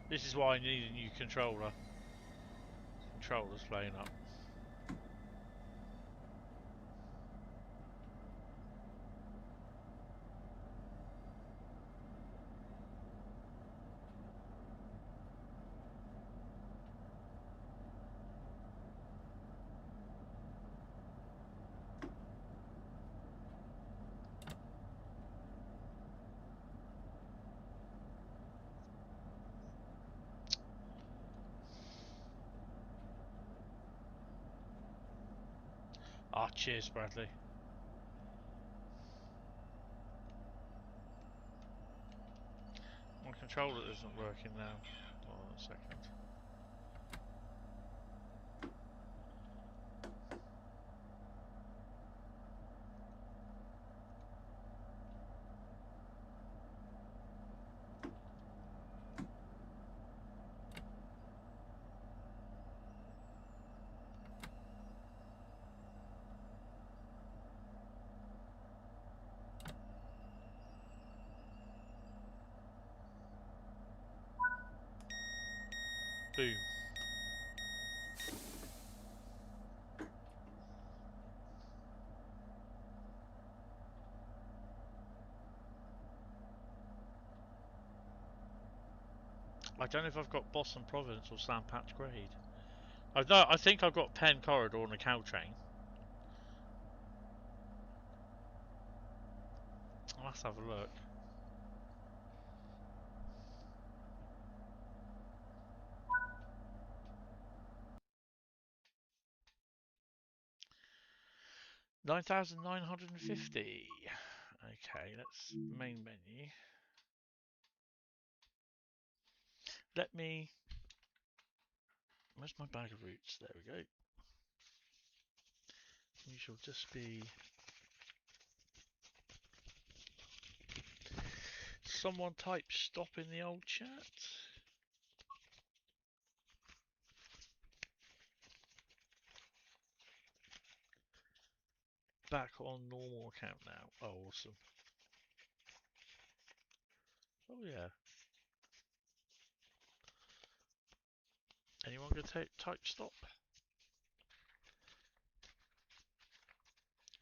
This is why I need a new controller. Controller's playing up. Ah, cheers, Bradley. My controller isn't working now. Hold on a second. Boom. I don't know if I've got Boston Providence or Sandpatch Grade. I think I've got Penn Corridor and a Caltrain. Let's have a look. $9,950. Okay, let's main menu. Let me. Where's my bag of roots? There we go. You shall just be. Someone type stop in the old chat. Back on normal account now. Oh, awesome. Oh yeah. Anyone gonna type stop?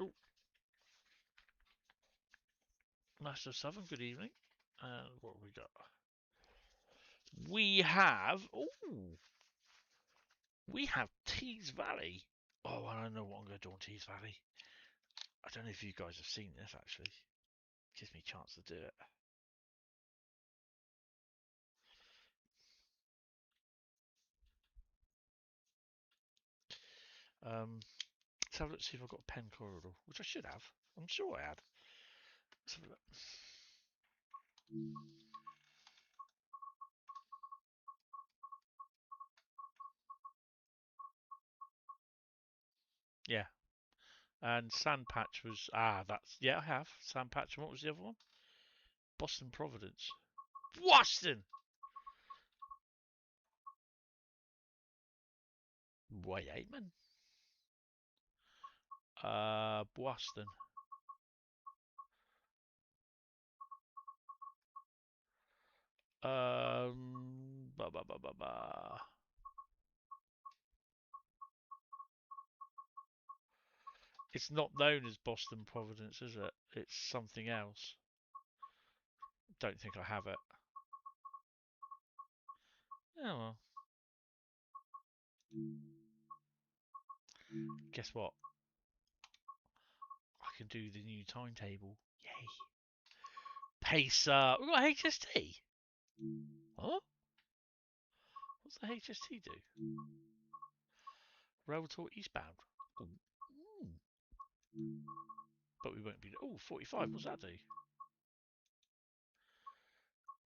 Oh, Master of Southern. Good evening. And what have we got? We have. Oh, we have Tees Valley. Oh, I don't know what I'm gonna do on Tees Valley. I don't know if you guys have seen this actually. Gives me a chance to do it. Let's have a look, see if I've got a Penn Corridor, which I should have. I'm sure I had. Let's have a look. Yeah. And Sandpatch was that's I have. Sandpatch, and what was the other one? Boston Providence. Boston! Wait, man. Boston. Ba ba ba ba ba. It's not known as Boston Providence, is it? It's something else. Don't think I have it. Oh well. Guess what? I can do the new timetable. Yay. Pacer. We've got HST. Huh? What's the HST do? Rail tour eastbound. Ooh. But we won't be. Oh, 45. What's that do?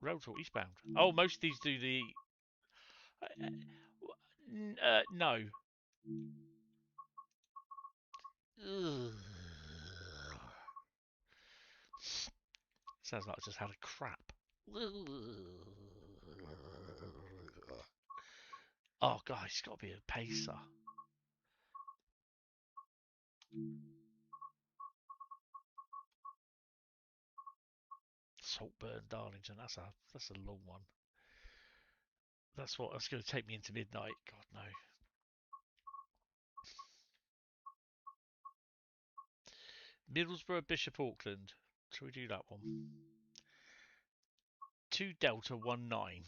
Rail tour eastbound. Oh, most of these do the. No. Ugh. Sounds like I just had a crap. Oh, God, it's got to be a pacer. Saltburn, Darlington. That's a long one. That's going to take me into midnight. God no. Middlesbrough, Bishop Auckland. Shall we do that one? 2 Delta 19.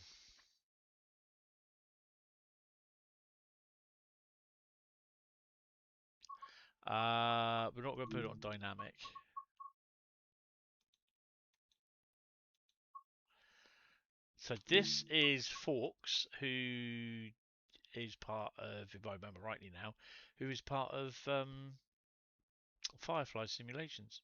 We're not going to put it on dynamic. So this is Forks, who is part of, if I remember rightly now, who is part of Firefly Simulations.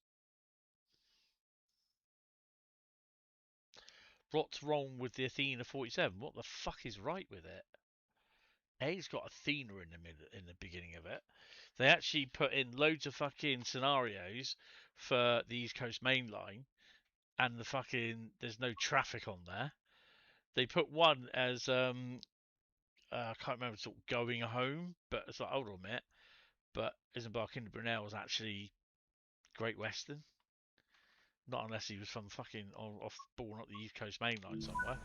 What's wrong with the Athena 47? What the fuck is right with it? It's got Athena in the beginning of it. They actually put in loads of fucking scenarios for the East Coast Main Line, and there's no traffic on there. They put one as I can't remember, sort of going home, but it's like, hold on a minute. But Isambard Kinder Brunel was actually Great Western. Not unless he was from fucking born up the East Coast Main Line somewhere.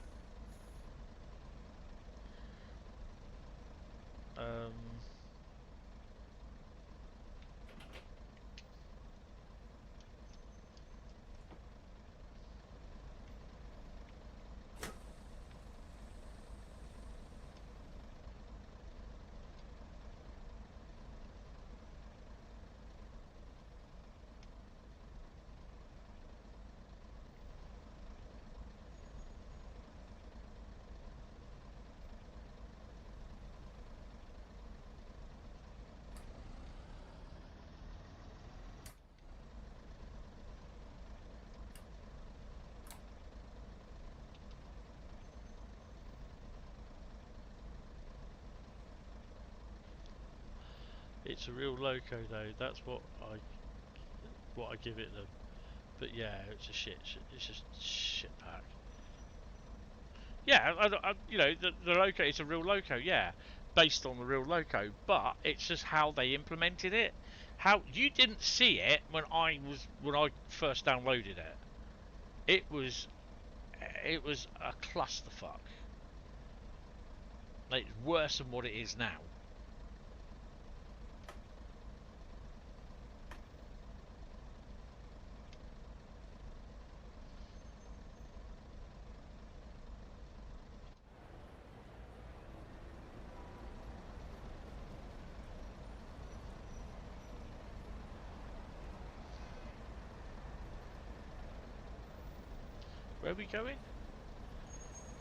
It's a real loco though. That's what I give it them. But yeah, it's a it's just shit pack. Yeah, you know, the loco, it's a real loco, yeah, based on the real loco, but it's just how they implemented it. How you didn't see it when I first downloaded it. It was a clusterfuck. Like, it's worse than what it is now. Where are we going?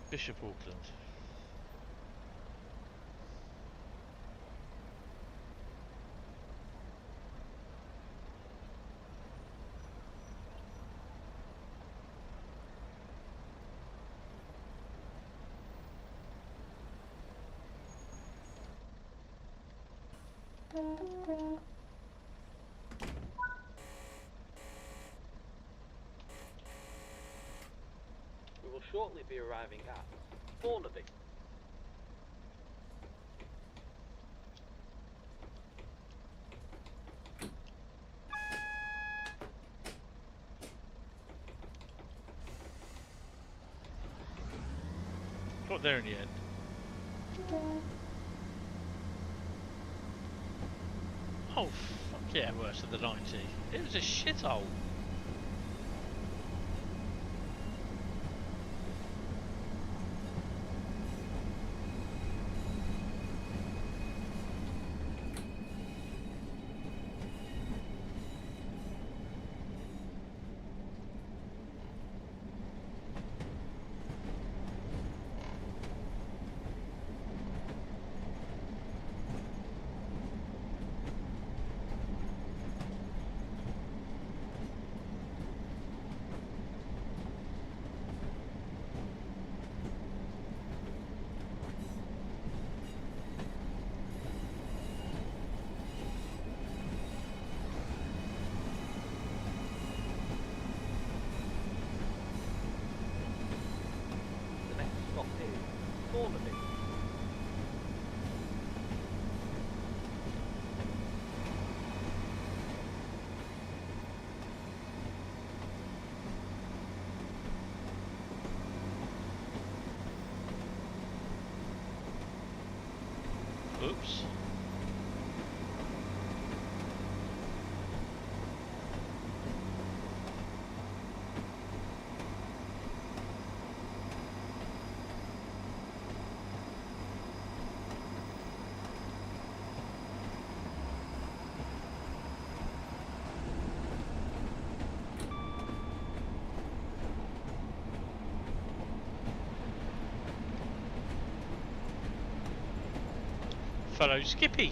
Bishop Auckland. We will shortly be arriving at Thornaby. Got there in the end. Oh, fuck yeah, worse than the 90. It was a shithole. Oops. Fellow Skippy.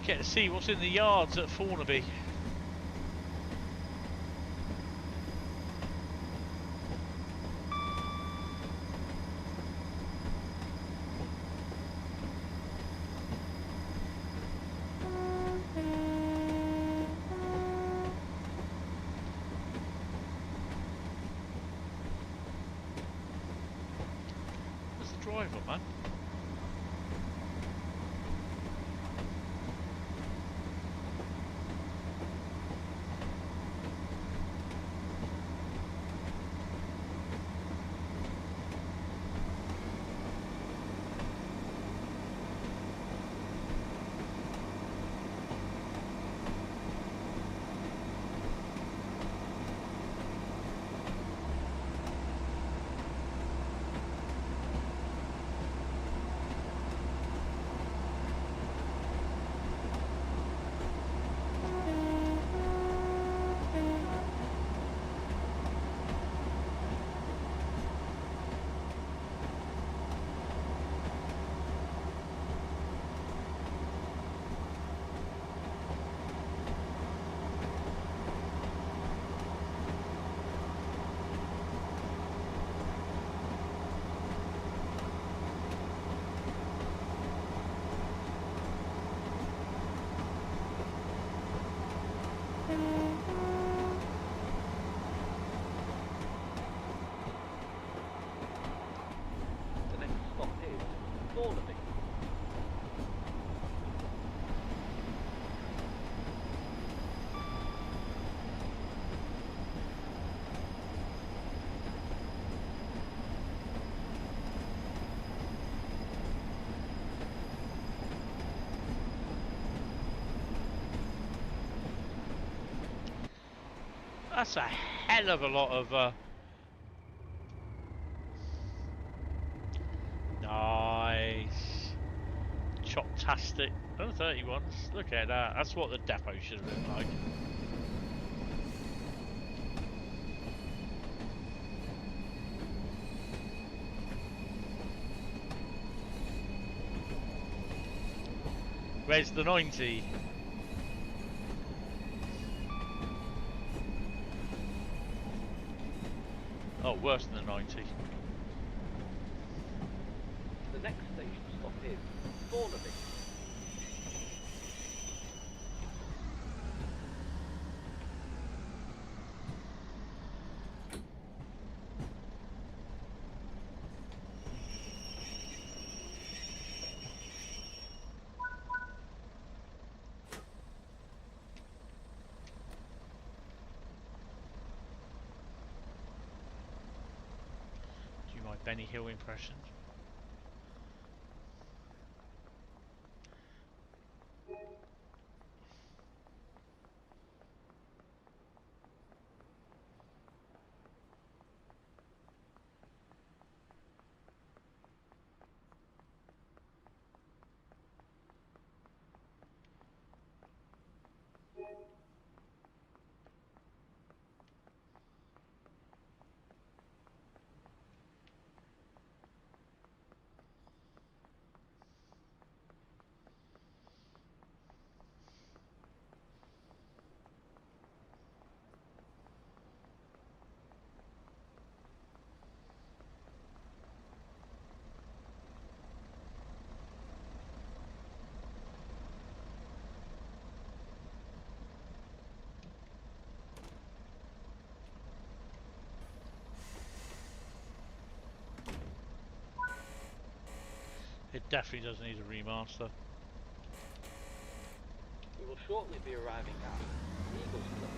Get to see what's in the yards at Thornaby. Where's the driver, man? The next stop is Thornaby. That's a hell of a lot of nice. Choptastic. Oh, 31s. Look at that. That's what the depot should have been like. Where's the 90? Oh, worse than the 90. The next station stop is Thornaby. Do my Benny Hill impression? Definitely does need a remaster. We will shortly be arriving at Eagles Cliff.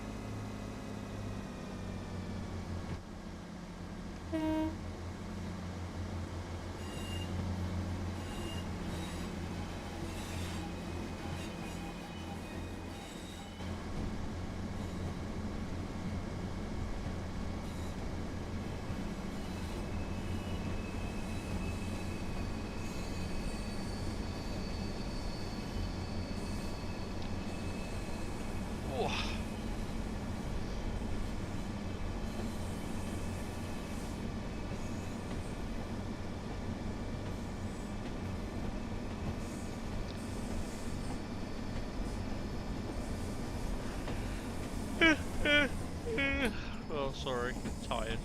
Oh, sorry, tired.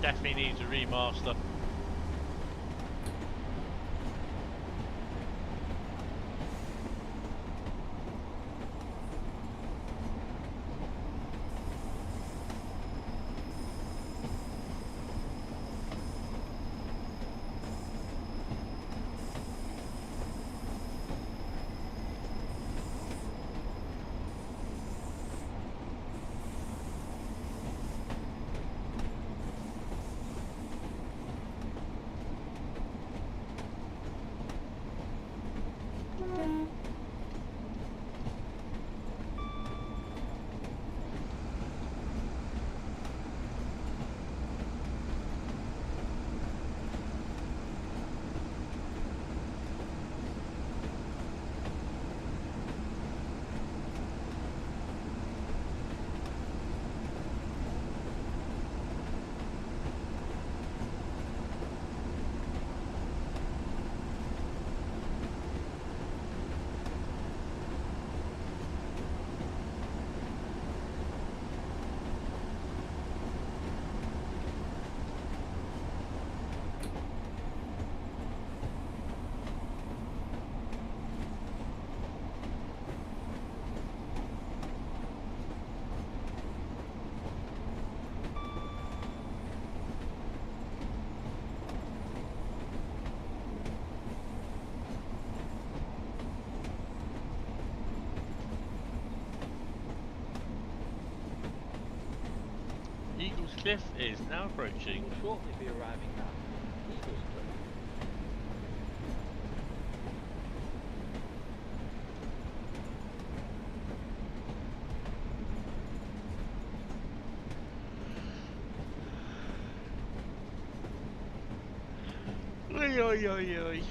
Definitely needs a remaster. Eagles Cliff is now approaching. We will shortly be arriving at Eagles Cliff. Oi, oi, oi, oi.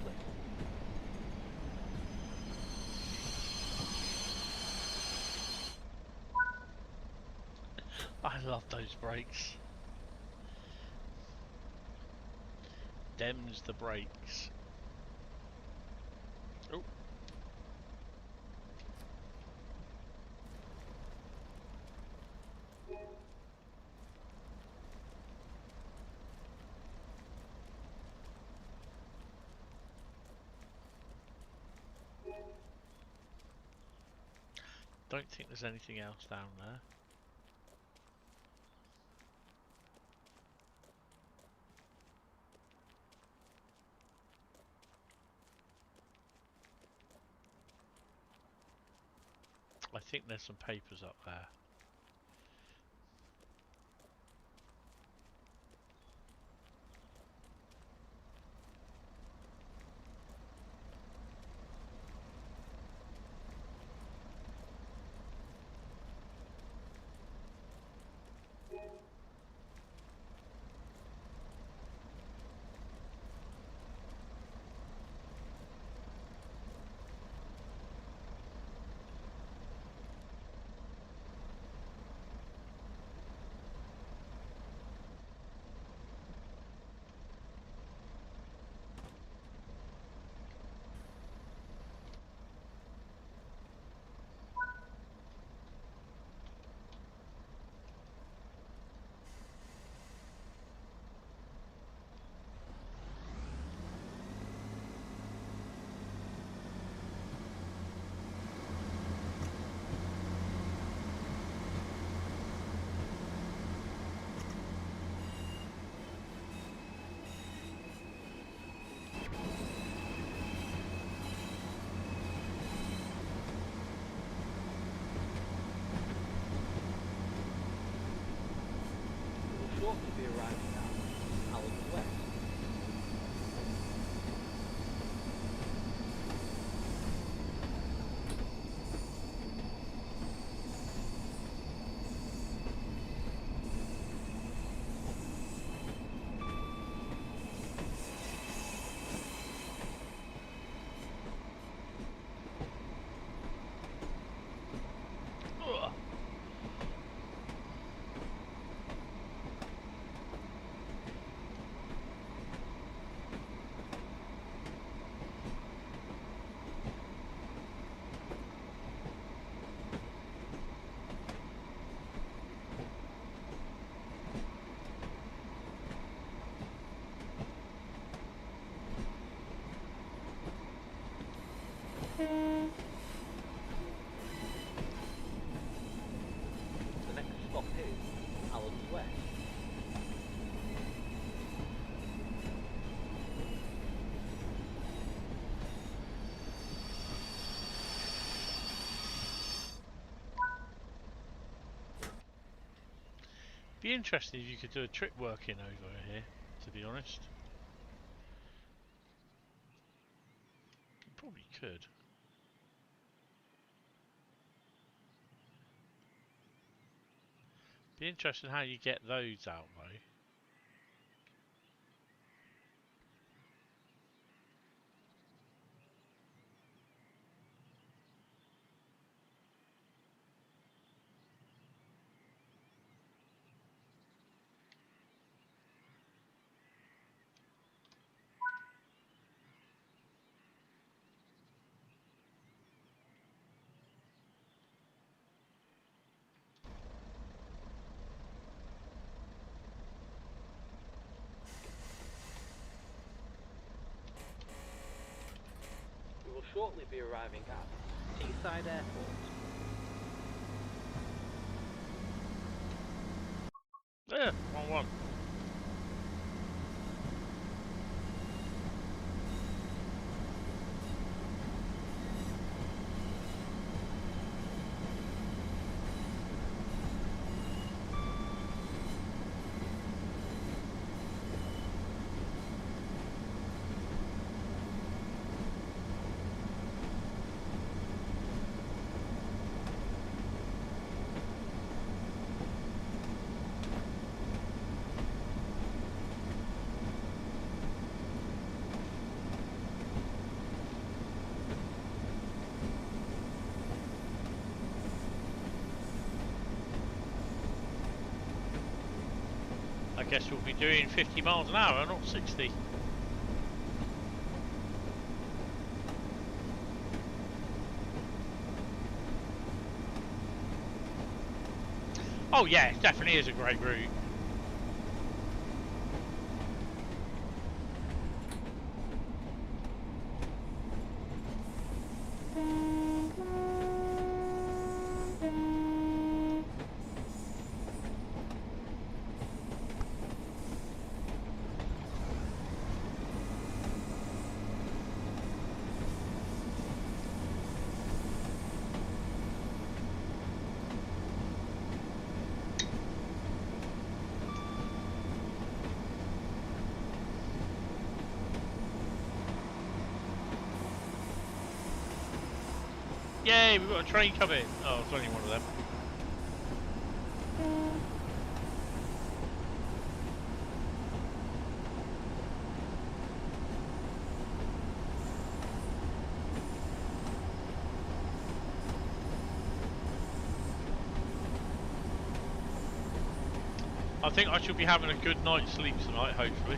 please. I love those brakes. Dems the brakes. Oh. Don't think there's anything else down there. I think there's some papers up there. We will shortly be arriving at Helibronn West. Ugh. The next stop is Helibronn West. Be interesting if you could do a trick working over here, to be honest. You probably could. Be interesting how you get those out though. We will shortly be arriving at Teesside Airport. Yeah, 1-1. guess we'll be doing 50 miles an hour, not 60. Oh yeah, it definitely is a great route. Yay, we've got a train coming. Oh, it's only one of them. I think I should be having a good night's sleep tonight, hopefully.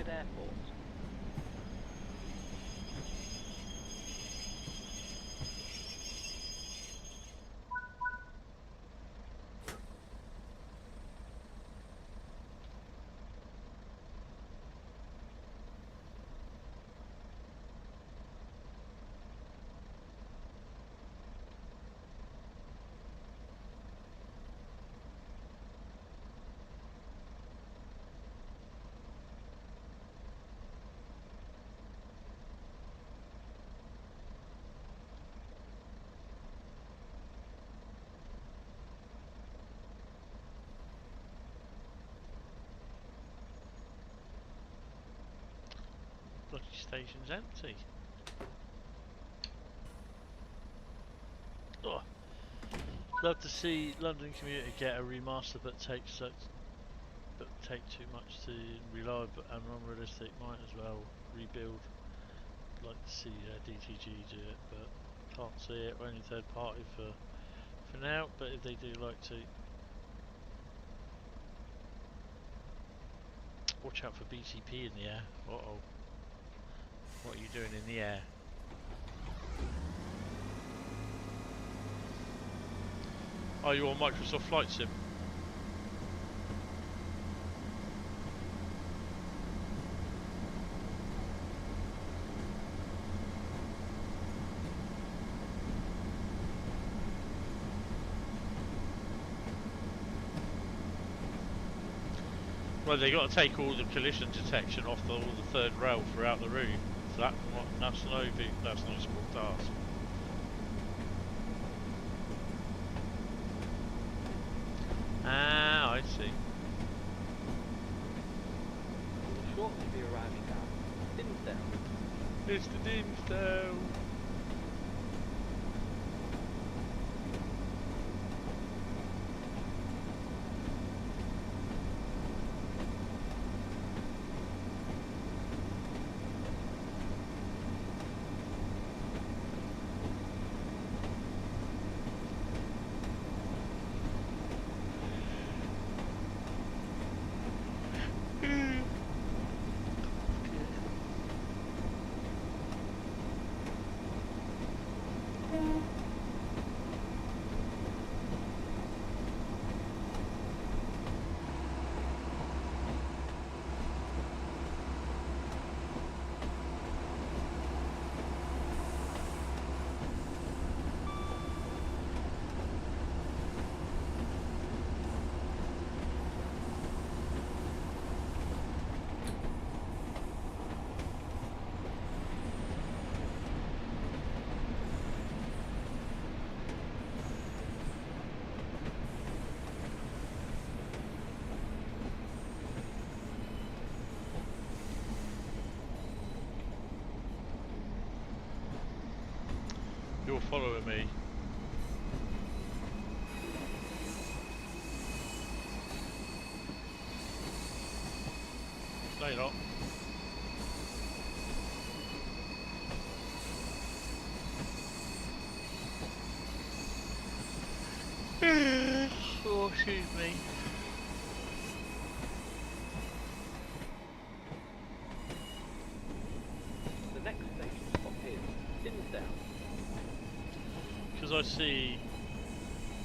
Airport. Bloody station's empty. Oh. Love to see London commuter get a remaster, but take too much to reliable and unrealistic. Might as well rebuild. Like to see DTG do it, but can't see it. Only third party for now. But if they do like to, watch out for BCP in the air. Uh oh. What are you doing in the air? Are you on Microsoft Flight Sim? Well, they got to take all the collision detection off all the third rail throughout the route. So that's no small task. Ah, I see. We will shortly be arriving at Thirsday. Mr. Dimsdale. You're following me. No, you're not. Oh, excuse me. The next station stop is Thirsday. Because I see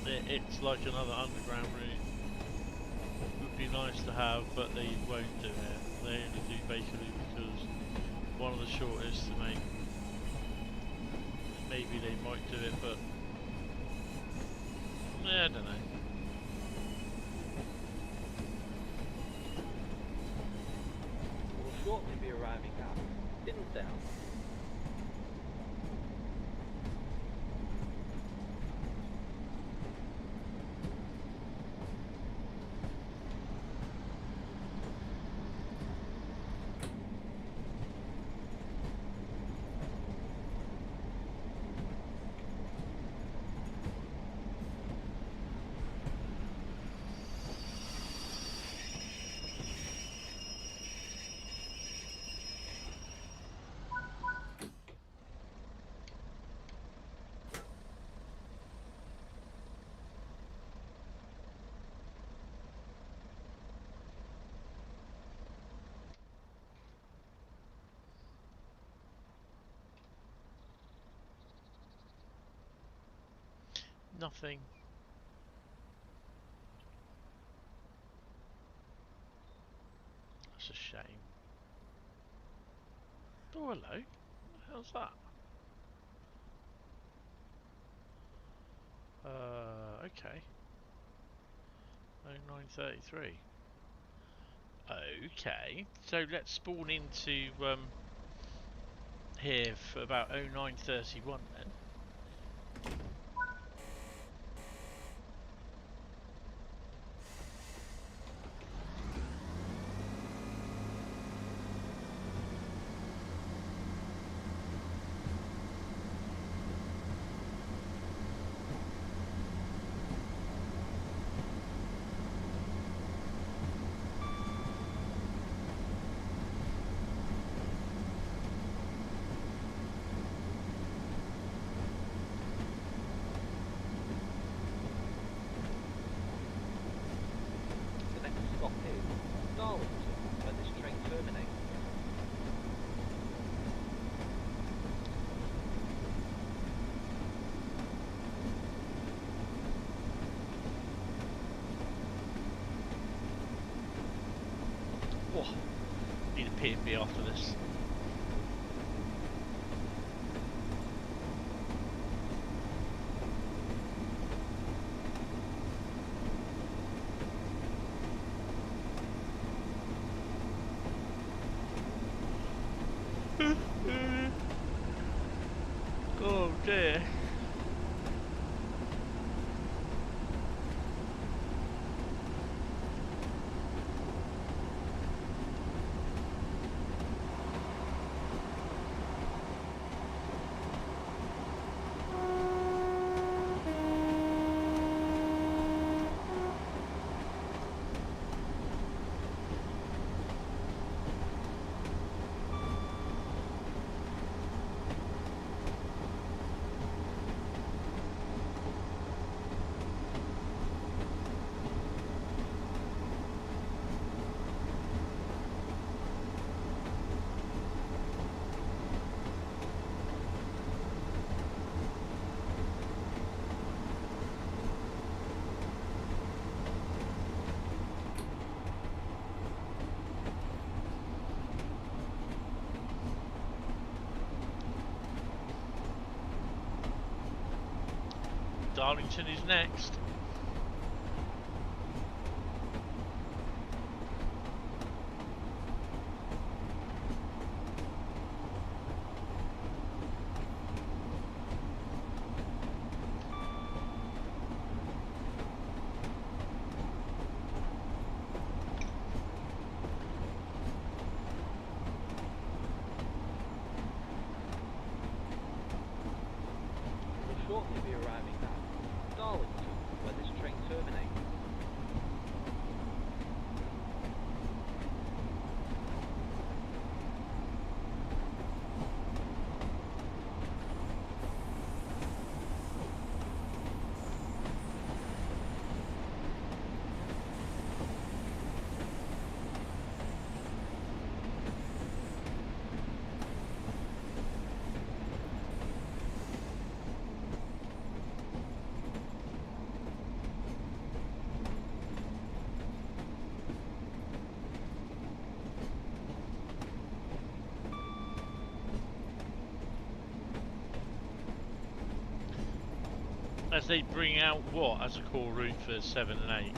it's like another underground route. Would be nice to have, but they won't do it. They only do Bakerloo because one of the shortest to make. Maybe they might do it, but yeah, I don't know. We'll shortly be arriving at Thirsday. Nothing. That's a shame. Oh, hello. What the hell's that? Okay. 0933. Okay. So let's spawn into here for about 0931 then. Need a P&B after this. Oh dear. Darlington is next. Shortly be arriving at Darlington, where this train terminates. As they bring out what as a core route for 7 and 8?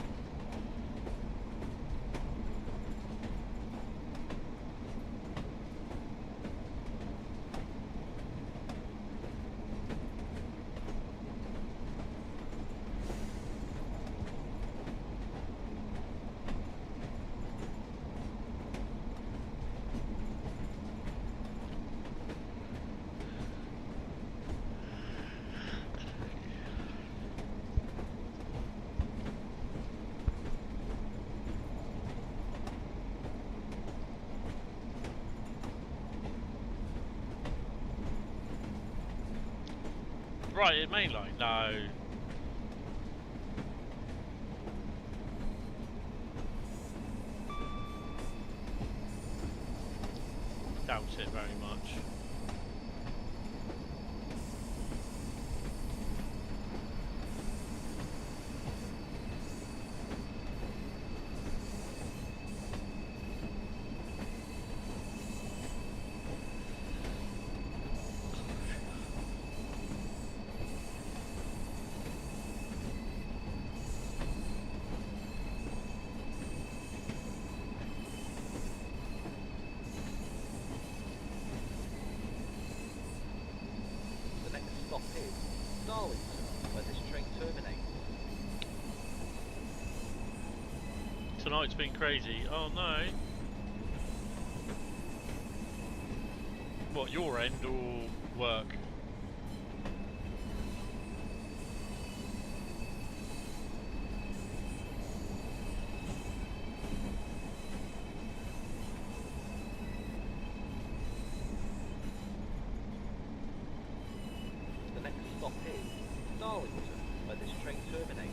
Right, at mainline? No. Doubt it very much. Stop is Darlington, where this train terminates. Tonight's been crazy. Oh no. What, your end or work? The next stop is Darlington, where this train terminates.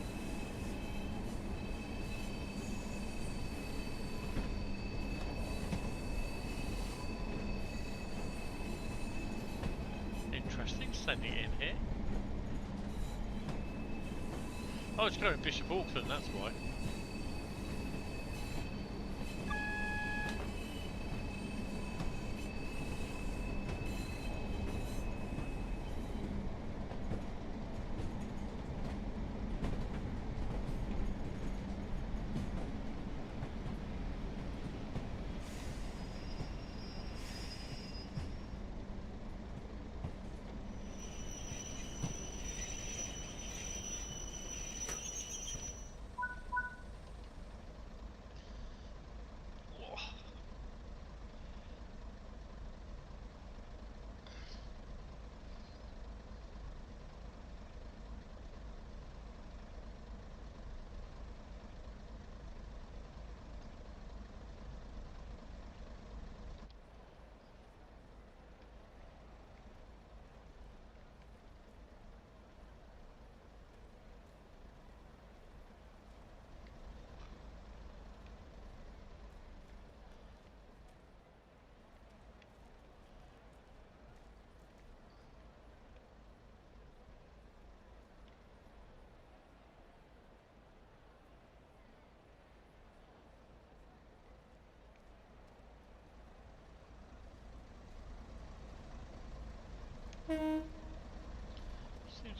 Interesting, sending it in here. Oh, it's going to Bishop Auckland, that's why.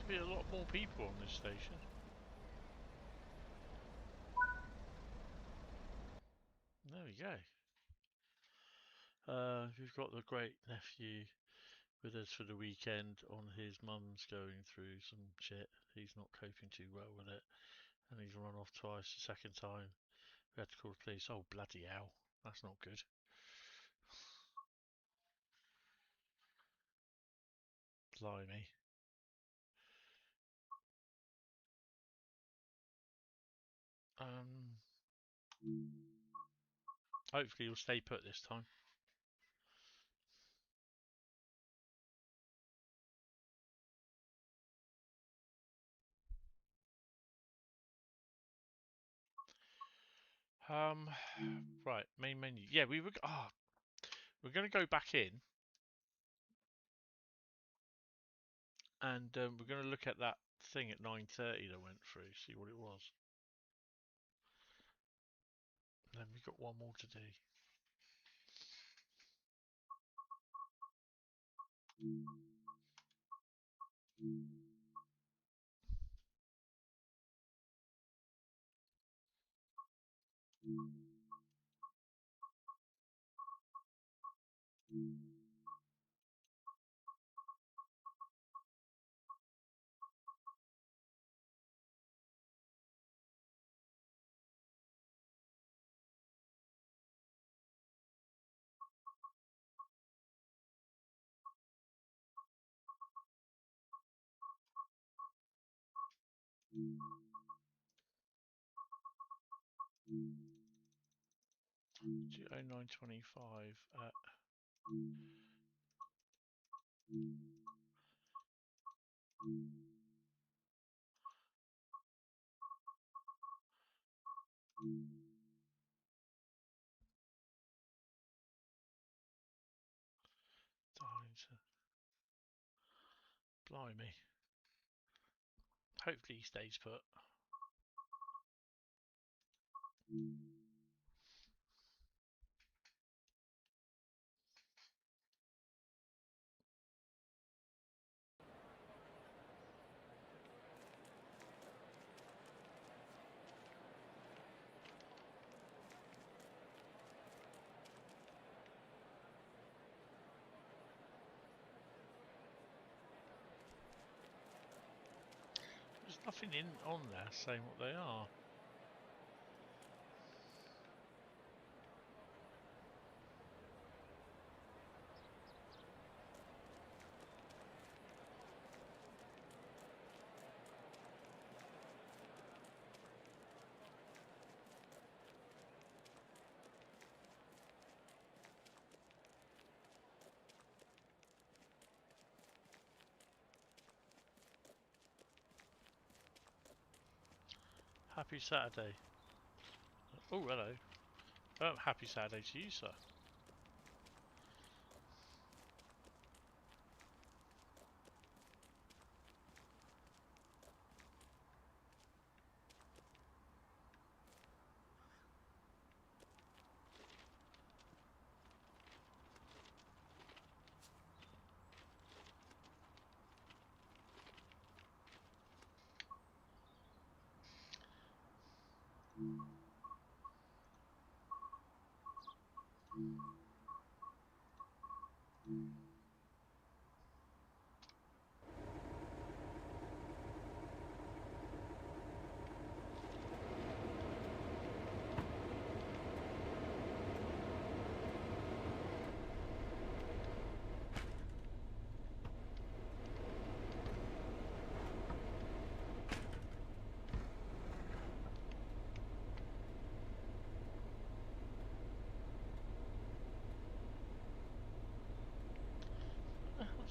to be a lot more people on this station. There we go. We've got the great nephew with us for the weekend on his mum's going through some shit. He's not coping too well with it. And he's run off twice. The second time we had to call the police. Oh, bloody hell. That's not good. Blimey. Hopefully he'll stay put this time. Right, main menu. Yeah, we're going to go back in and we're going to look at that thing at 9:30 that went through, see what it was. And then we've got one more to do. GO925 at Darlington. Blimey. Hopefully he stays put. There's nothing on there saying what they are. Happy Saturday. Oh, hello. Happy Saturday to you, sir.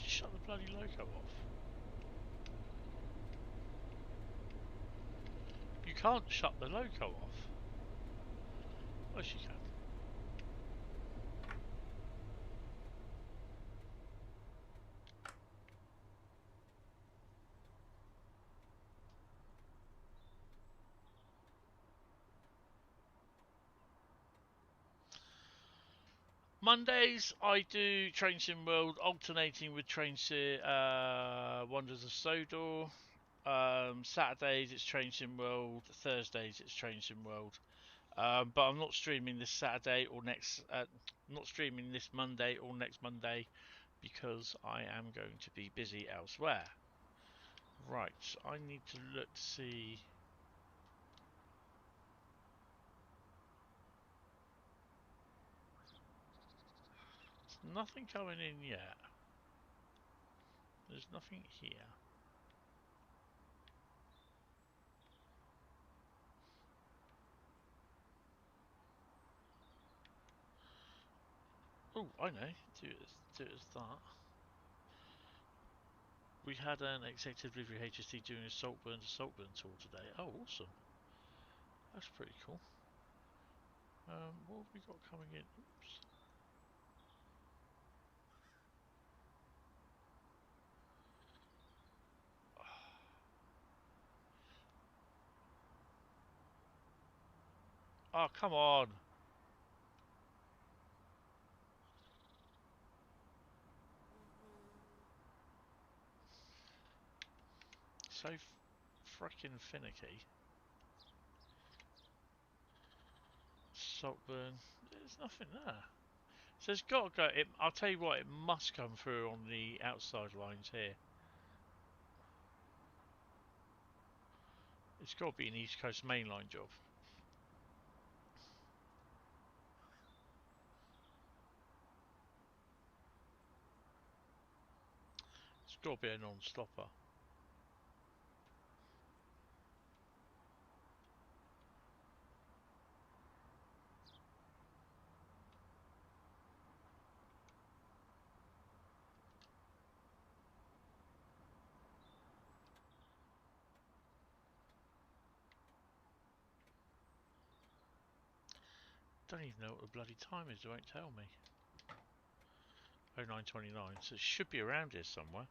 Shut the bloody loco off. You can't shut the loco off. Yes, you can. Mondays I do Train Sim World, alternating with Train Sim Wonders of Sodor. Saturdays it's Train Sim World. Thursdays it's Train Sim World. But I'm not streaming this Saturday or next. Not streaming this Monday or next Monday because I am going to be busy elsewhere. Right, I need to look to see. There's nothing coming in yet. There's nothing here. Oh, I know. Do it as that. We had an executive delivery HST doing a Saltburn to Saltburn tour today. Oh, awesome. That's pretty cool. What have we got coming in? Oops. Oh, come on. So frickin' finicky. Saltburn. There's nothing there. So it's got to go. I'll tell you what, it must come through on the outside lines here. It's got to be an East Coast mainline job. It's got to be a non-stopper. Don't even know what the bloody time is. It won't tell me. 09:29. So it should be around here somewhere.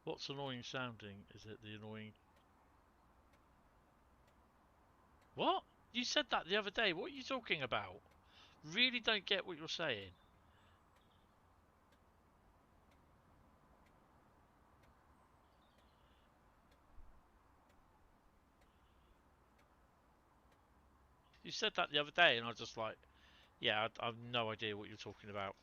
What's annoying sounding? Is it the annoying... What? You said that the other day. What are you talking about? Really don't get what you're saying. You said that the other day and I was just like, yeah, I've no idea what you're talking about.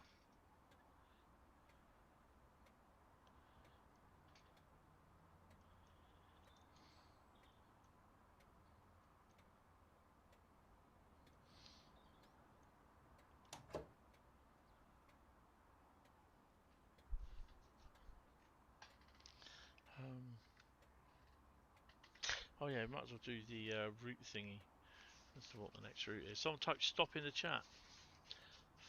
Oh yeah, might as well do the route thingy. That's what the next route is. Someone type stop in the chat.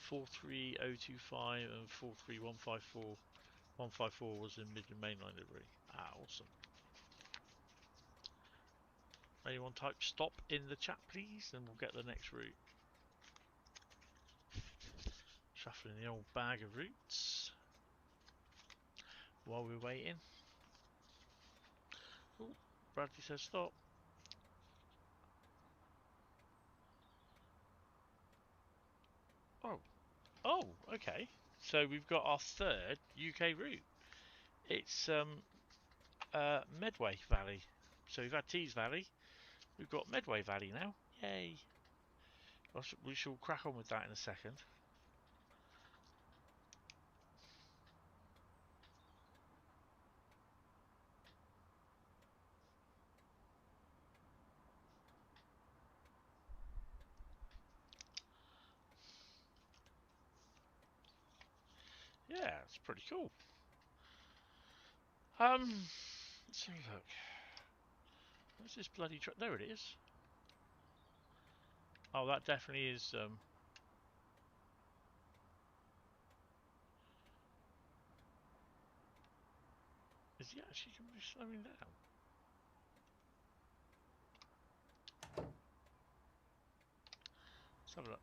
43025 and 43154. 154 was in Midland Mainline delivery. Ah, awesome. Anyone type stop in the chat, please, and we'll get the next route. Shuffling the old bag of routes while we're waiting. Oh, Bradley says stop. Oh, okay. So we've got our third UK route. It's Medway Valley. So we've had Tees Valley. We've got Medway Valley now. Yay! We shall crack on with that in a second. Yeah, it's pretty cool. Let's have a look. Where's this bloody truck? There it is. Oh, that definitely is. Is he actually going to be slowing down? Let's have a look.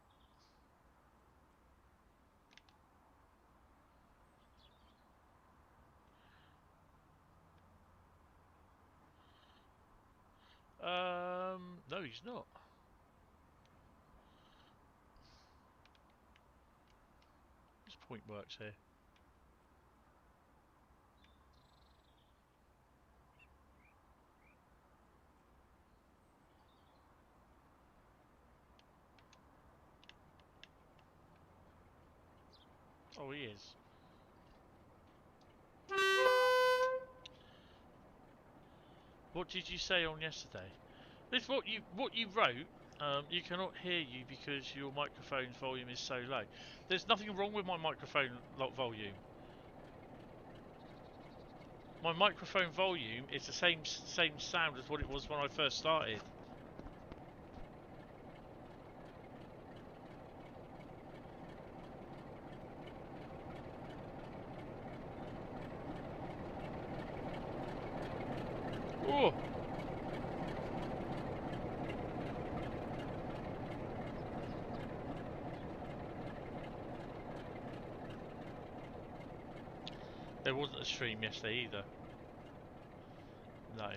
No, he's not. This point works here. Oh, he is. What did you say on yesterday? This what you wrote. You cannot hear you because your microphone's volume is so low. There's nothing wrong with my microphone volume. My microphone volume is the same sound as what it was when I first started. Oh. There wasn't a stream yesterday either. No.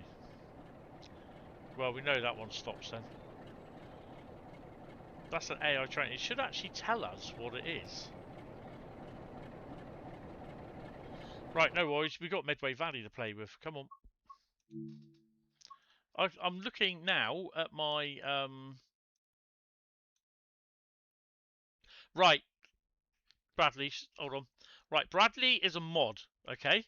Well, we know that one stops then. That's an AI train. It should actually tell us what it is. Right, no worries. We've got Medway Valley to play with. Come on. I'm looking now at my... Right. Bradley, hold on. Right, Bradley is a mod, okay?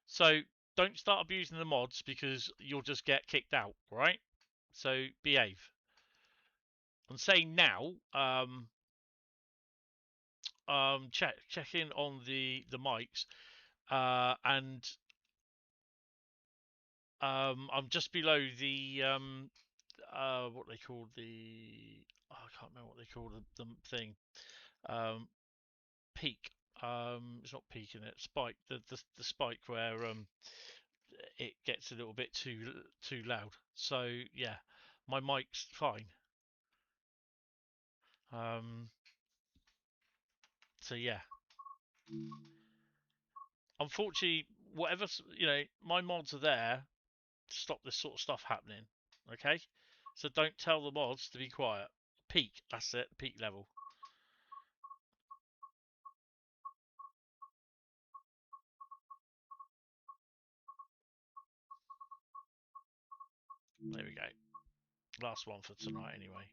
So don't start abusing the mods because you'll just get kicked out, right? So behave. I'm saying now, check in on the mics, and I'm just below the what they call the I can't remember what they call the thing, peak. It's not peaking it, spike. The spike where it gets a little bit too loud. So yeah, my mic's fine. So yeah. Unfortunately, whatever, my mods are there to stop this sort of stuff happening. Okay, so don't tell the mods to be quiet. Peak, that's it. Peak level. There we go. Last one for tonight, anyway.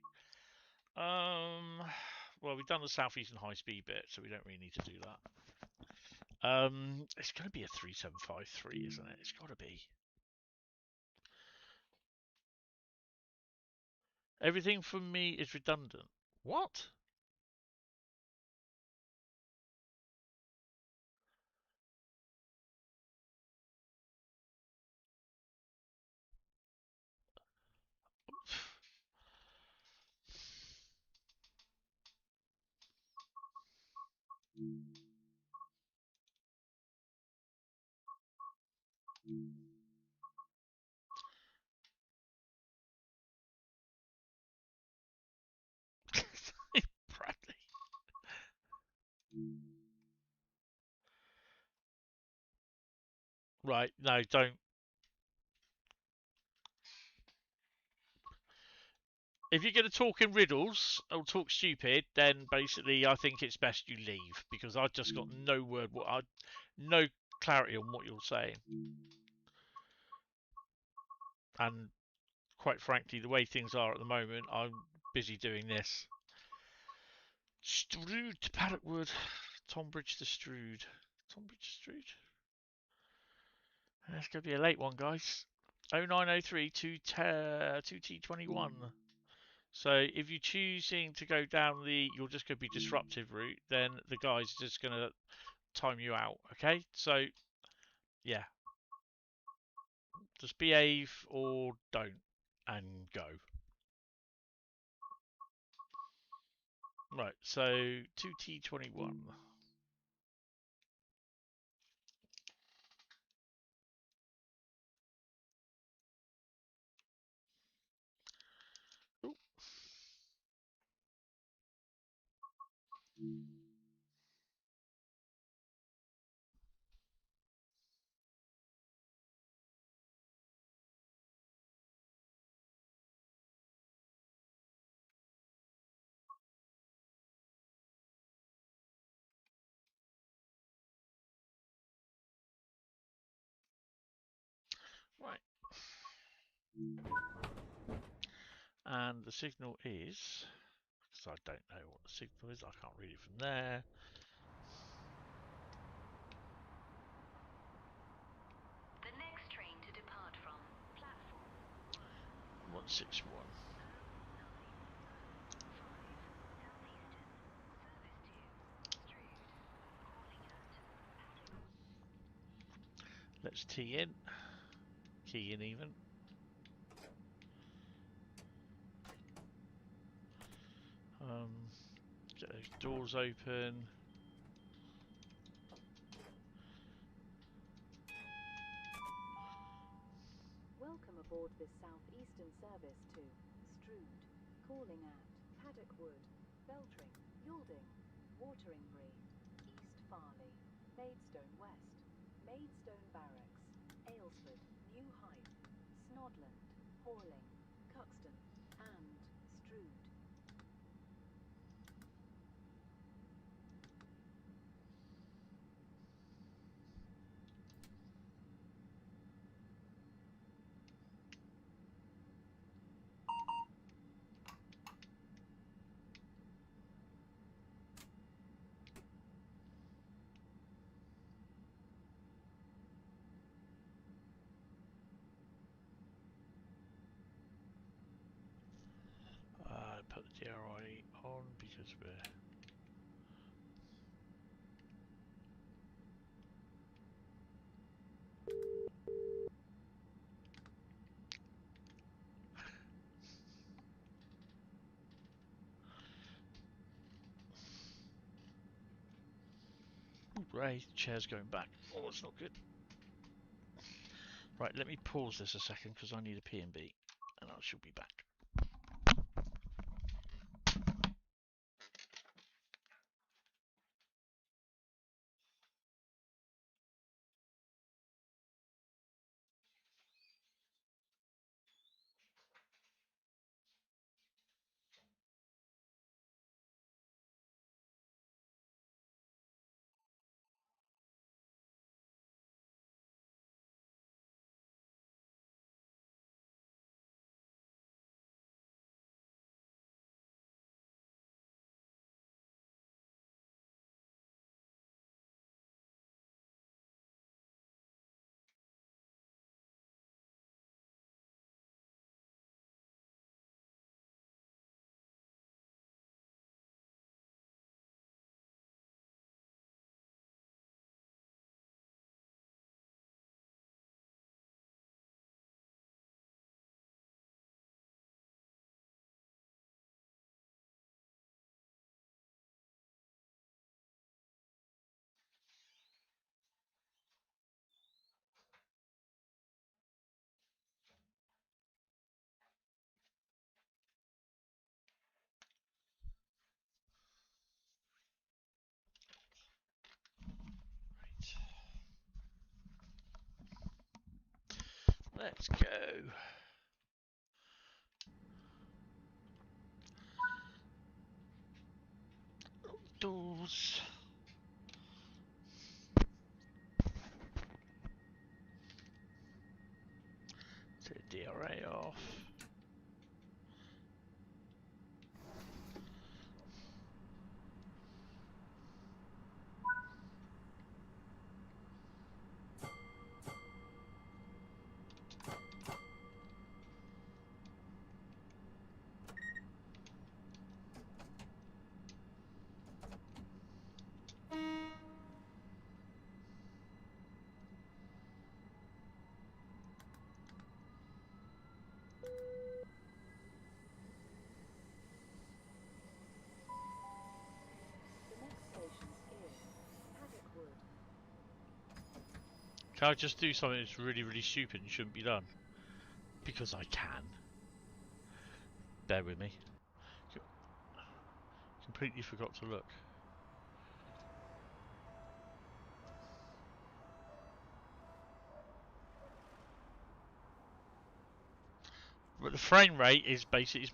Well, we've done the Southeastern high speed bit, so we don't really need to do that. It's going to be a 3753, isn't it? It's got to be. Everything from me is redundant. What? Bradley. Right, no, don't. If you're going to talk in riddles or talk stupid, then basically I think it's best you leave because I've just got no no clarity on what you're saying. And quite frankly, the way things are at the moment, I'm busy doing this. Strood to Paddockwood, Tonbridge to Strood. Tonbridge to Strood. That's going to be a late one, guys. 0903 2T21. So if you're choosing to go down you're just going to be disruptive route, then the guy's just going to time you out, okay? So, yeah. Just behave or don't and go. Right, so 2T21. Ooh. And the signal is, because I don't know what the signal is, I can't read it from there. The next train to depart from platform 161. Let's tee in. Key in even. Get those doors open. Welcome aboard this Southeastern service to Strood, calling at Paddock Wood, Beltring, Yalding, Wateringbury, East Farley, Maidstone West, Maidstone Barracks, Aylesford, New Hythe, Snodland, Horling, Cuxton, and Strood. Put the DRI on because we're Ray, chair's going back. Oh, it's not good. Right, let me pause this a second because I need a P&B and I shall be back. Let's go. Doors. Take the DRA off. Can I just do something that's really, really stupid and shouldn't be done? Because I can. Bear with me. Completely forgot to look. But the frame rate is basically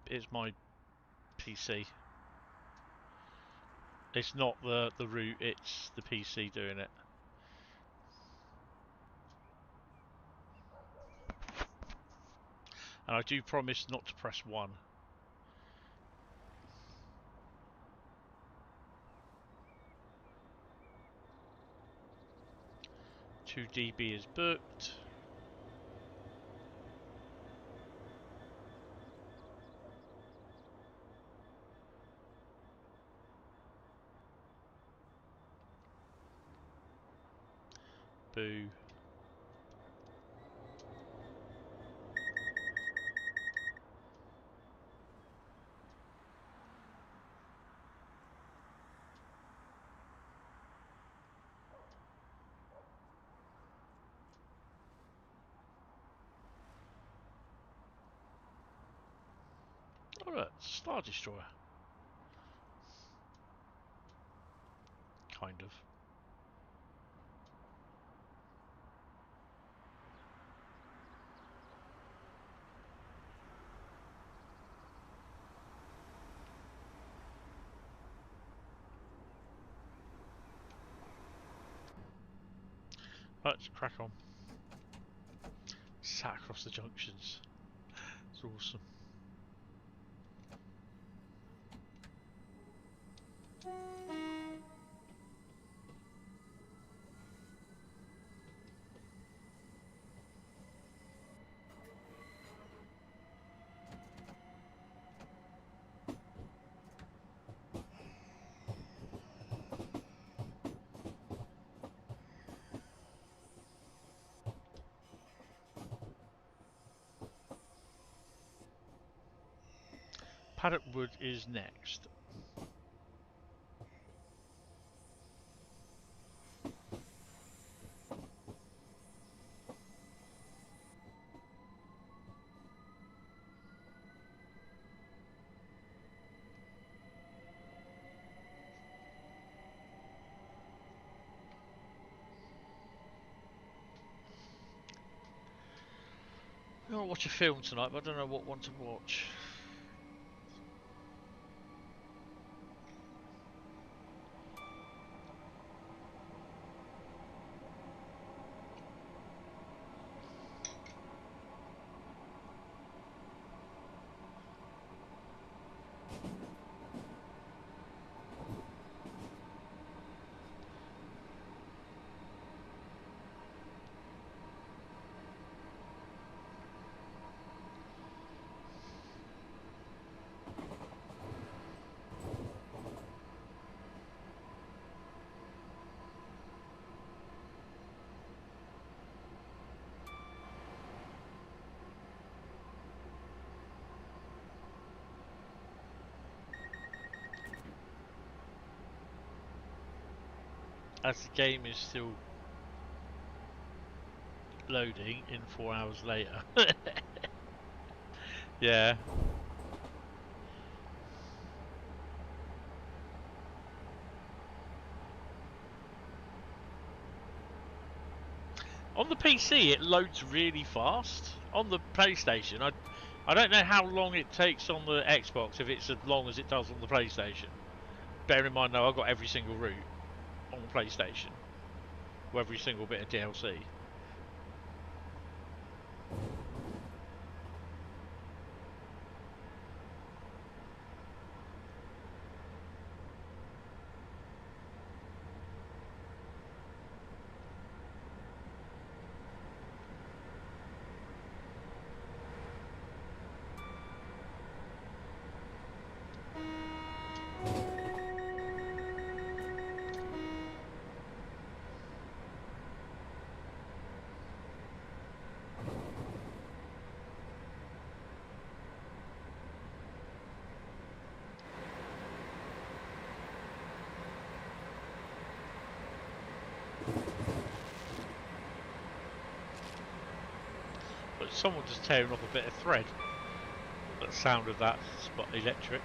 it's my PC. It's not the root, it's the PC doing it. And I do promise not to press 1. 2 DB is booked. Boo. Oh look, Star Destroyer. Kind of. Let's crack on. Sat across the junctions. It's awesome. Paddock Wood is next. I want to watch a film tonight, but I don't know what one to watch. As the game is still loading in 4 hours later. Yeah. On the PC it loads really fast. On the PlayStation I don't know how long it takes on the Xbox if it's as long as it does on the PlayStation. Bear in mind though I've got every single route on the PlayStation. With every single bit of DLC. Someone just tearing off a bit of thread. That sound of that spot electric.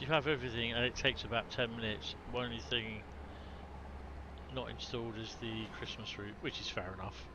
You have everything and it takes about 10 minutes. One only thing not installed is the Christmas route, which is fair enough.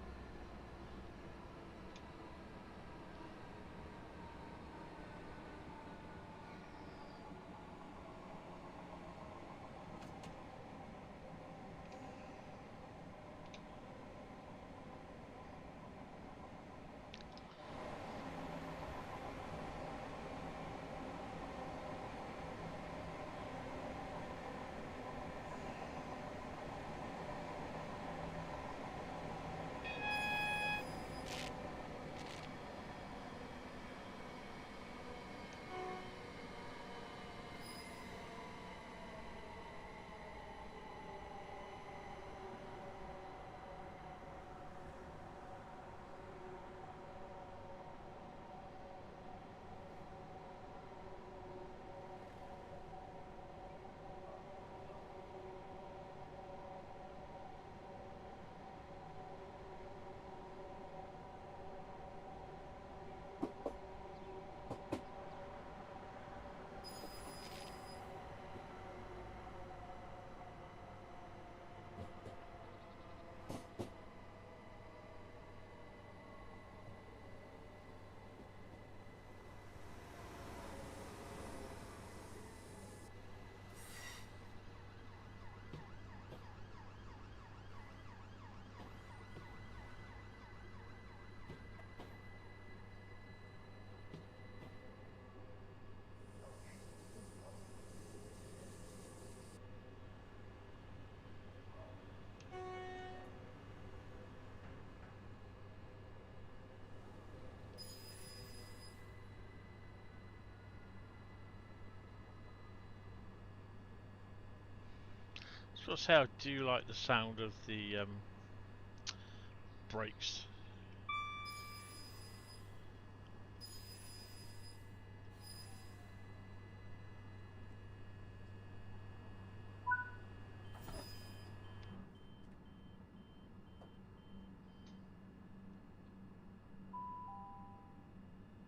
So I'll say I do like the sound of the brakes.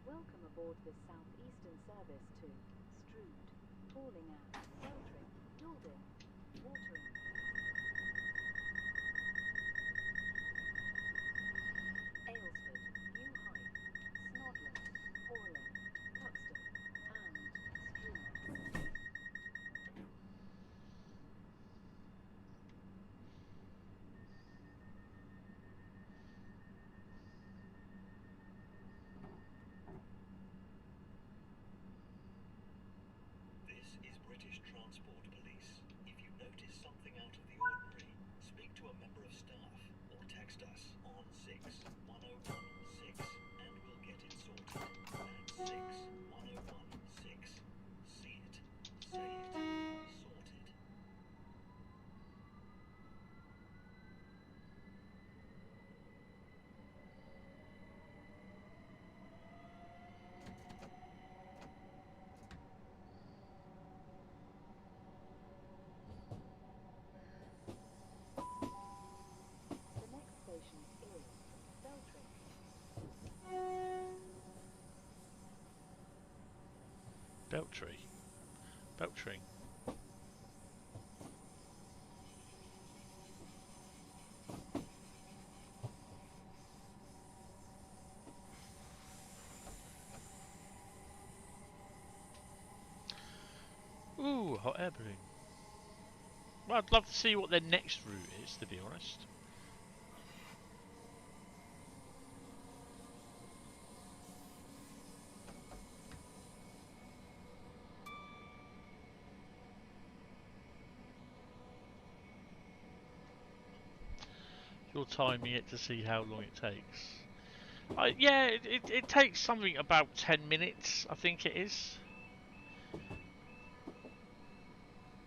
Welcome aboard this Southeastern service to Strood, calling at Beltring, Yulden, Watering. Aylesford, New Hythe, Snodland, Horling, Cuxton, and Strood. This is British Transport Police. If you notice something out of the ordinary, speak to a member of staff or text us on 61016 and we'll get it sorted. That's 61016. See it, say it, sorted. The next station is Beltring. Beltry. Beltring. Ooh, hot air balloon. Well, I'd love to see what their next route is, to be honest. You're timing it to see how long it takes. Yeah, it takes something about 10 minutes, I think it is.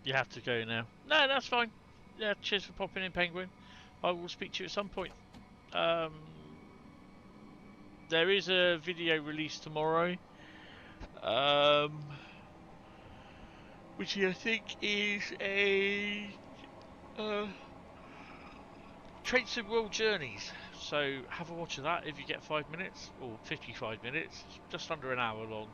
You have to go now. No, that's fine. Yeah, cheers for popping in, Penguin. I will speak to you at some point. There is a video released tomorrow, which I think is a Train Sim World Journeys. So have a watch of that if you get 5 minutes, or 55 minutes. It's just under an hour long.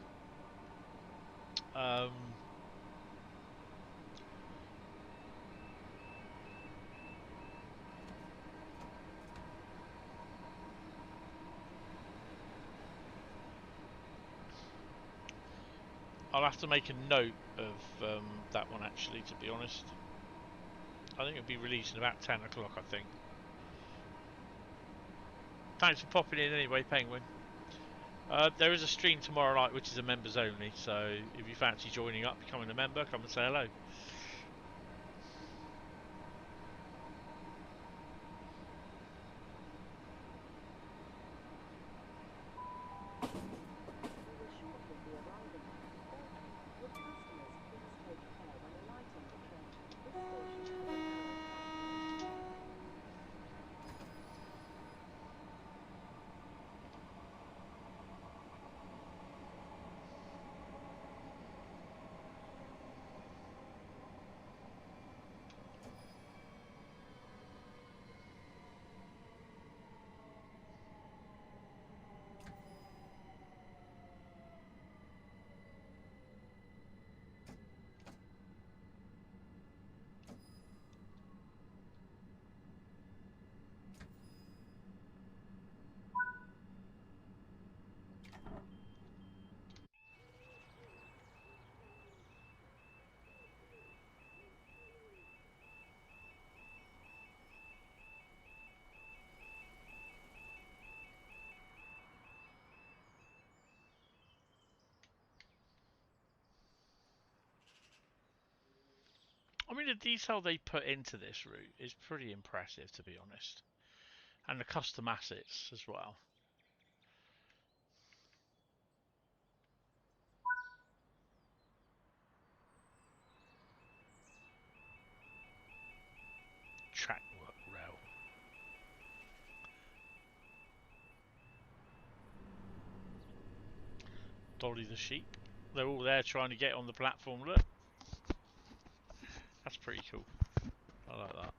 I'll have to make a note of that one actually, to be honest. I think it'll be released at about 10 o'clock, I think. Thanks for popping in anyway, Penguin. There is a stream tomorrow night which is a members only, so if you fancy joining up, becoming a member, come and say hello. I mean, the detail they put into this route is pretty impressive, to be honest. And the custom assets as well. Track work rail. Dolly the sheep. They're all there trying to get on the platform. Look. That's pretty cool. I like that.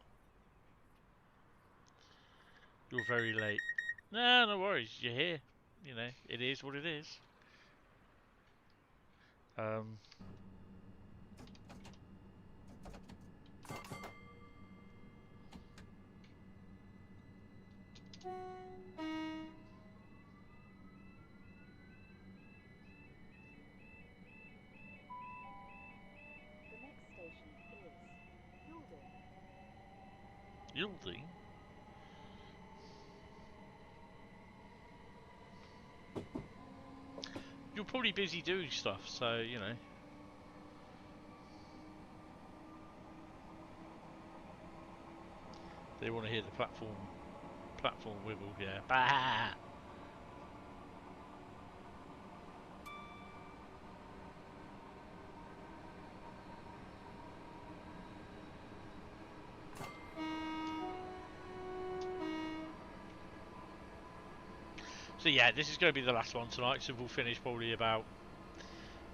You're very late. No, no worries. You're here. You know, it is what it is. Yielding? You're probably busy doing stuff, so, you know. They want to hear the platform wibble, yeah. Bah! So yeah, this is going to be the last one tonight, so we'll finish probably about...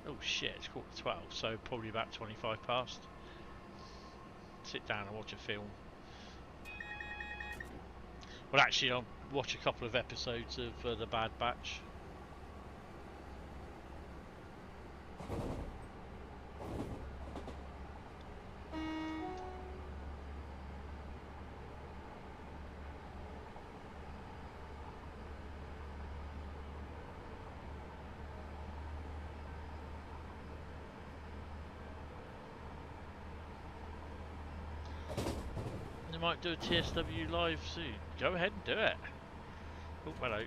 Oh shit, it's 12, so probably about 25 past. Sit down and watch a film. Well, actually, I'll watch a couple of episodes of The Bad Batch. Might do a TSW live soon. Go ahead and do it. Oh, hello.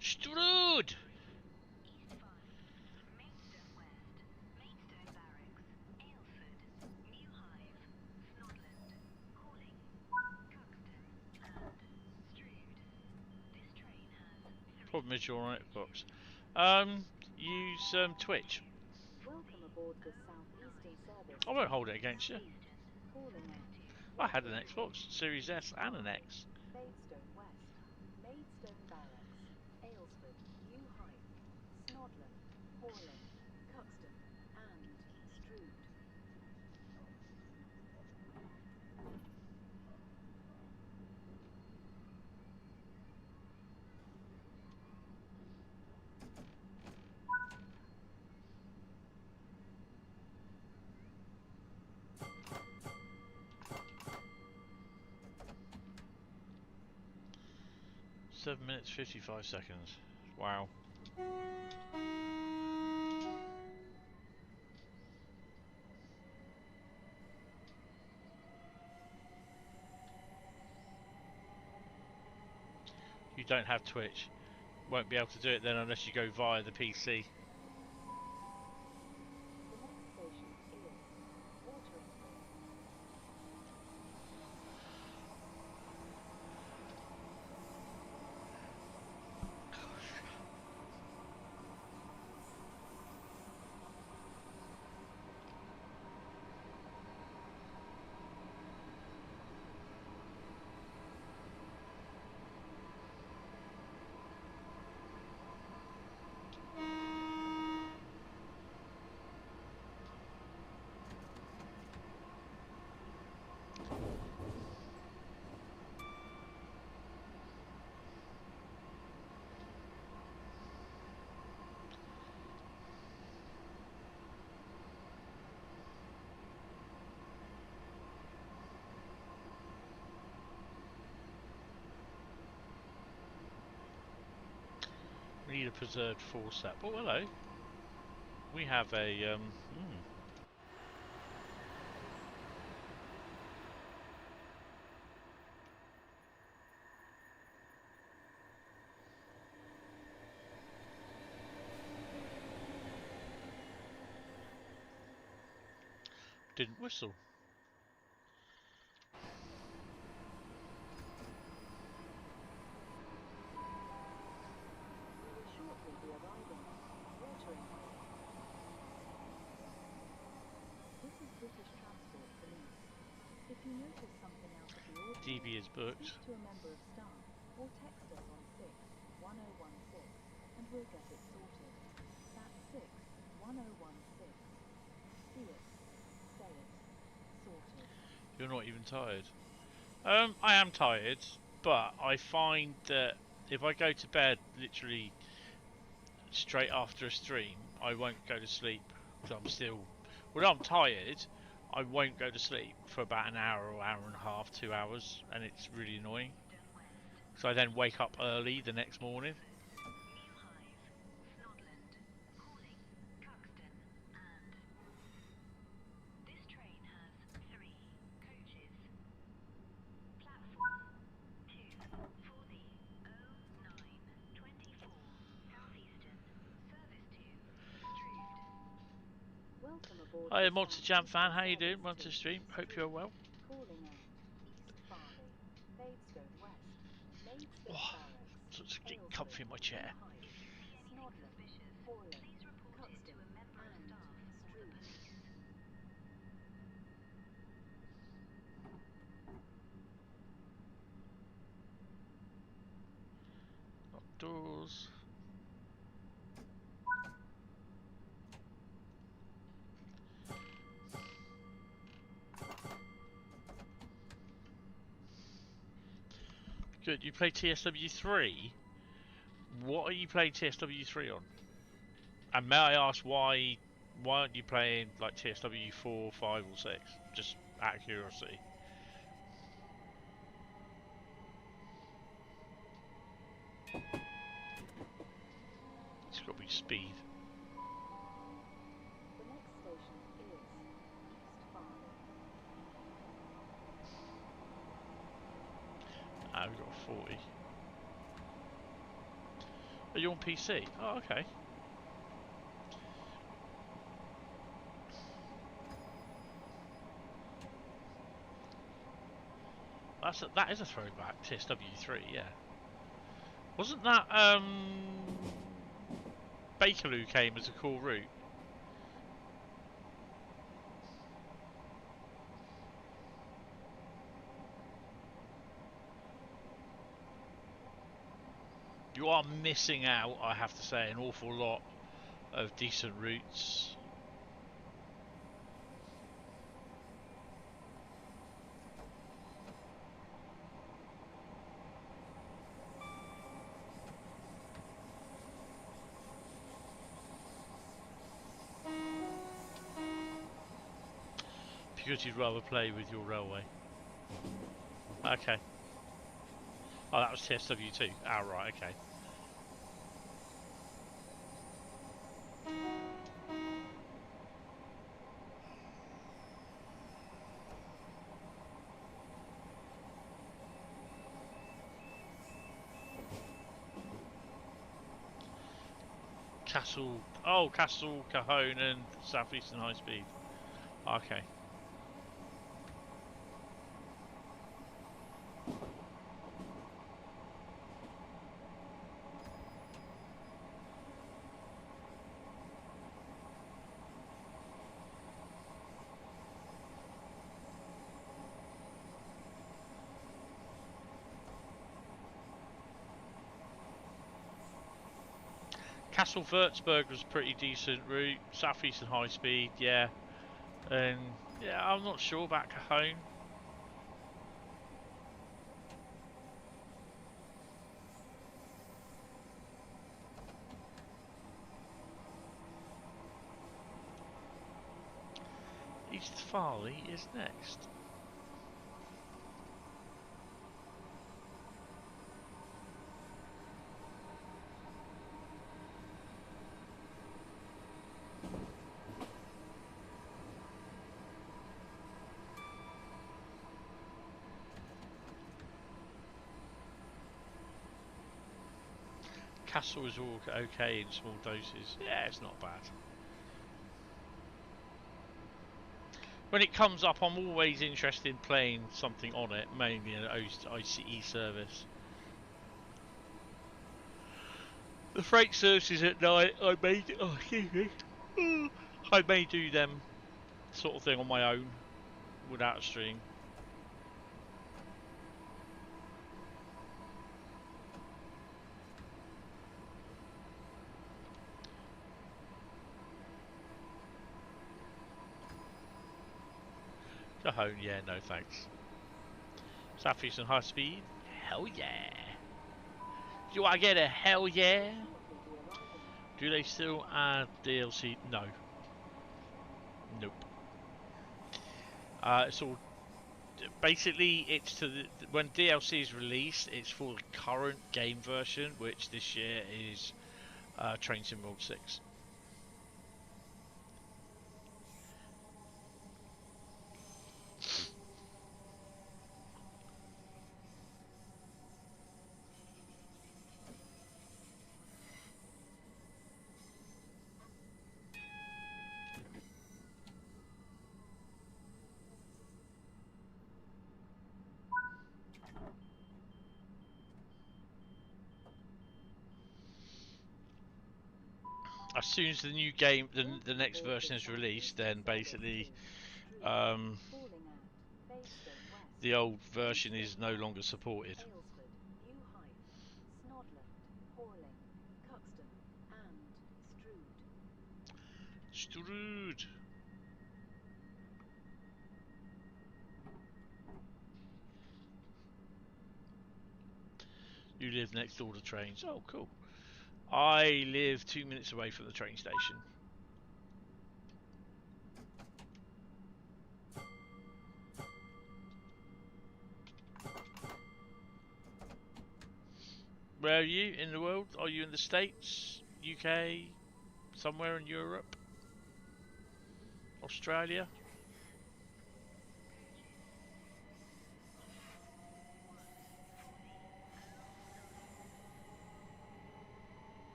Strood! Problem is you're on Xbox. Use Twitch. I won't hold it against you. I had an Xbox Series S and an X. Forlin, Cuxton, and Strood. Seven minutes 55 seconds. Wow. You don't have Twitch. Won't be able to do it then unless you go via the PC. The next station is Watering. We need a preserved forceps. Oh, hello. We have a didn't whistle. We will shortly be arriving. Watering. This is British Transport Police. If you notice something out of the ordinary, DB is booked. speak to a member of staff or text us on 61016 and we'll get it sorted. That's 61016. See it, say it, sorted. You're not even tired. I am tired, but I find that if I go to bed literally straight after a stream, I won't go to sleep because I'm still. When I'm tired, I won't go to sleep for about an hour or hour and a half, 2 hours, and it's really annoying. So I then wake up early the next morning. This train has 3 coaches. Platform 2 for the 0924 Southeastern service to Strood. Welcome aboard. Hi, the Multi-Jam fan, how you Southeastern doing? service Want to stream? Hope you're well. Calling out East Farley, Maidstone West, Maidstone Oh, Barracks, so it's getting Aylesbury, comfy in my chair. Heights, If you see anything Snodland, suspicious, Forlin, please report it to Cuxton, a member of and staff or the Strood. police. Outdoors. Good, you play TSW3? What are you playing TSW3 on? And may I ask why aren't you playing like TSW4, 5 or 6? Just out of curiosity. It's got to be speed. The next station is East Farley. Ah, we've got 40. Are you on PC? Oh, okay. That is a throwback, TSW3, yeah. Wasn't that Bakerloo came as a cool route? You are missing out, I have to say, an awful lot of decent routes. Because you'd rather play with your railway. Okay. Oh, that was TSW2. Ah, right, okay. Castle. Oh, Castle, Cajon, and Southeastern High Speed. Okay. Castle Würzburg was pretty decent route. Southeastern High Speed, yeah. And yeah, I'm not sure about Cajon. East Farley is next. Castle is all okay in small doses. Yeah, it's not bad. When it comes up, I'm always interested in playing something on it, mainly an ICE service. The freight services at night, I may do, oh, excuse me. I may do them sort of thing on my own without a stream. Cajon, yeah, no thanks. Southeastern High Speed, hell yeah. Do I get a hell yeah? Do they still add DLC? No. Nope. It's all basically it's to the, when DLC is released, it's for the current game version, which this year is Train Sim World 6. As soon as the new game, the next version is released, then basically the old version is no longer supported. Strood. You live next door to trains. Oh, cool. I live 2 minutes away from the train station. Where are you in the world? Are you in the States, UK, somewhere in Europe, Australia?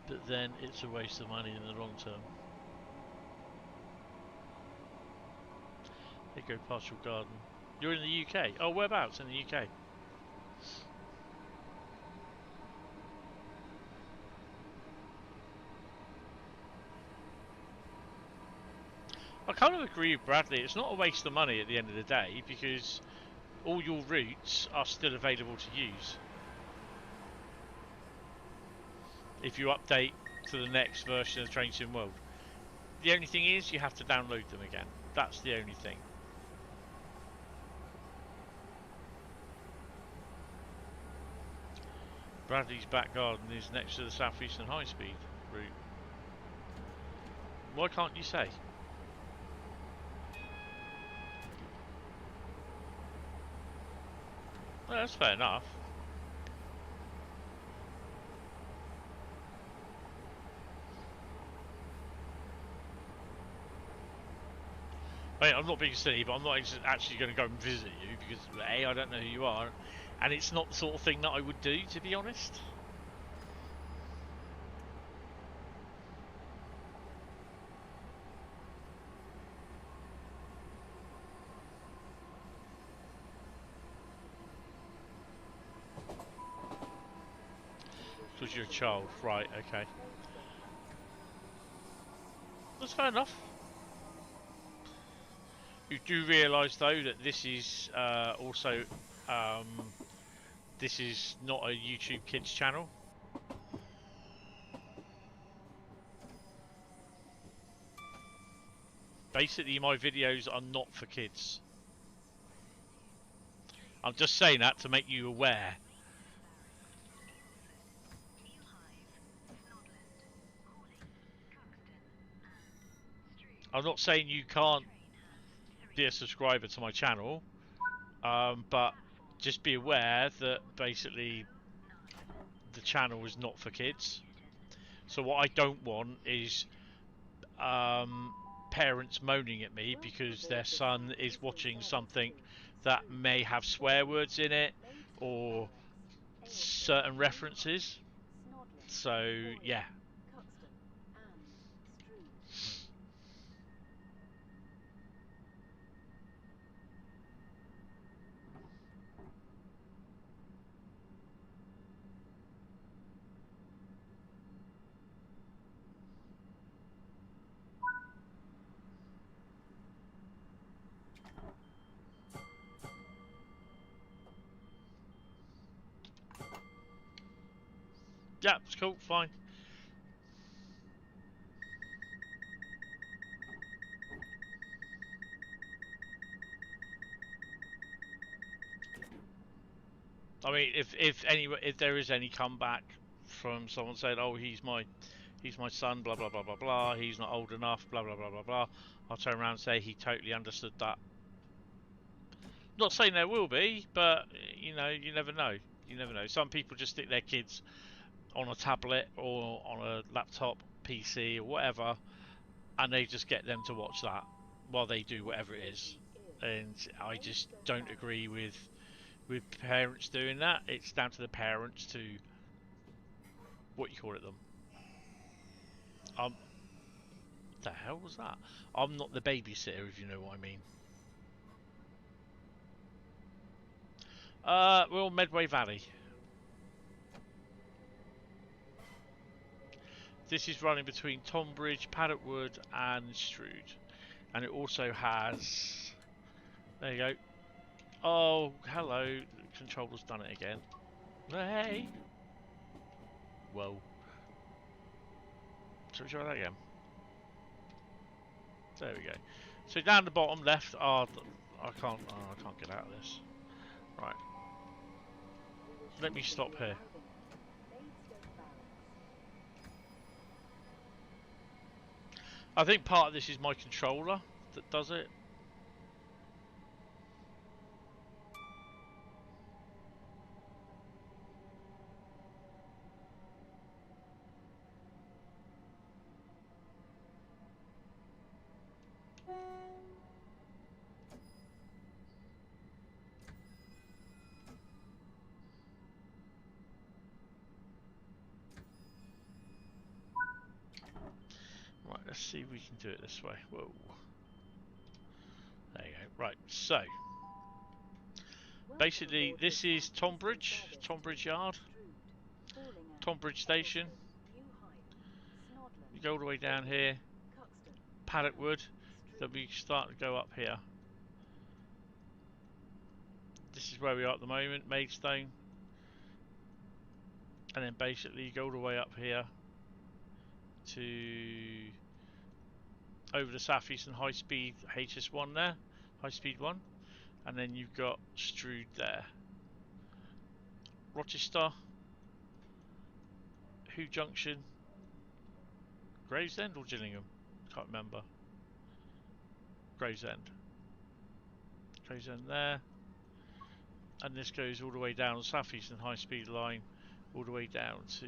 But then it's a waste of money in the long term. There you go, Partial Garden. You're in the UK. Oh, whereabouts in the UK? I kind of agree with Bradley. It's not a waste of money at the end of the day because all your routes are still available to use. If you update to the next version of Train Sim World. The only thing is you have to download them again. That's the only thing. Bradley's back garden is next to the Southeastern high speed route. Why can't you say? Well, that's fair enough. I mean, I'm not being silly, but I'm not actually going to go and visit you because A, I don't know who you are, and it's not the sort of thing that I would do, to be honest. Because you're a child, right? Okay, that's fair enough. You do realise though that this is also this is not a YouTube Kids channel. Basically, my videos are not for kids. I'm just saying that to make you aware. I'm not saying you can't be a subscriber to my channel, but just be aware that basically the channel is not for kids. So what I don't want is parents moaning at me because their son is watching something that may have swear words in it or certain references. So yeah. Yeah, it's cool, fine. I mean, if there is any comeback from someone saying, "Oh, he's my son," blah blah blah blah blah, he's not old enough, blah blah blah blah blah, I'll turn around and say he totally understood that. Not saying there will be, but you know, you never know. You never know. Some people just stick their kids on a tablet or on a laptop, PC or whatever, and they just get them to watch that while they do whatever it is. And I just don't agree with parents doing that. It's down to the parents to what you call it them. What the hell was that? I'm not the babysitter, if you know what I mean. We're on Medway Valley. This is running between Tonbridge, Paddockwood and Strood. And it also has... There you go. Oh, hello. The controller's done it again. Hey! Whoa. Shall we try that again? There we go. So down the bottom left, I can't get out of this. Right. Let me stop here. I think part of this is my controller that does it. Right, let's see if we can do it this way. Whoa. There you go. Right, so basically this is Tonbridge Yard, Tonbridge Station. You go all the way down here, Paddockwood, Then we start to go up here. This is where we are at the moment, Maidstone. And then basically you go all the way up here to over the Southeastern high speed HS1 there, high speed one, and then you've got Strood there. Rochester, Who Junction, Gravesend or Gillingham? Can't remember. Gravesend. Gravesend there. And this goes all the way down the Southeastern high speed line, all the way down to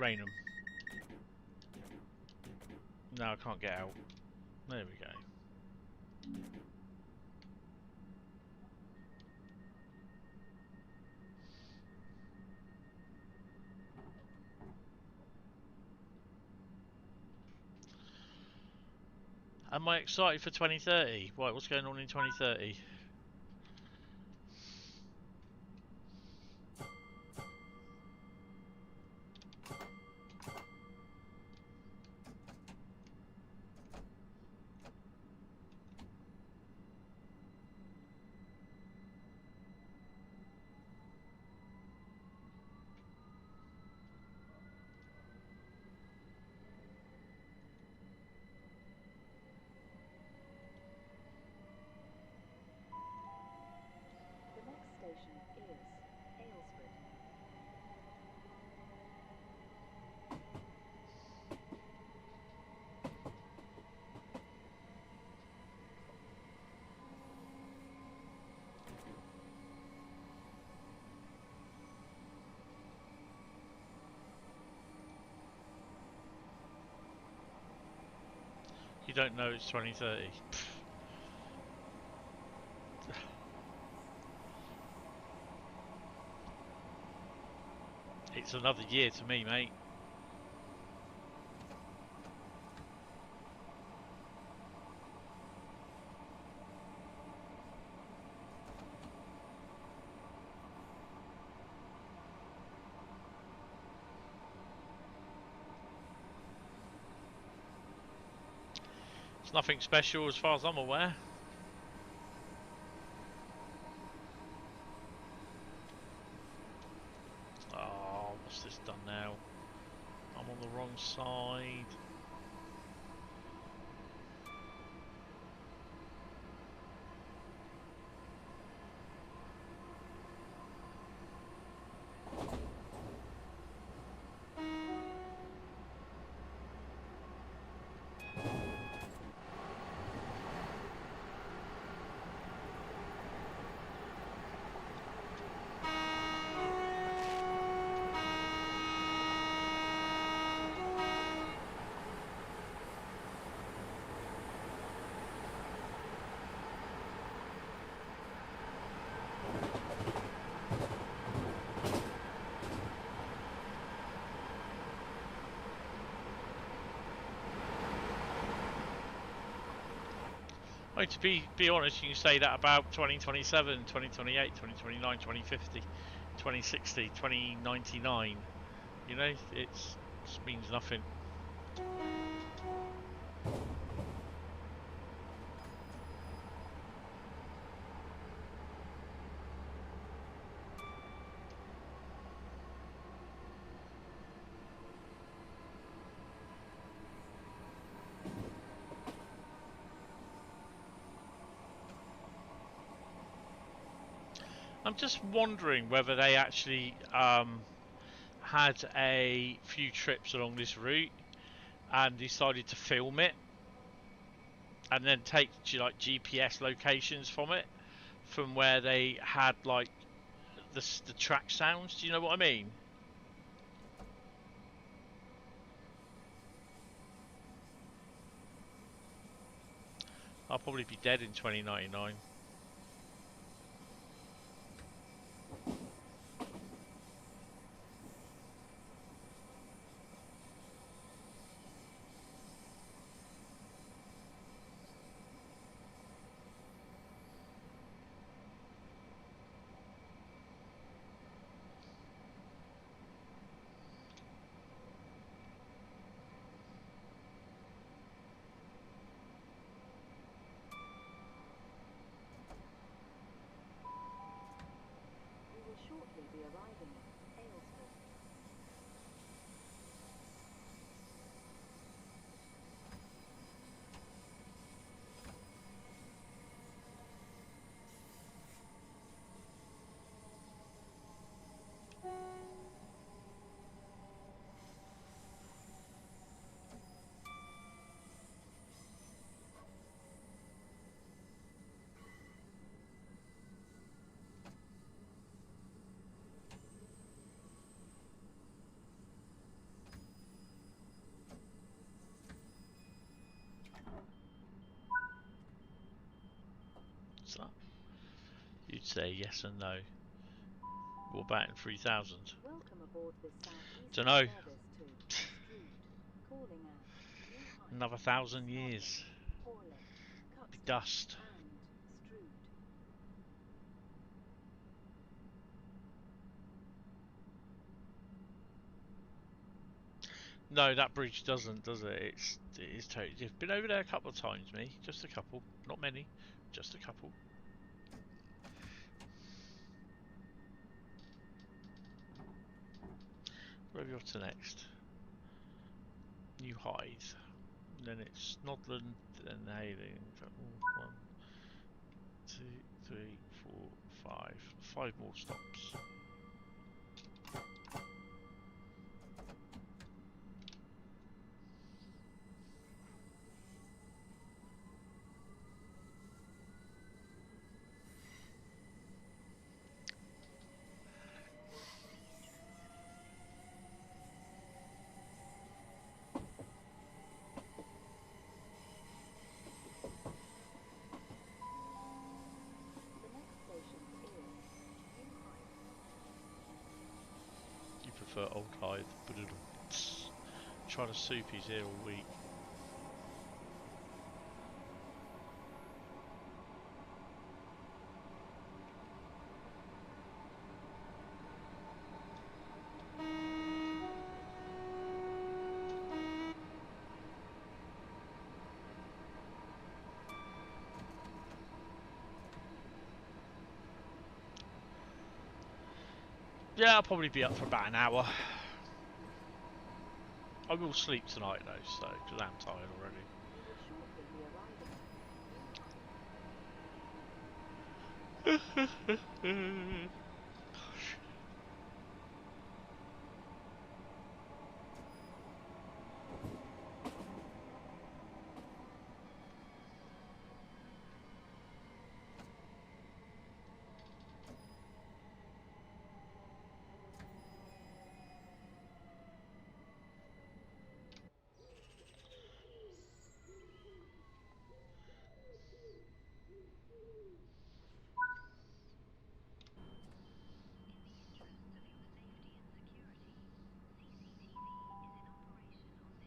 Rainham. No, I can't get out. There we go. Am I excited for 2030? Right, what's going on in 2030? The next station is Aylesford. You don't know it's 2030. It's another year to me, mate. It's nothing special as far as I'm aware. Oh, what's this done now? I'm on the wrong side. I mean, to be honest, you can say that about 2027, 2028, 2029, 2050, 2060, 2099. You know, it just means nothing. I'm just wondering whether they actually had a few trips along this route and decided to film it and then take like GPS locations from it, from where they had like the track sounds. Do you know what I mean? I'll probably be dead in 2099. be arriving at Aylesford. What's that? You'd say yes and no. What about in 3000? Welcome aboard this Southeastern Dunno. service to Strood, calling at New Heights, Another 1,000 years. Horling, Be Cuxton, dust. and Strood. No, that bridge doesn't, does it? It is totally. You've been over there a couple of times, me. Just a couple, not many. Just a couple. Where are we off to next? New Hythe. Then it's Snodland, then Hailing. 1, 2, 3, 4, 5. 5 more stops. The next station is New Heights. You prefer Old Hythe, but trying to soup he's here all week. Yeah, I'll probably be up for about an hour. I will sleep tonight though, so because I'm tired already. You will shortly be arriving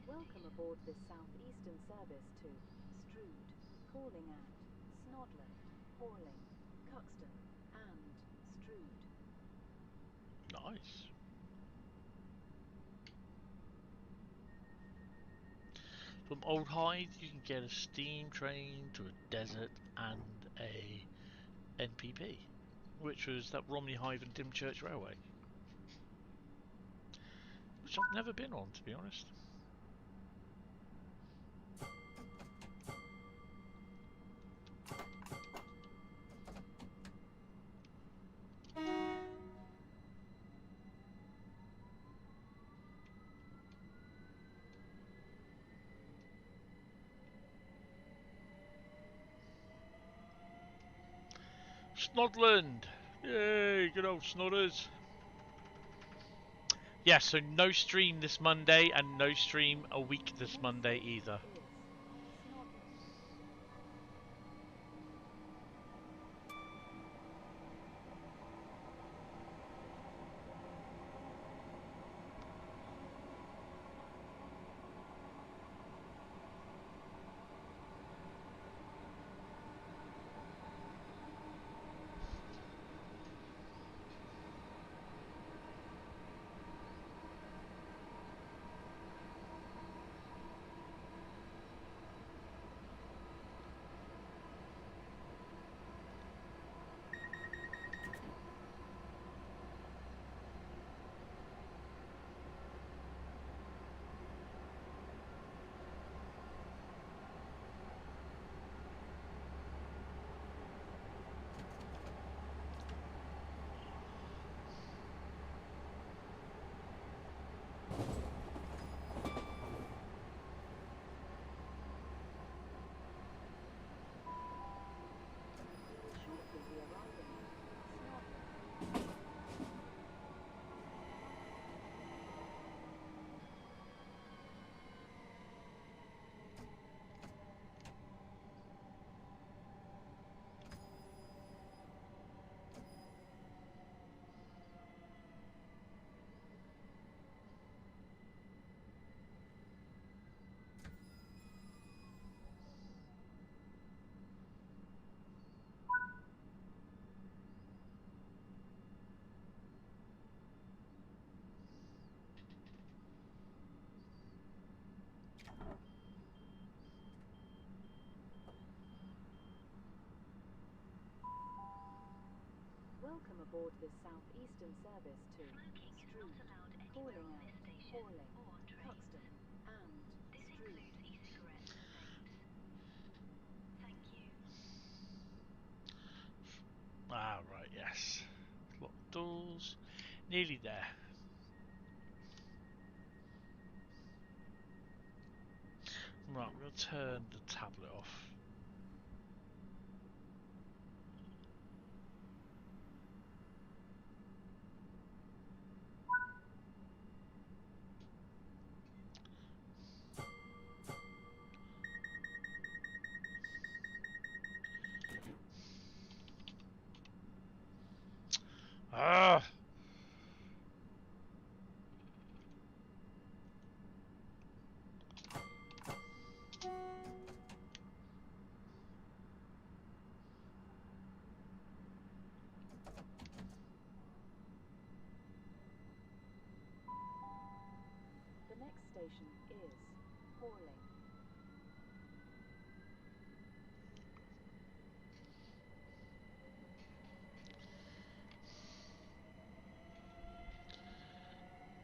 Welcome aboard this Southeastern service to Strood, calling at Snodland, Horling, Cuxton, and Strood. Nice. From Old Hythe, you can get a steam train to a desert and a NPP, which was that Romney Hythe and Dymchurch Railway, which I've never been on, to be honest. Snodland! Yay, good old Snodders! Yeah, so no stream this Monday and no stream a week this Monday either. aboard this Southeastern service to Strood, calling out, Hauling, Huxton, and Strood. Ah, right, yes. Lock doors. Nearly there. Right, we'll turn the tablet off. Ah! The next station is Hauling.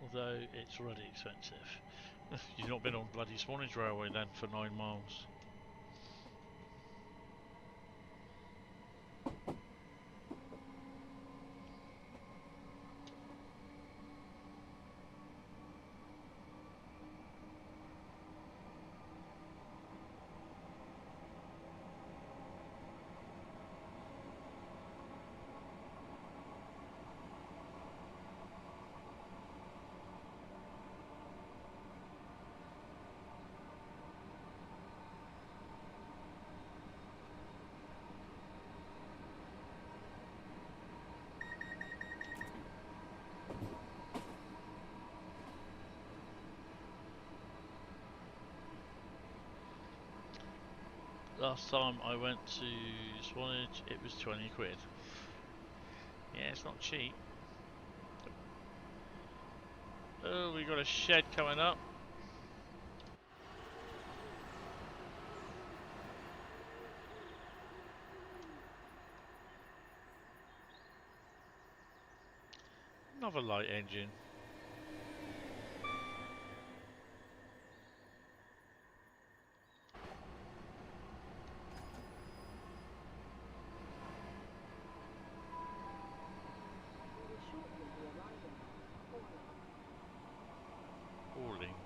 Although it's already expensive. You've not been on bloody Swanage Railway then for 9 miles. Last time I went to Swanage, it was 20 quid. Yeah, it's not cheap. Oh, we got a shed coming up. Another light engine. We will shortly be arriving at Hauling. Hauling.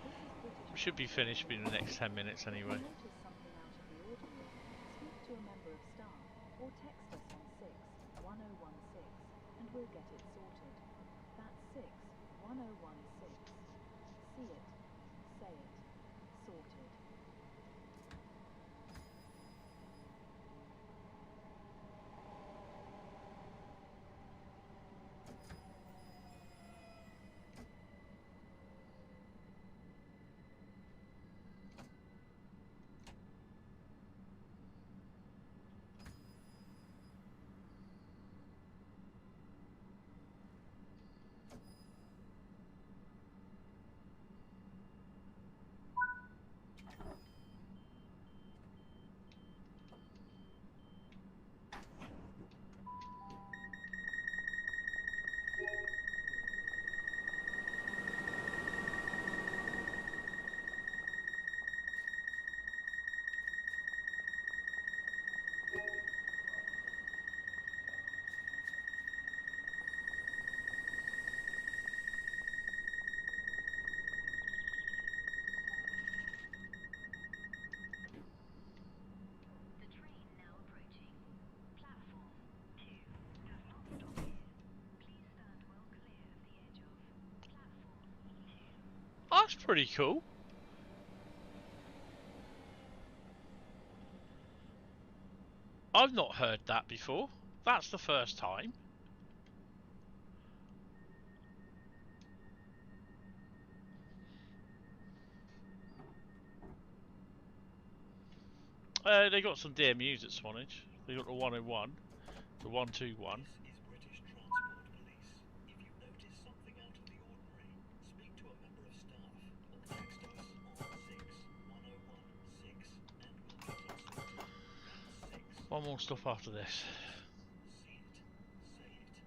This is British. We should be finished in the next 10 minutes anyway. If you notice something out of the ordinary, speak to a member of staff or text us on 61016 and we'll get it sorted. That's 61016. See it, say it, sorted. The train now approaching. Platform 2 does not stop here. Please stand well clear of the edge of platform 2. That's pretty cool. I've not heard that before. That's the first time. They got some DMUs at Swanage. They got the 101, the 121. This is British Transport Police. If you notice something out of the ordinary, speak to a member of staff or text us on 61016 and we'll get it sorted. That's 6. One more stop after this. See it, say it,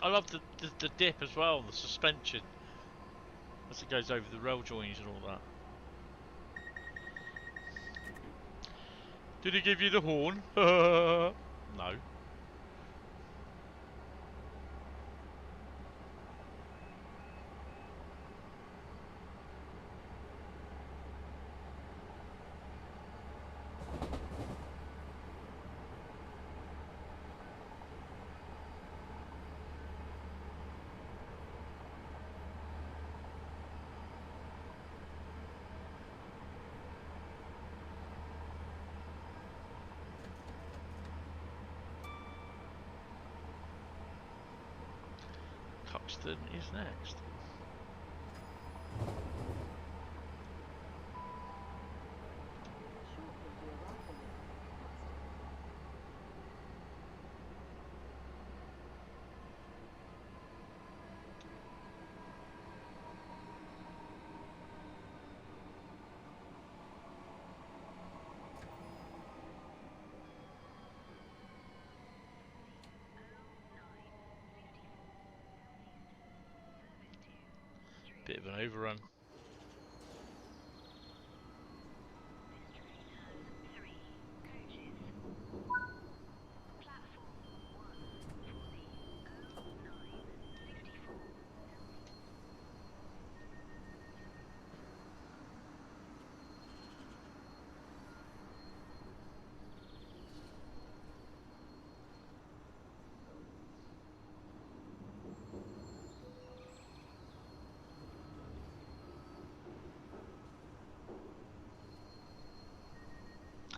I love the dip as well, the suspension as it goes over the rail joins and all that. Did he give you the horn? No. Coxton is next. Shortly the arrival of Bit of an overrun.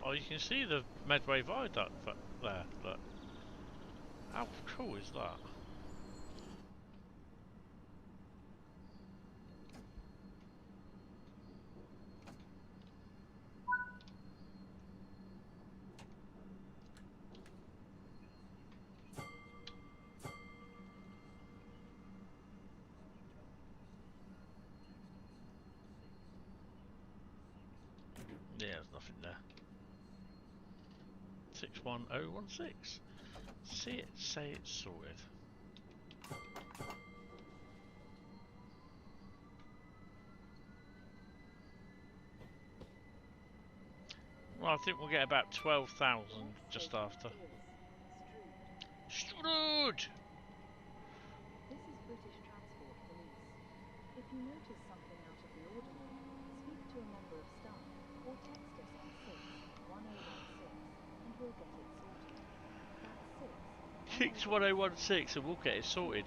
Oh, you can see the Medway Viaduct there, look. How cool is that? Yeah, there's nothing there. 61016. See it, say it's sorted. Well, I think we'll get about 12,000 just after. Strood! This is British Transport Police. If you notice something out of the ordinary, speak to a member of staff or text us on 61016 and we'll get it sorted. That's 61016 and we'll get it sorted.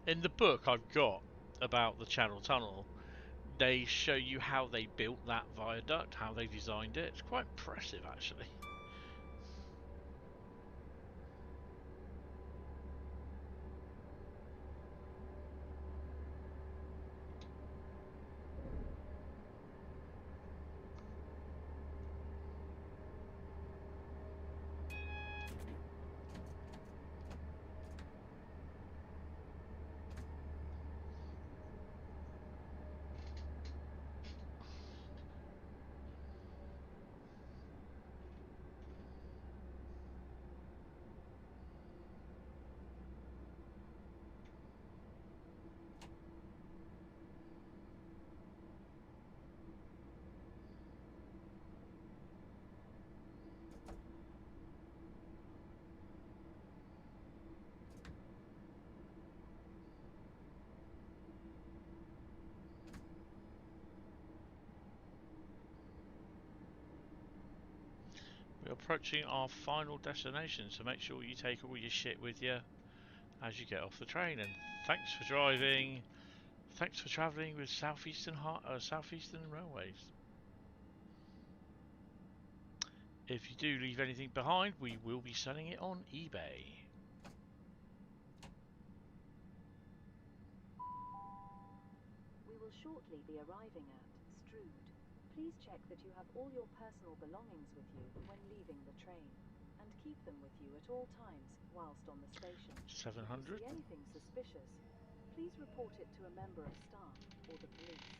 In the book I've got about the Channel Tunnel, they show you how they built that viaduct, how they designed it. It's quite impressive, actually. We're approaching our final destination, so make sure you take all your shit with you as you get off the train. And thanks for driving. Thanks for travelling with Southeastern Railways. If you do leave anything behind, we will be selling it on eBay. We will shortly be arriving at Strood. Please check that you have all your personal belongings with you when leaving the train, and keep them with you at all times whilst on the station. If you 700. see anything suspicious, please report it to a member of staff or the police.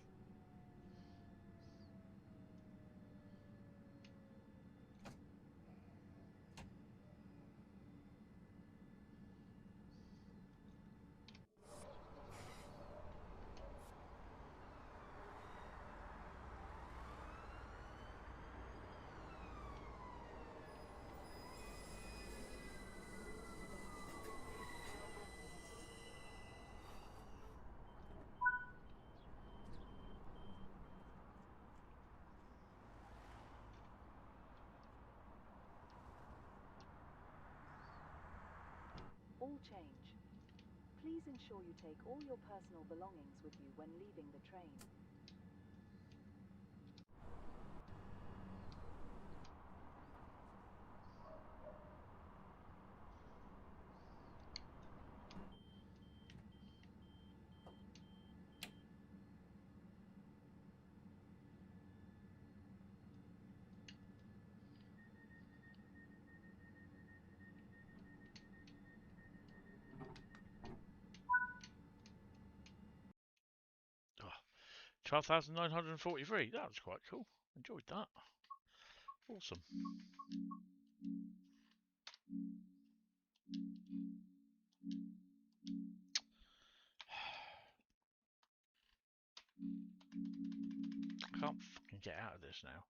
All change. Please ensure you take all your personal belongings with you when leaving the train. Oh, 12,943. That was quite cool. Enjoyed that. Awesome. I can't fucking get out of this now.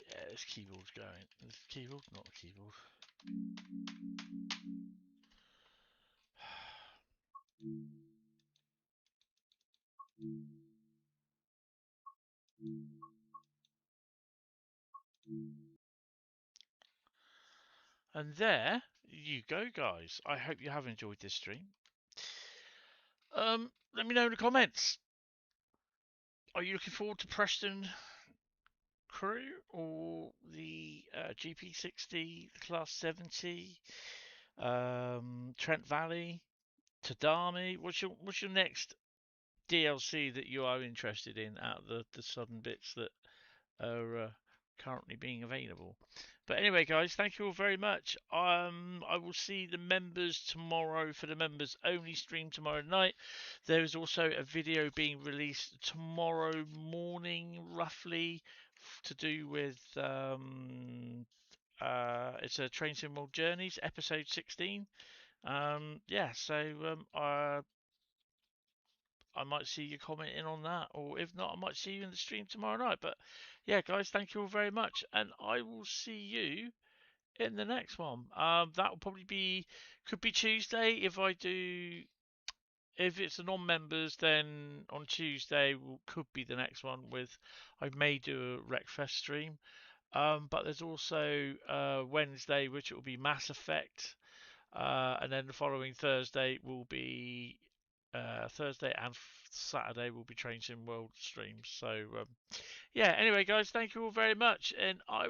Yeah, this keyboard's going. This keyboard, not a keyboard. And there you go, guys. I hope you have enjoyed this stream. Let me know in the comments. Are you looking forward to Preston Crew or the GP60, the Class 70, Trent Valley, Tadami? What's your next DLC that you are interested in out of the sudden bits that are currently being available? But anyway, guys, thank you all very much. I will see the members tomorrow for the members only stream tomorrow night. There is also a video being released tomorrow morning, roughly, to do with it's a Train Sim World Journeys episode 16. Yeah, so I might see you commenting on that, or if not, I might see you in the stream tomorrow night. But yeah, guys, thank you all very much, and I will see you in the next one. That will probably could be Tuesday if I do. If it's a non-members, then on Tuesday could be the next one with. I may do a Wreckfest stream. But there's also Wednesday, which will be Mass Effect, and then the following Thursday will be Thursday and Saturday will be Train Sim World streams. So yeah. Anyway, guys, thank you all very much, and I will